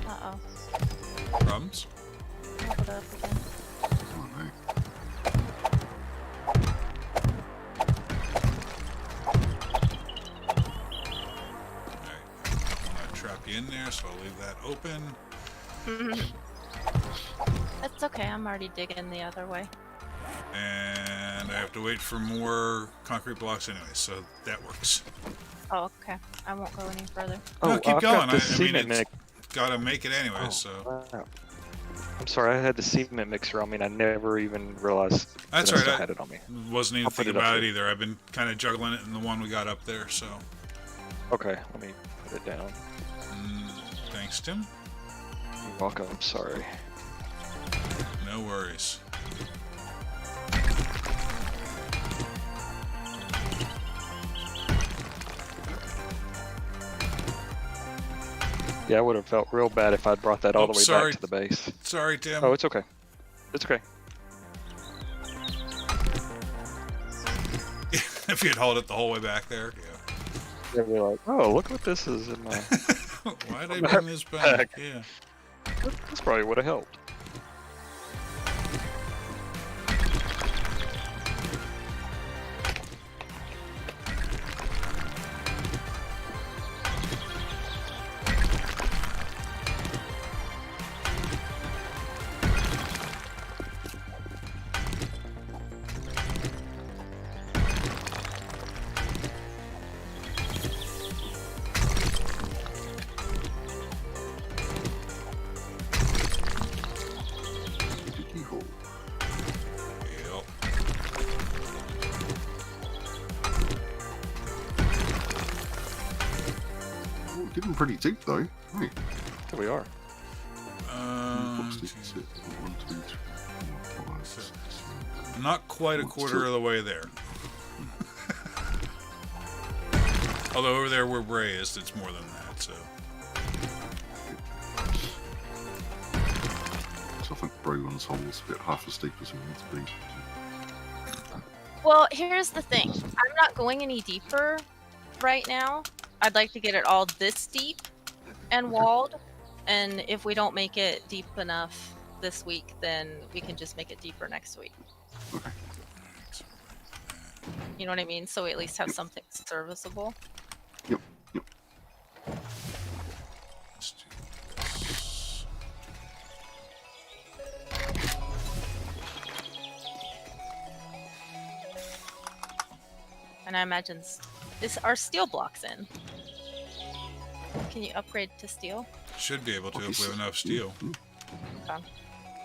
Uh-oh. Problems? Hold it up again. Oh, no. Alright. I want to trap you in there, so I'll leave that open. That's okay, I'm already digging the other way. And I have to wait for more concrete blocks anyway, so that works. Oh, okay. I won't go any further. No, keep I've going. got the I mean, cement it's mix. gotta make it anyway, Oh, so. wow. I'm sorry, I had the cement mixer on me and I never even realized That's that I right. still I had it on me. wasn't even I'll put thinking it up about it here. either. I've been kind of juggling it in the one we got up there, so. Okay, let me put it down. Thanks, Tim. You're welcome, I'm sorry. No worries. Yeah, I would have felt real bad if I'd brought that all Oh, the way sorry. back to the base. Sorry, Tim. Oh, it's okay. It's okay. If you'd hauled it the whole way back there, yeah. They'd be like, "Oh, look what this is in my." Why'd I bring this back? Yeah. This probably would have helped. Dicky hole. Yep. Oh, getting pretty deep though. Hey, Here we are. what's this? Is it 1, 2, 3, 4, 5, 6, 7. Not quite a What's quarter the- of the way there. Although over there we're raised, it's more than that, so. So I think Brogan's hole is about half as deep as we need to be. Well, here's the thing. I'm not going any deeper right now. I'd like to get it all this deep and walled. And if we don't make it deep enough this week, then we can just make it deeper next week. Okay. You know what I mean? So we at least have something serviceable. Yep. Yep. Let's do this. And I imagine are steel blocks in? Can you upgrade to steel? Should be able to if we have enough steel. Okay.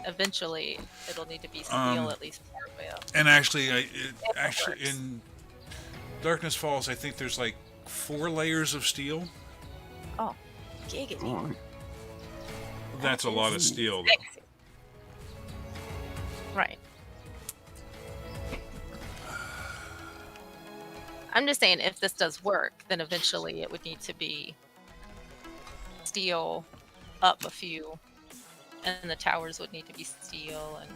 Eventually, it'll need to be steel at least partway up. And actually, that actually works. in Darkness Falls, I think there's like 4 layers of steel. Oh, giggity. Alright. That's a lot of steel. Though. Sexy. Right. I'm just saying, if this does work, then eventually it would need to be steel up a few, and the towers would need to be steel, and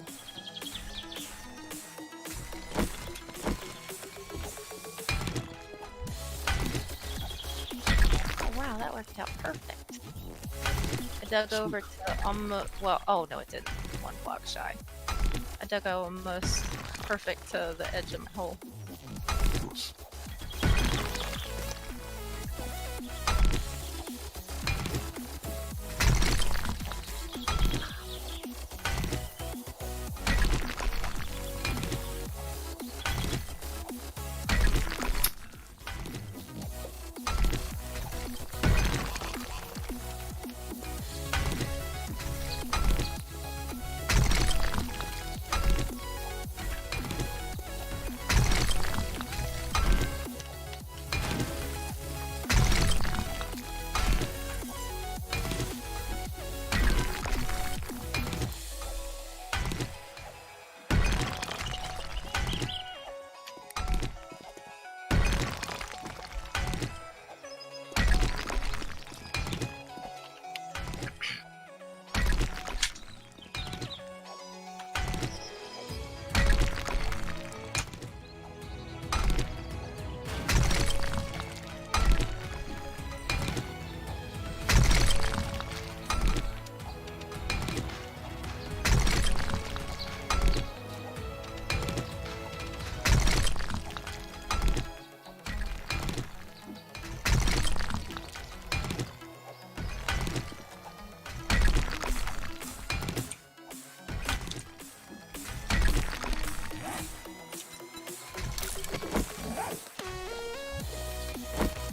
oh wow, that worked out perfect. I dug over to almost, well, oh no, it didn't. 1 block shy. I dug almost perfect to the edge of my hole. Of course.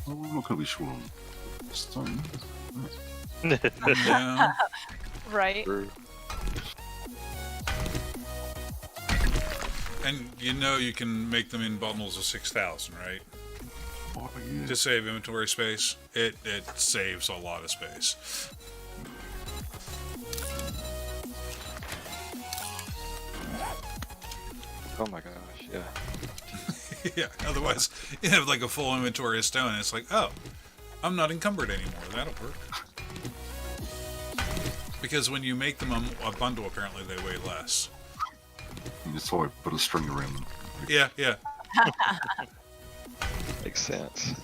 Well, I'm not going to be short on stone. Yeah. Right. True. And you can make them in bundles of 6,000, right? Oh, yeah. To save inventory space. It saves a lot of space. Oh my gosh, yeah. Yeah, otherwise you have like a full inventory of stone and it's like, oh, I'm not encumbered anymore. That'll work. Because when you make them a bundle, apparently they weigh less. And that's why I put a string around them. Yeah, yeah. Makes sense.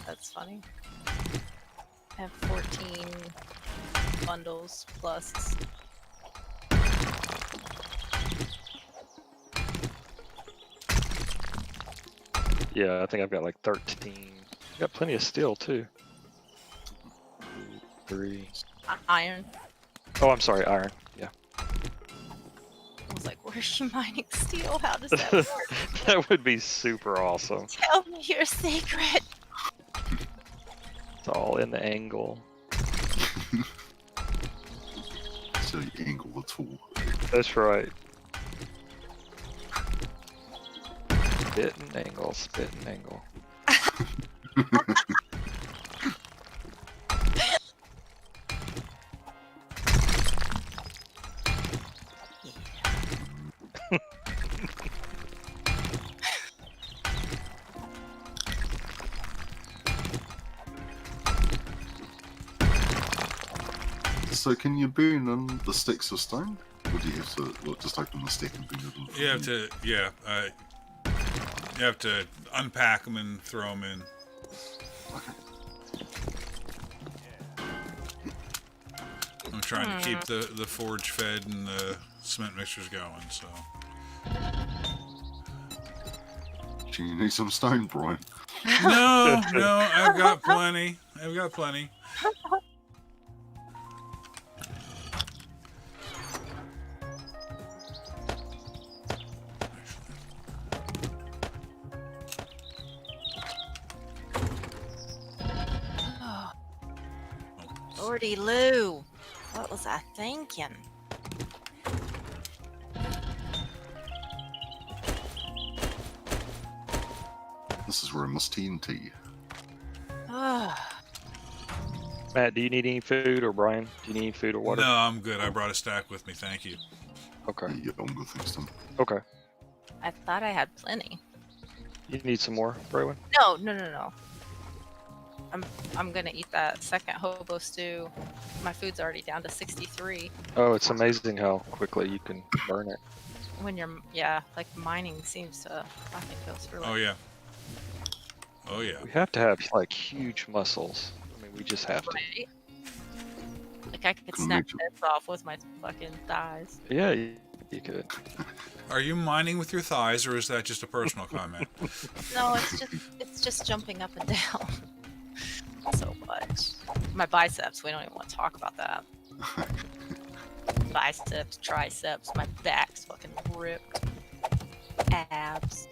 That's funny. I have 14 bundles plus. Yeah, I think I've got like 13. Got plenty of steel too. 3. Iron. Oh, I'm sorry, iron. Yeah. I was like, where's she mining steel? How does that work? That would be super awesome. Tell me your secret. It's all in the angle. So you angle the tool. That's right. Spit and angle, spit and angle. So can you burn in the sticks of stone? Or do you have to just open the stack and burn it in? You have to, yeah. You have to unpack them and throw them in. I'm trying to keep the forge fed and the cement mixers going, so. Do you need some stone, Brian? No, I've got plenty. I've got plenty. Lordy Lou, what was I thinking? This is where I must TNT. Matt, do you need any food, or Brian? Do you need any food or water? No, I'm good. I brought a stack with me. Thank you. Okay. Yeah, I'm good, thanks, Tim. Okay. I thought I had plenty. You need some more, Braylon? No. I'm gonna eat that second hobo stew. My food's already down to 63. Oh, it's amazing how quickly you can burn it. When you're, like mining seems to fucking go through Oh it. yeah. Oh yeah. We have to have like huge muscles. I mean, we just have to. Right? Like I could Can snap make you- this off with my fucking thighs. Yeah, you could. Are you mining with your thighs, or is that just a personal comment? No, it's just jumping up and down so much. My biceps, we don't even want to talk about that. Biceps, triceps, my back's fucking ripped. Abs.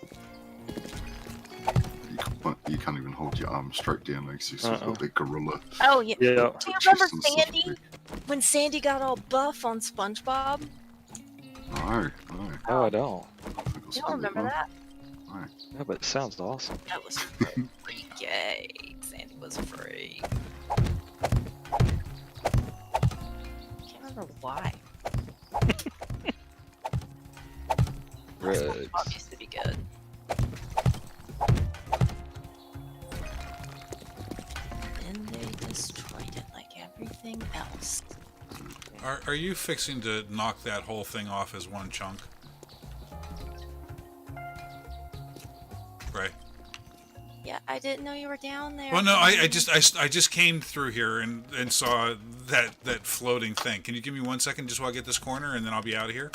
You can't even hold your arm straight down next to you, so you've got that gorilla. Oh yeah. Yeah. Do you remember Chest and stuff. Sandy? When Sandy got all buff on SpongeBob? No. No, I don't. I think I'll You skip don't remember one. that? No. No, but it sounds awesome. That was freaky. Sandy was a freak. Can't remember why. Rugs. SpongeBob used to be good. Then they destroyed it like everything else. Are you fixing to knock that whole thing off as one chunk? Right. Yeah, I didn't know you were down there. Well, no, I just came through here and saw that floating thing. Can you give me 1 second just while I get this corner, and then I'll be out of here?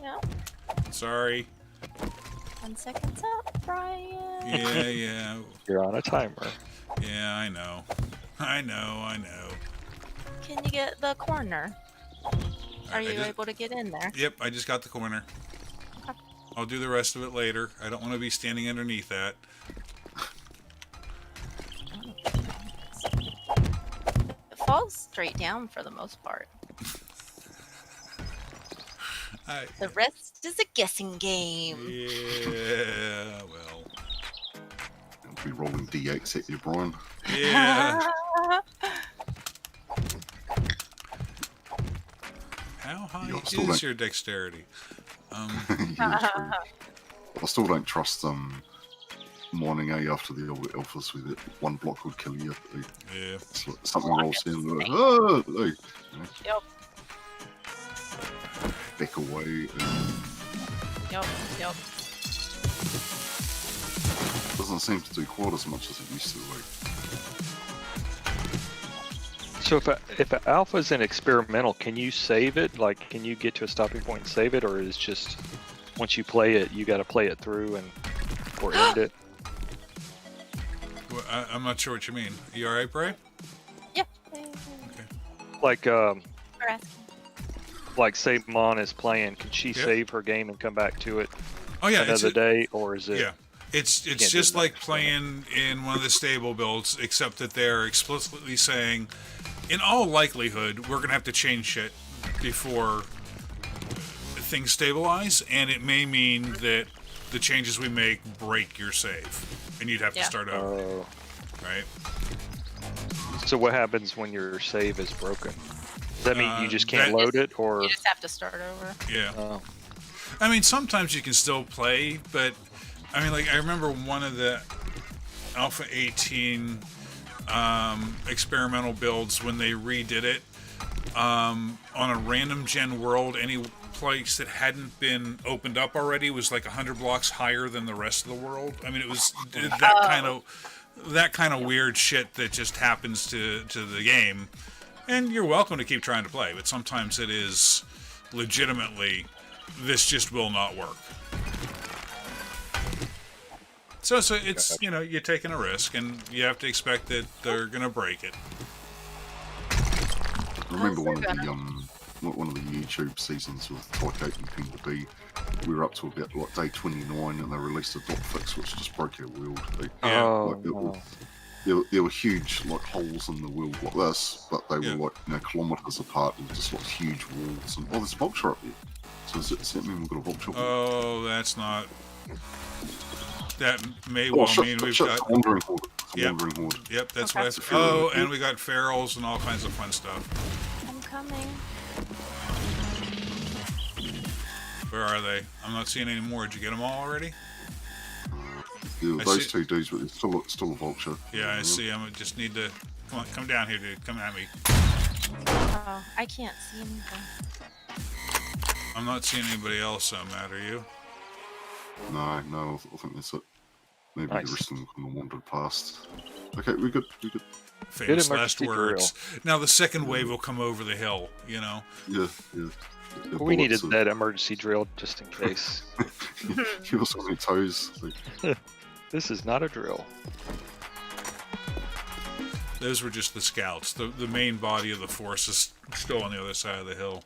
Yeah. Sorry. 1 second's up, Brian. Yeah. You're on a timer. Yeah, I know. I know. Can you get the corner? Are I you just- able to get in there? Yep, I just got the corner. I'll do the rest of it later. I don't want to be standing underneath that. It falls straight down for the most part. The rest is a guessing game. Yeah, well. I'll be rolling D8s at you, Brian. Yeah. How high You're still is like- your dexterity? Yeah, true. I still don't trust mining after the alphas with it. One block would kill you. Yeah. It's like something Block rolls is in, like, insane. oh, hey, Yep. back away. Yep. Yep. Doesn't seem to do quite as much as it used to. Like, So if an alpha is an experimental, can you save it? Like, can you get to a stopping point and save it, or is just once you play it, you got to play it through and or end it? Well, I'm not sure what you mean. You all right, Bray? Yep. Okay. Like We're asking. like say Mon is playing, can she Yeah. save her game and come back to it Oh yeah, it's another day, or is it? yeah. It's do just that, like so. playing in one of the stable builds, except that they're explicitly saying, in all likelihood, we're gonna have to change shit before things stabilize, and it may mean that the changes we make break your save, and you'd have to Yeah. start over, Oh. right? So what happens when your save is broken? Does that mean you just can't that- load it, or? You just have to start over. Yeah. Oh. I mean, sometimes you can still play, but I mean, like I remember one of the Alpha 18 experimental builds when they redid it on a random gen world. Any place that hadn't been opened up already was like 100 blocks higher than the rest of the world. I mean, it was that kind of weird shit that just happens to the game. And you're welcome to keep trying to play, but sometimes it is legitimately, this just will not work. So it's, you know, you're taking a risk, and you have to expect that they're gonna break it. I remember Oh, one of so the one of the YouTube seasons with Tycoon and Penguin B. We were up to about like day 29, and they released a dot fix which just broke our world. Yeah. Oh, Like, it was- no. there were huge like holes in the world like this, but they Yeah. were like kilometers apart, and just like huge walls. And there's a vulture up there. So does that mean we've got a vulture? Oh, that's not. That may well mean we've shit, got. it's a wandering horde. It's a Yep. wandering horde. Yep, that's Okay. what I. Oh, and we got ferals and all kinds of fun stuff. I'm coming. Where are they? I'm not seeing any more. Did you get them all already? Yeah, I those see- two dudes, but it's still a vulture. Yeah, I see them. I just need to. Come down here, dude. Come at me. Oh, I can't see anything. I'm not seeing anybody else, Matt, are you? No, I think that's it. Maybe Nice. the rest of them kind of wandered past. Okay, we're good. Famous last emergency words. Now the second wave will come over the hill, you know? Yeah. The We needed bullets that emergency drill just in case. He was on his toes. Like, This is not a drill. Those were just the scouts. The main body of the force is still on the other side of the hill.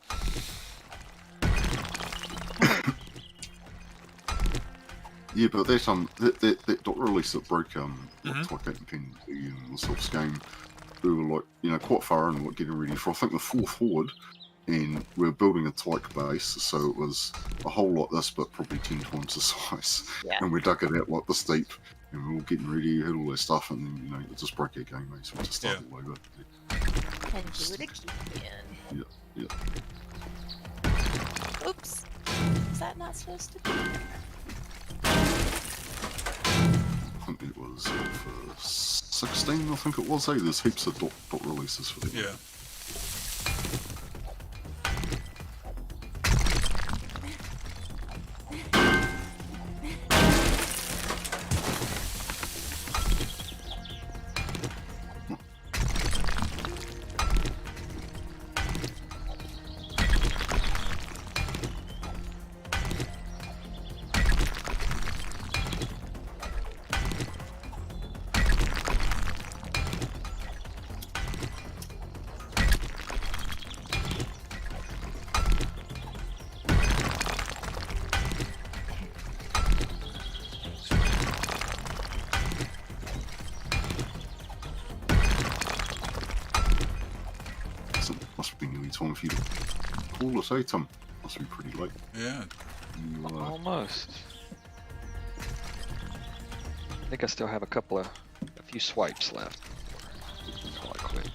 yeah, but that dot release that broke Mhm. Tycoon and Penguin and the Silks game, we were like quite far in, like getting ready for I think the fourth horde, and we were building a Tyke base, so it was a whole lot this, but probably 10 times the size. Yeah. And we dug it out like this deep, and we were all getting ready, had all that stuff, and then it just broke our game, mate. So we just started all over. And do it again. Yeah. Oops. Is that not supposed to be? I think it was for 16. I think it was. Hey, there's heaps of dot releases for that. Yeah. So it must be nearly time for you to call us, eh, Tim? Must be pretty late. Yeah. You, Almost. I think I still have a few swipes left before I quit.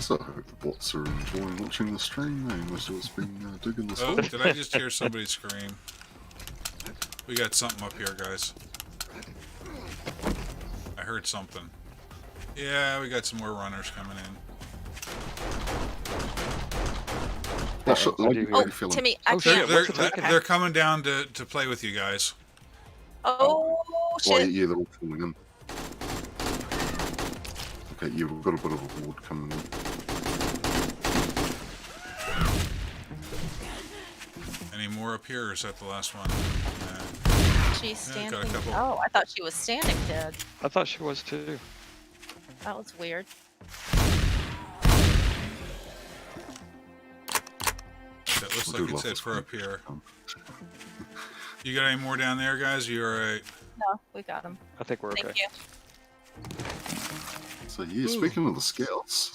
guys. I hope the bots are enjoying watching the stream. They must have been digging the Oh, stuff. did I just hear somebody scream? We got something up here, guys. I heard something. Yeah, we got some more runners coming in. That's I like, do how Oh, you feeling? Timmy, I Oh, shit, can't. They're, what's attacking? they're coming down to play with you guys. Oh Why, shit! yeah, they're all falling in. Okay, yeah, we've got a bit of a ward coming in. Any more up here, or is that the last one? She's Yeah, got a standing. couple. Oh, I thought she was standing dead. I thought she was too. That was weird. That looks We like do it's love it this for one. up here. You got any more down there, guys? You alright? No, we got him. I think we're okay. Thank you. So yeah, speaking of the scouts,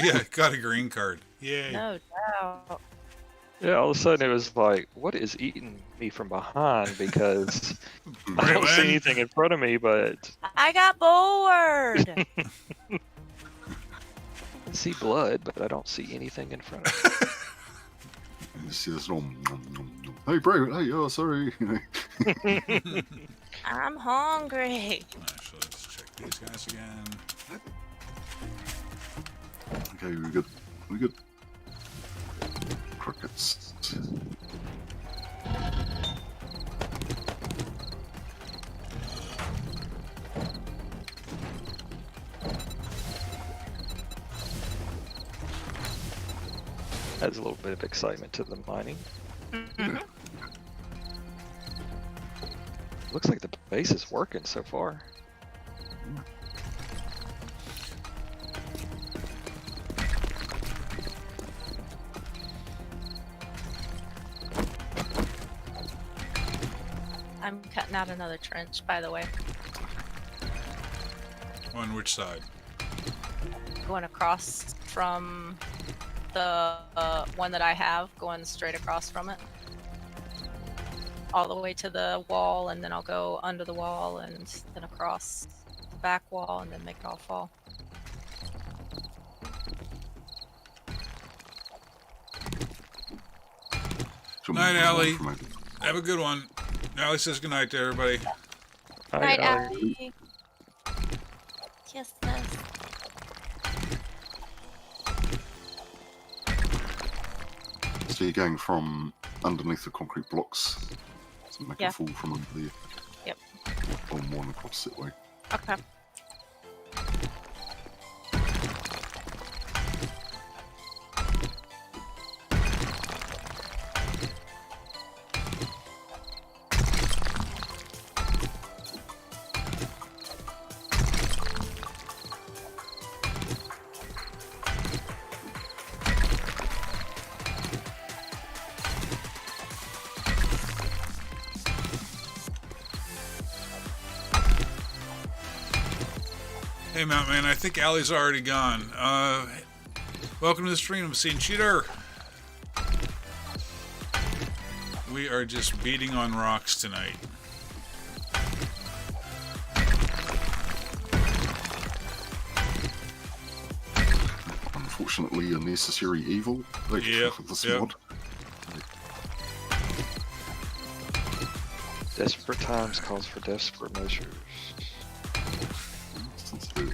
Yeah, got a green card. Yay. No doubt. Yeah, all of a sudden it was like, what is eating me from behind? Because I don't see Braylon? anything in front of me, but I got bored. I see blood, but I don't see anything in front of me. you see this nom, nom, nom, nom. Hey, bro, hey, oh, sorry. I'm hungry. Actually, let's check these guys again. Okay, we got crickets. Adds a little bit of excitement to the mining. Mhm. Looks like the base is working so far. I'm cutting out another trench, by the way. On which side? Going across from the one that I have, going straight across from it. All the way to the wall, and then I'll go under the wall and then across the back wall and then make it all fall. Night, Allie. Have a good one. Allie says goodnight to everybody. Hi, Night, Allie. Abby. Kisses. So you're going from underneath the concrete blocks to make Yeah. it fall from under there. Yep. On one across that way. Okay. Hey, Mount Man, I think Allie's already gone. Welcome to the stream. I'm seeing Cheater. We are just beating on rocks tonight. Unfortunately, a necessary evil. Like, Yep, this yep. mod. Desperate times calls for desperate measures.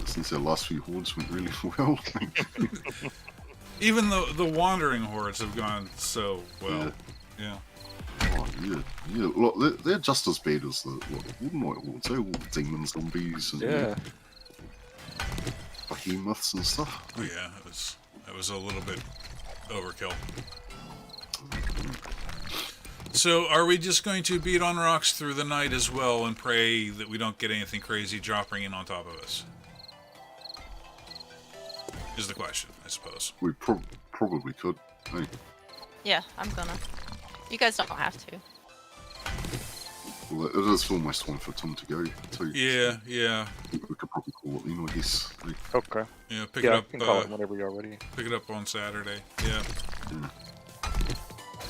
Since our last few hordes went really well. Even the wandering hordes have gone so well. Yeah. Oh, yeah. Look, they're just as bad as the Wooden White Hordes. They're all demon zombies and Yeah. behemoths and stuff. Oh yeah, it was a little bit overkill. So, are we just going to beat on rocks through the night as well and pray that we don't get anything crazy dropping in on top of us? Is the question, I suppose. We probably could. Hey, Yeah, I'm gonna. You guys don't have to. well, it is almost time for Tom to go too. Yeah, yeah, We could probably call it then, I guess. Hey, Okay. yeah. Pick Yeah, it you up. can call it whenever you're ready. Pick it up on Saturday. Yeah. Yeah.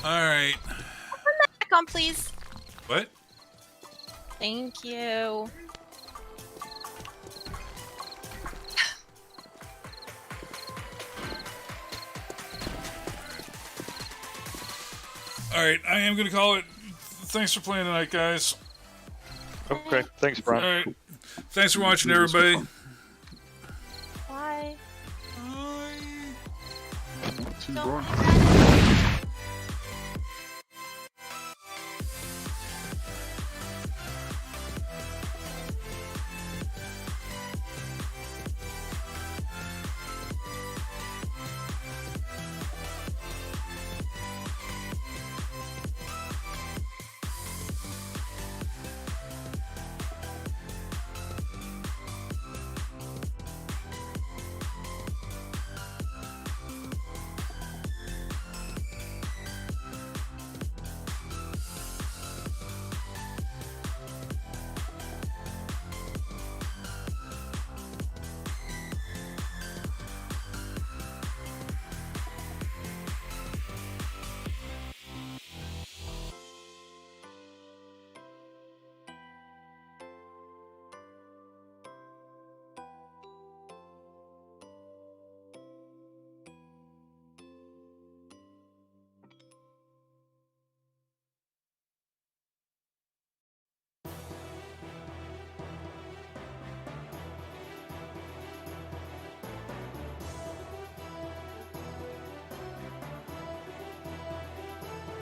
All right. Back on, please. What? Thank you. All right, I am going to call it. Thanks for playing tonight, guys. Okay, thanks, All Brian. right. Thanks for watching, Yeah, this was everybody. fun. Bye. Bye. See you, Don't Brian.